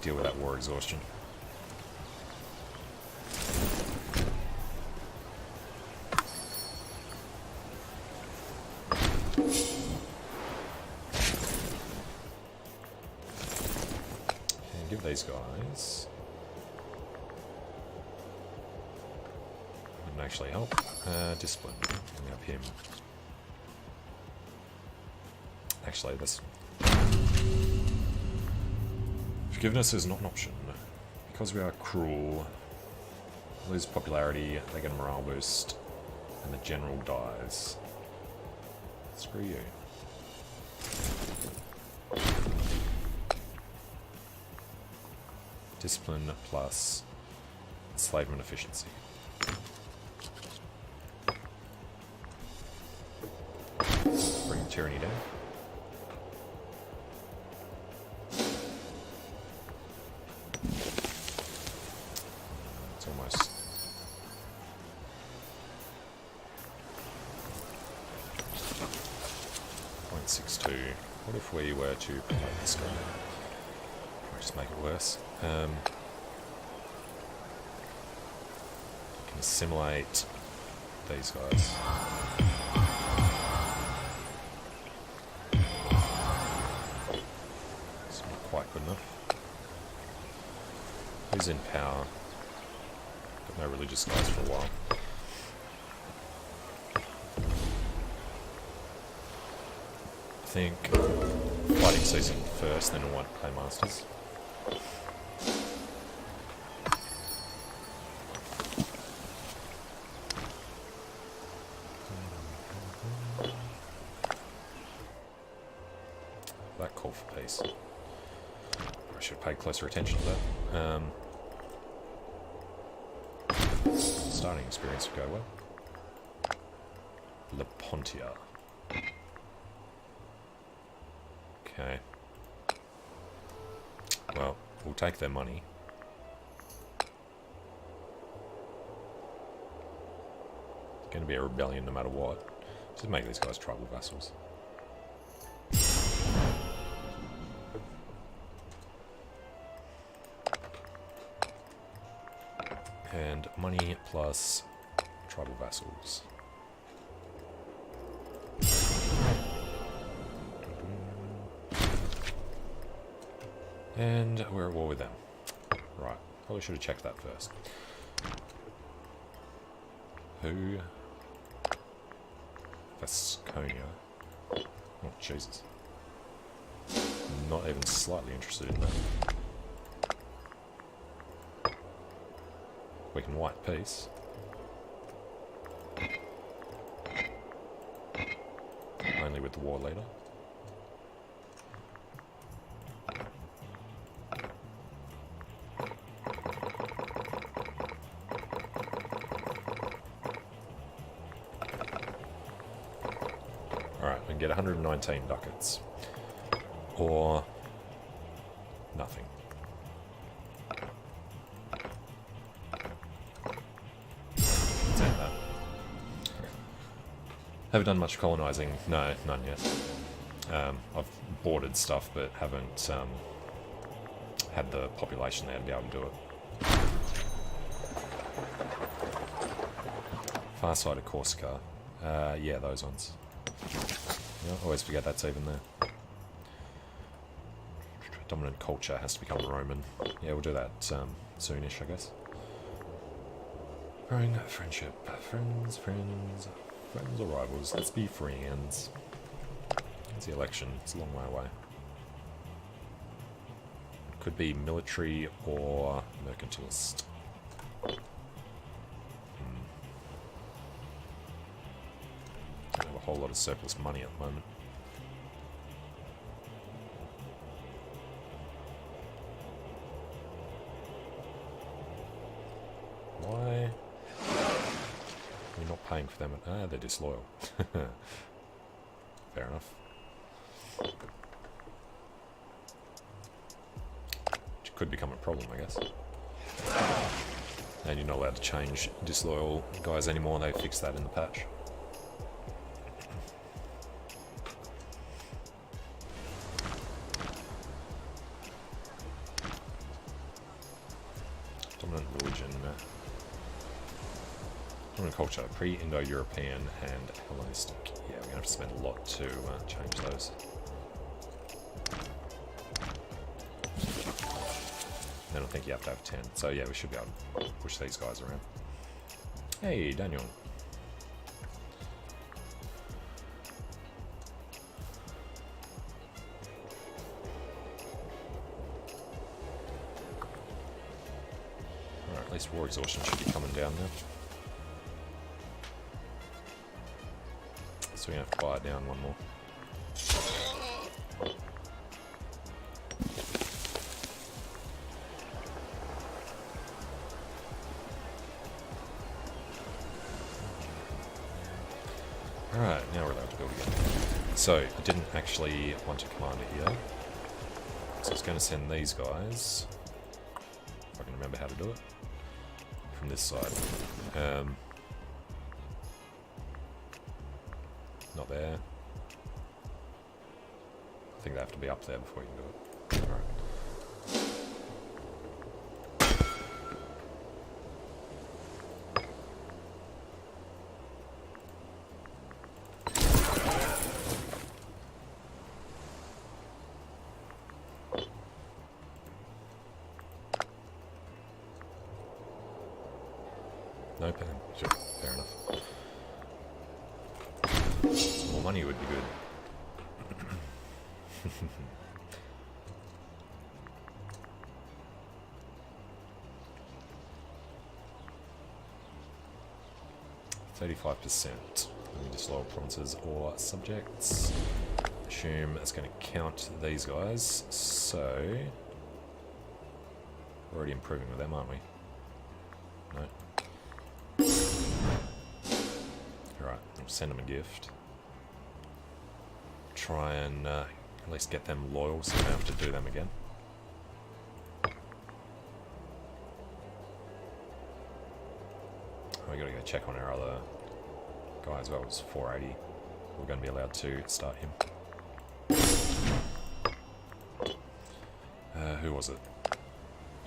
Deal with that war exhaustion. And give these guys. Wouldn't actually help. Discipline. Bring up him. Actually, this. Forgiveness is not an option. Because we are cruel, lose popularity, they get a morale boost, and the general dies. Screw you. Discipline plus enslavement efficiency. Bring tyranny down. It's almost... .62. What if we were to promote this guy? Or just make it worse. Can assimilate these guys. It's not quite good enough. Who's in power? Got no religious guys for a while. I think fighting season first, then we'll want paymasters. That call for peace. I should pay closer attention to that. Starting experience would go well. Lepontia. Okay. Well, we'll take their money. It's going to be a rebellion no matter what. Just make these guys tribal vassals. And money plus tribal vassals. And we're at war with them. Right, probably should have checked that first. Who? Vasconia. Oh, Jesus. Not even slightly interested in that. We can white peace. Only with the war leader. Alright, we can get 119 ducats. Or nothing. Haven't done much colonising. No, none yet. I've boarded stuff, but haven't had the population there to be able to do it. Far side of Corsica. Yeah, those ones. I always forget that's even there. Dominant culture has to become Roman. Yeah, we'll do that soonish, I guess. Growing friendship. Friends or rivals. Let's be friends. It's the election. It's a long way away. Could be military or mercantilist. I have a whole lot of surplus money at the moment. Why? We're not paying for them. They're disloyal. Fair enough. Which could become a problem, I guess. And you're not allowed to change disloyal guys anymore. They fixed that in the patch. Dominant religion. Dominant culture, pre-Indo-European and Hellenistic. Yeah, we're going to have to spend a lot to change those. Then I think you have to have 10. So yeah, we should be able to push these guys around. Hey, Daniel. Alright, at least war exhaustion should be coming down now. So we have to buy it down one more. Alright, now we're allowed to build again. So, I didn't actually want a commander here. So I was going to send these guys, if I can remember how to do it, from this side. Not there. I think they have to be up there before you can do it. Alright. No pen. Sure, fair enough. More money would be good. 35%. Let me disloyal provinces or subjects. Assume it's going to count these guys, so we're already improving with them, aren't we? No. Alright, I'll send them a gift. Try and at least get them loyal so we don't have to do them again. We gotta go check on our other guy as well. It was 480. We're going to be allowed to start him. Who was it?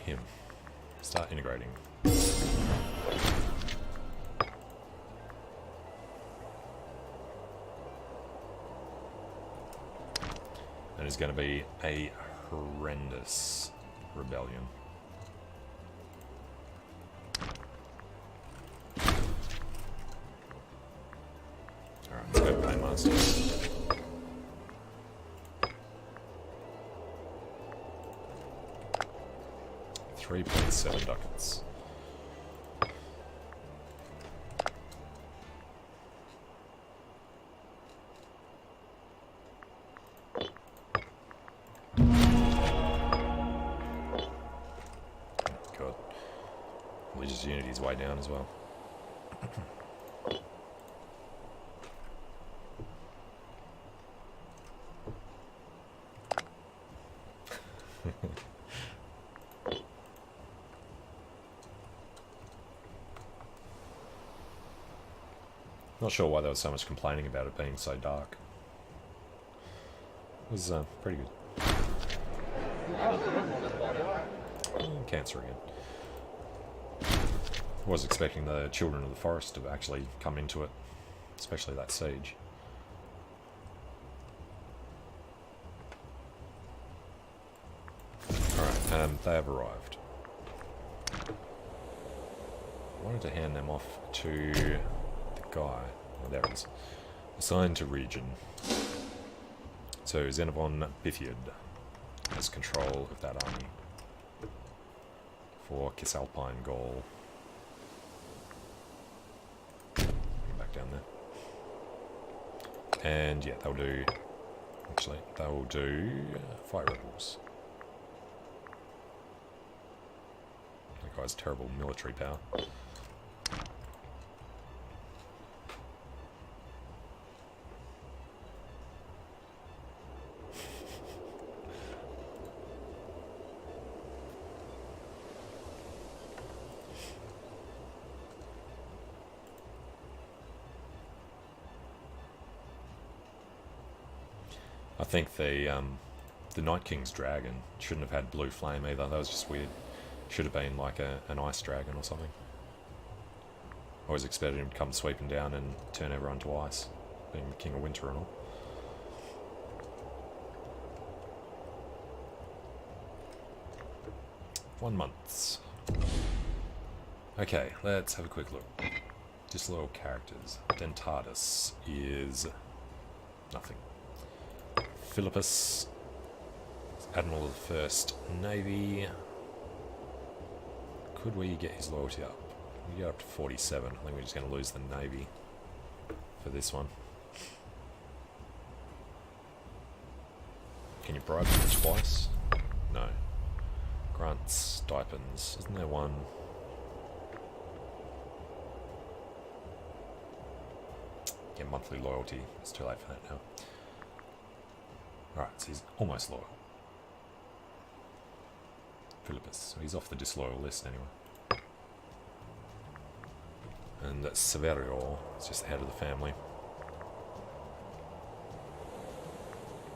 Him. Start integrating. And it's going to be a horrendous rebellion. Alright, let's go Paymaster. 3.7 ducats. God. Religious unity is way down as well. Not sure why there was so much complaining about it being so dark. It was pretty good. Cancer again. I was expecting the Children of the Forest to actually come into it, especially that siege. Alright, they have arrived. I wanted to hand them off to the guy. Oh, there it is. Assigned to region. So Xenophon Bithiad has control of that army for Cisalpine Gaul. Back down there. And yeah, they'll do... Actually, they will do Fire Rebels. That guy's terrible military power. I think the Night King's dragon shouldn't have had blue flame either. That was just weird. Should have been like an ice dragon or something. I always expected him to come sweeping down and turn everyone to ice, being the King of Winter and all. One month. Okay, let's have a quick look. Disloyal characters. Dentatus is nothing. Philippus, Admiral of the First Navy. Could we get his loyalty up? We get up to 47. I think we're just going to lose the Navy for this one. Can you bribe him twice? No. Grant stipends. Isn't there one? Yeah, monthly loyalty. It's too late for that now. Alright, so he's almost loyal. Philippus, so he's off the disloyal list anyway. And Severio is just the head of the family.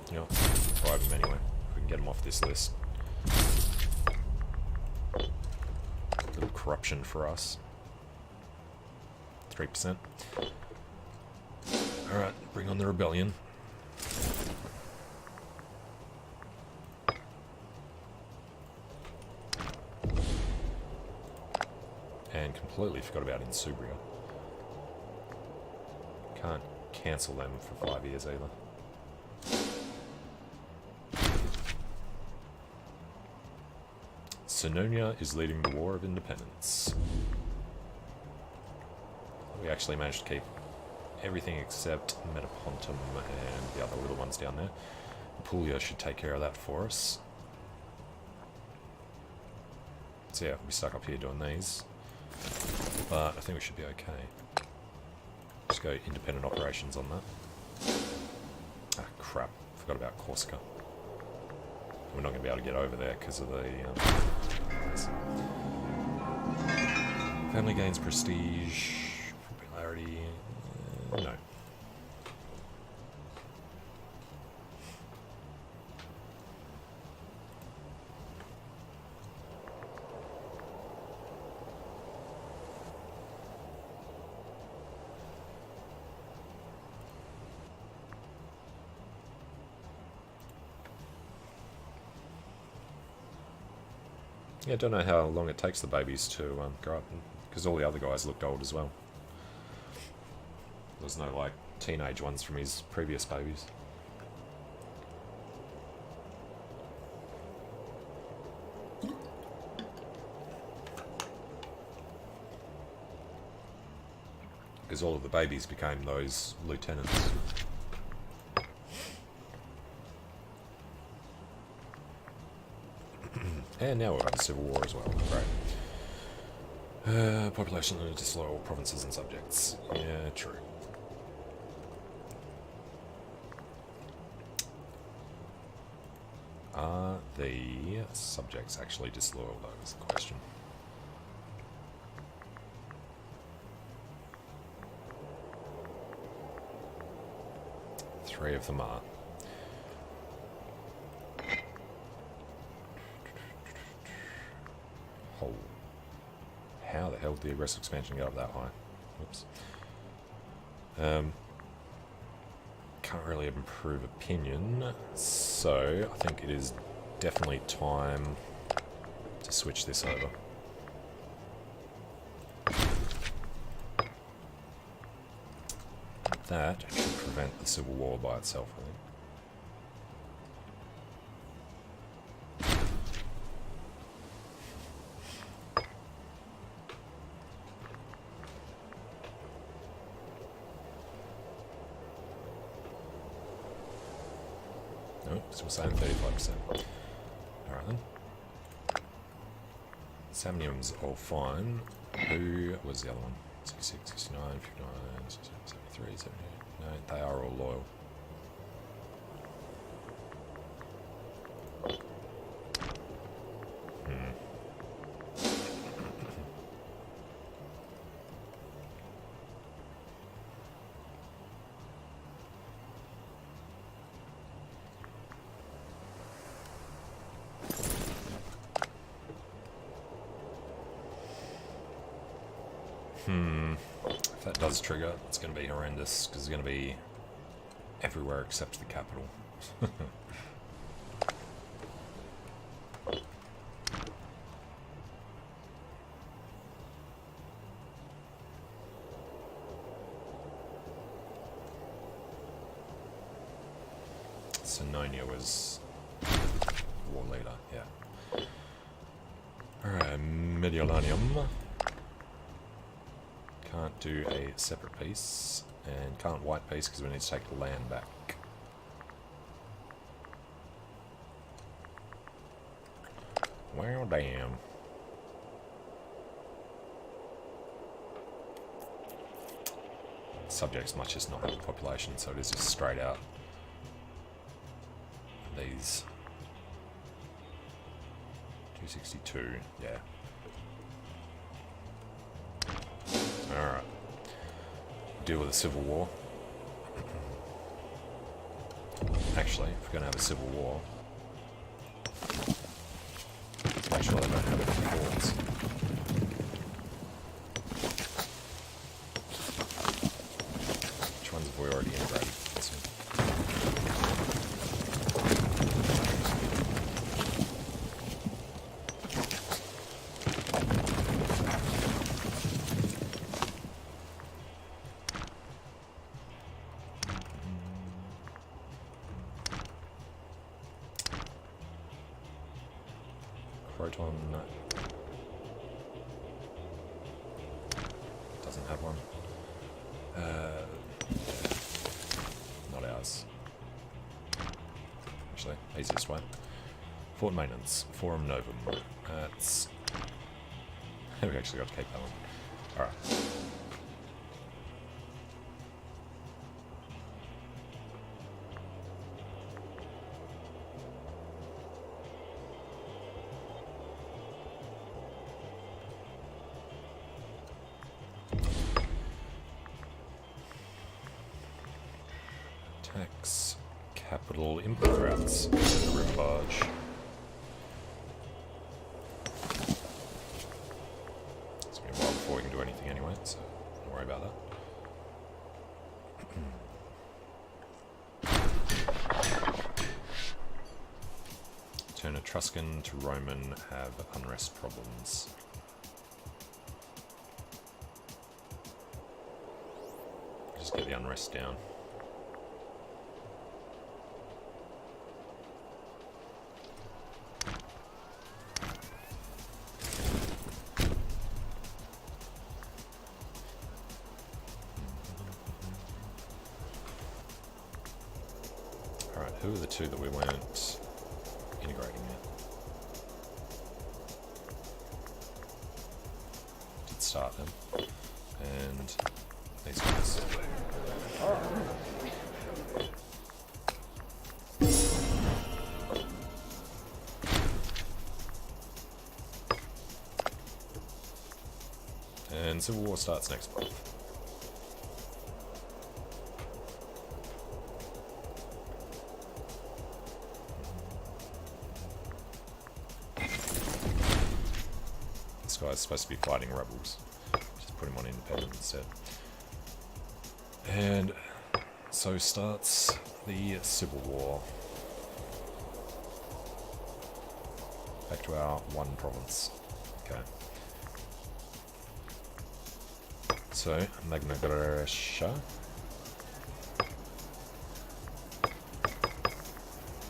You know, bribe him anyway. If we can get him off this list. A little corruption for us. 3%. Alright, bring on the rebellion. And completely forgot about Insubria. Can't cancel them for 5 years either. Sononia is leading the War of Independence. We actually managed to keep everything except Metapontum and the other little ones down there. Puglia should take care of that for us. So yeah, we'll be stuck up here doing these. But I think we should be okay. Just go independent operations on that. Ah, crap. Forgot about Corsica. We're not going to be able to get over there because of the... family gains prestige, popularity... no. Yeah, I don't know how long it takes the babies to grow up, because all the other guys looked old as well. There's no, like, teenage ones from his previous babies. Because all of the babies became those lieutenants. And now we've got a civil war as well. Great. Population of disloyal provinces and subjects. Yeah, true. Are the subjects actually disloyal, though, is the question. Three of them are. Oh. How the hell did the aggressive expansion get up that high? Whoops. Can't really improve opinion, so I think it is definitely time to switch this over. That should prevent the civil war by itself, I think. So we're saying 35%. Alright then. Samnium's all fine. Who was the other one? 66, 69, 59, 73, 78. No, they are all loyal. If that does trigger, it's going to be horrendous, because it's going to be everywhere except the capital. Sononia was war leader, yeah. Alright, Mediolanium. Can't do a separate piece, and can't white piece because we need to take the land back. Well, damn. subjects much as not have a population, so it is just straight out. These 262, yeah. Alright. Deal with the Civil War. Actually, if we're going to have a Civil War, let's make sure they don't have any forts. Which ones have we already integrated? Let's see. Croton doesn't have one. Not ours. Actually, easiest way. Fort Maintenance, Forum Novum. That's... we actually got to keep that one. Alright. Tax, capital, input routes, the river barge. It's going to be a while before we can do anything anyway, so don't worry about that. Turn Etruscan to Roman have unrest problems. Just get the unrest down. Who are the two that we weren't integrating yet? Did start them. And these guys. And Civil War starts next month. Guy's supposed to be fighting rebels. Just put him on independent instead. And so starts the Civil War. Back to our one province. Okay. So, Magna Graecia.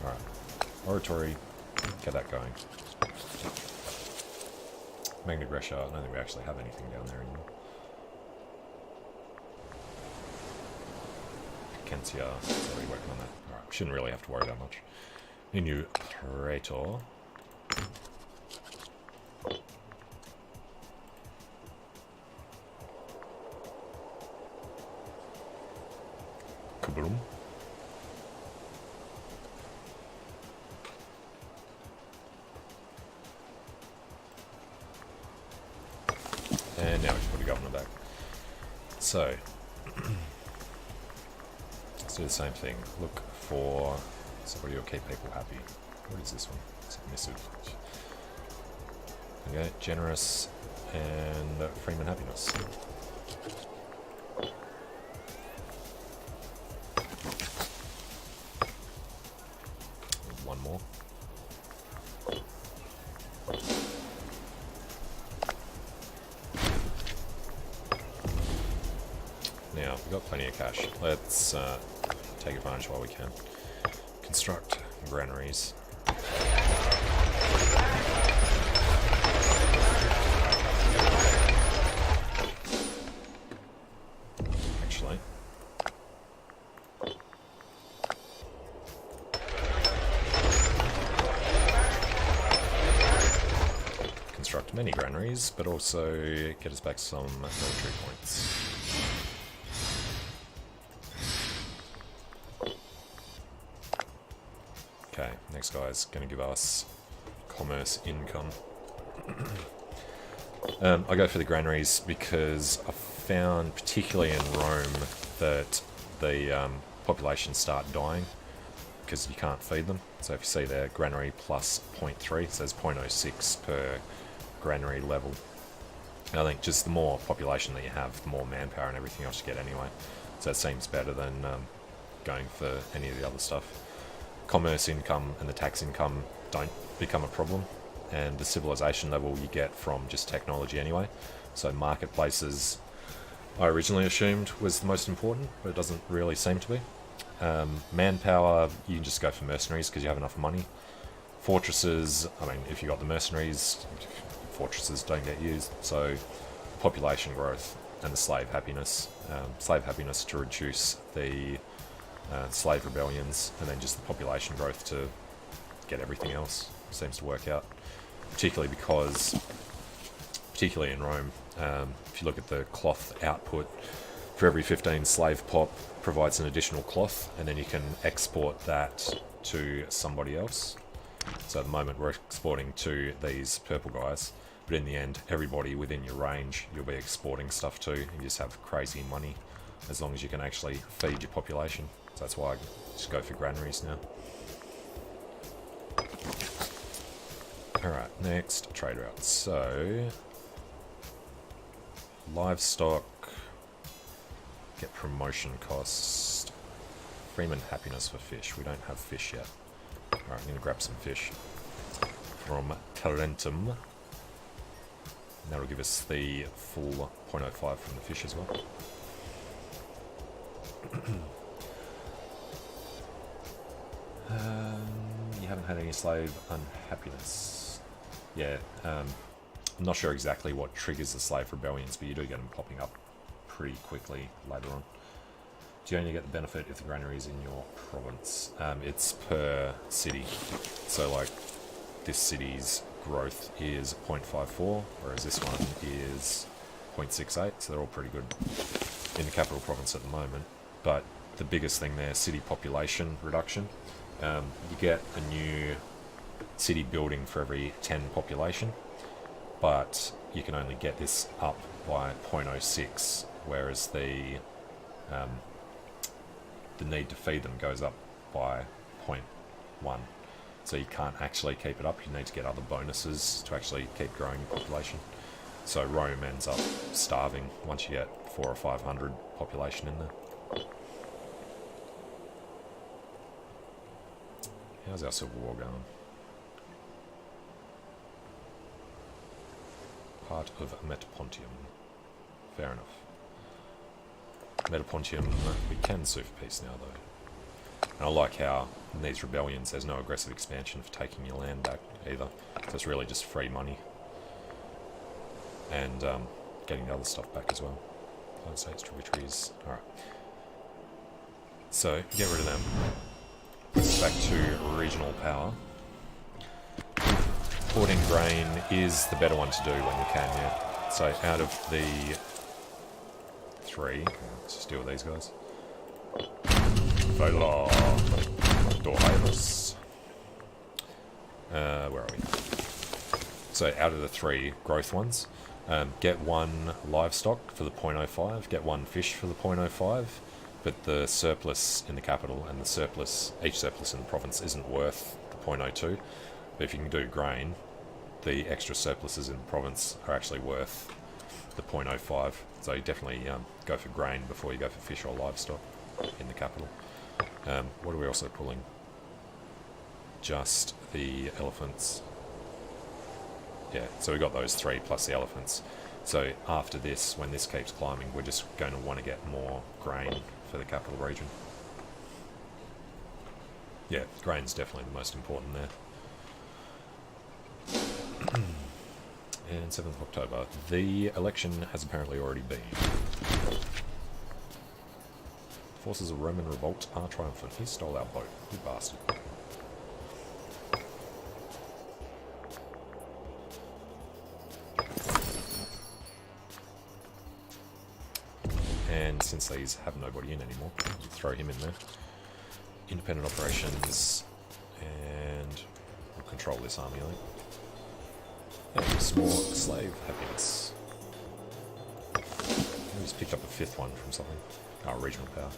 Alright. Oratory. Get that going. Magna Graecia, I don't think we actually have anything down there anymore. Kentia, already working on that. Alright, shouldn't really have to worry that much. Imperator. Kaboom. And now we can put a governor back. So, let's do the same thing. Look for somebody who'll keep people happy. What is this one? Submissive. Okay, generous and Freeman happiness. One more. Now, we've got plenty of cash. Let's take advantage while we can. Construct granaries. Actually. Construct many granaries, but also get us back some military points. next guy is going to give us commerce income. I go for the granaries because I found, particularly in Rome, that the populations start dying because you can't feed them. So if you see there, granary plus 0.3, so there's 0.06 per granary level. And I think just the more population that you have, the more manpower and everything else you get anyway. So it seems better than going for any of the other stuff. Commerce income and the tax income don't become a problem, and the civilization level you get from just technology anyway. So marketplaces, I originally assumed was the most important, but it doesn't really seem to be. Manpower, you can just go for mercenaries because you have enough money. Fortresses, I mean, if you got the mercenaries, fortresses don't get used. So population growth and the slave happiness. Slave happiness to reduce the slave rebellions, and then just the population growth to get everything else. Seems to work out. Particularly in Rome, if you look at the cloth output, for every 15 slave pop provides an additional cloth, and then you can export that to somebody else. So at the moment we're exporting to these purple guys, but in the end everybody within your range you'll be exporting stuff to. You just have crazy money as long as you can actually feed your population. So that's why I just go for granaries now. Alright, next trade route. So livestock, get promotion cost, Freeman happiness for fish. We don't have fish yet. Alright, I'm going to grab some fish from Tarentum. And that'll give us the full 0.05 from the fish as well. You haven't had any slave unhappiness. Yeah, I'm not sure exactly what triggers the slave rebellions, but you do get them popping up pretty quickly later on. Do you only get the benefit if the granary is in your province? It's per city. So like this city's growth is 0.54, whereas this one is 0.68, so they're all pretty good in the capital province at the moment. But the biggest thing there, city population reduction. You get a new city building for every 10 population, but you can only get this up by 0.06, whereas the need to feed them goes up by 0.1. So you can't actually keep it up. You need to get other bonuses to actually keep growing your population. So Rome ends up starving once you get 400 or 500 population in there. How's our civil war going? Part of Metapontium. Fair enough. Metapontium, we can sue for peace now though. And I like how in these rebellions there's no aggressive expansion for taking your land back either. So it's really just free money. And getting the other stuff back as well. United States tributaries. Alright. So, get rid of them. Back to regional power. Importing grain is the better one to do when you can, yeah. So out of the three, let's just deal with these guys. Valar, Dohaeris. Where are we? So out of the three growth ones, get one livestock for the 0.05, get one fish for the 0.05, but the surplus in the capital and the surplus, each surplus in the province isn't worth the 0.02. But if you can do grain, the extra surpluses in the province are actually worth the 0.05. So you definitely go for grain before you go for fish or livestock in the capital. What are we also pulling? Just the elephants. Yeah, so we got those three plus the elephants. So after this, when this keeps climbing, we're just going to want to get more grain for the capital region. Yeah, grain's definitely the most important there. And 7th of October. The election has apparently already been. Forces of Roman revolt are triumphant. He stole our boat. You bastard. And since these have nobody in anymore, you throw him in there. Independent operations. And we'll control this army, I think. And some more slave happiness. We just picked up a 5th one from something. Oh, regional power.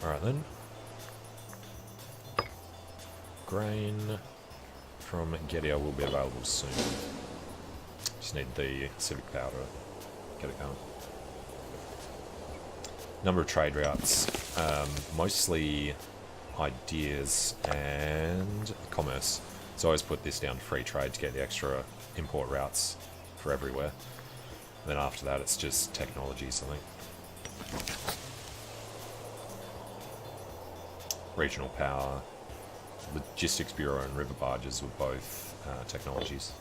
Alright then. Grain from Gedia will be available soon. Just need the civic power to get it going. Number of trade routes. Mostly ideas and commerce. So I always put this down to free trade to get the extra import routes for everywhere. Then after that it's just technologies, I think. Regional power, logistics bureau and river barges were both technologies.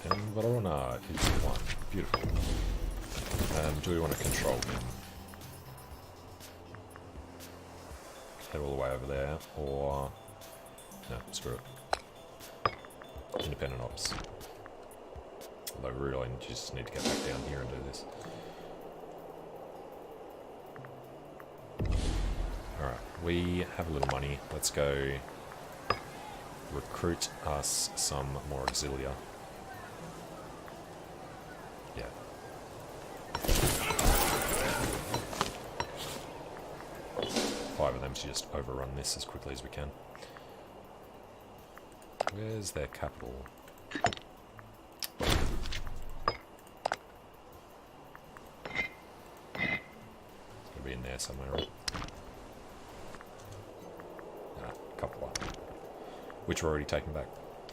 And Verona is one. Beautiful. Do we want to control him? Head all the way over there, or... No, screw it. Independent ops. Although really just need to get back down here and do this. Alright, we have a little money. Let's go recruit us some more auxilia. Yeah. Five of them to just overrun this as quickly as we can. Where's their capital? It's gonna be in there somewhere, right? Ah, a couple up. Which we're already taking back.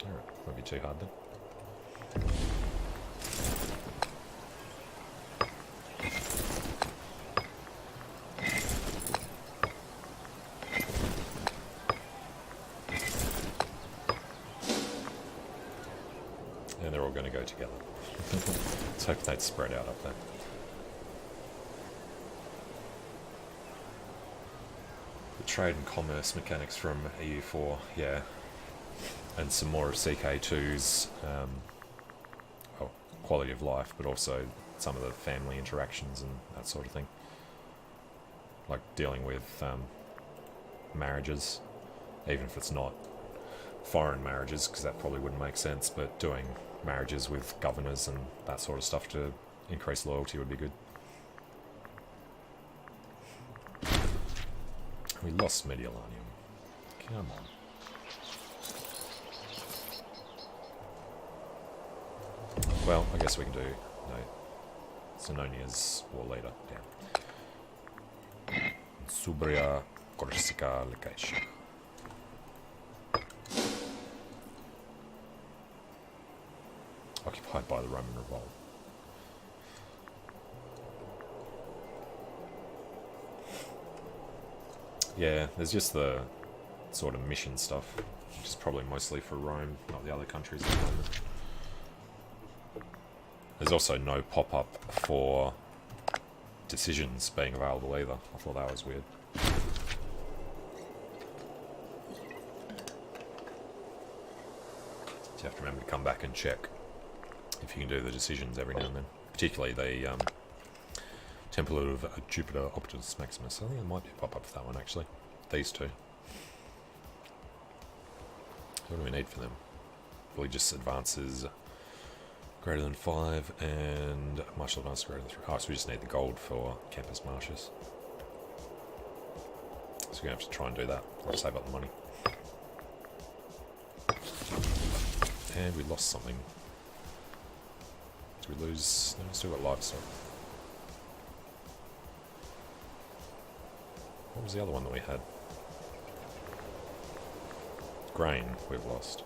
Alright, won't be too hard then. And they're all going to go together. Let's hope they'd spread out up there. The trade and commerce mechanics from EU4, yeah. And some more of CK2's well, quality of life, but also some of the family interactions and that sort of thing. Like dealing with marriages, even if it's not foreign marriages, because that probably wouldn't make sense, but doing marriages with governors and that sort of stuff to increase loyalty would be good. We lost Mediolanium. Come on. Well, I guess we can do... No. Zanonia's war leader. Damn. Subria Corsica Location. Occupied by the Roman revolt. Yeah, there's just the sort of mission stuff, which is probably mostly for Rome, not the other countries at the moment. There's also no pop-up for decisions being available either. I thought that was weird. So you have to remember to come back and check if you can do the decisions every now and then. Particularly the Temple of Jupiter Optimus Maximus. I think there might be a pop-up for that one actually. These two. What do we need for them? Probably just advances greater than 5 and martial advance greater than 3. Oh, so we just need the gold for Campus Martius. So we're going to have to try and do that. I'll save up the money. And we lost something. Did we lose? No, we still got livestock. What was the other one that we had? Grain we've lost.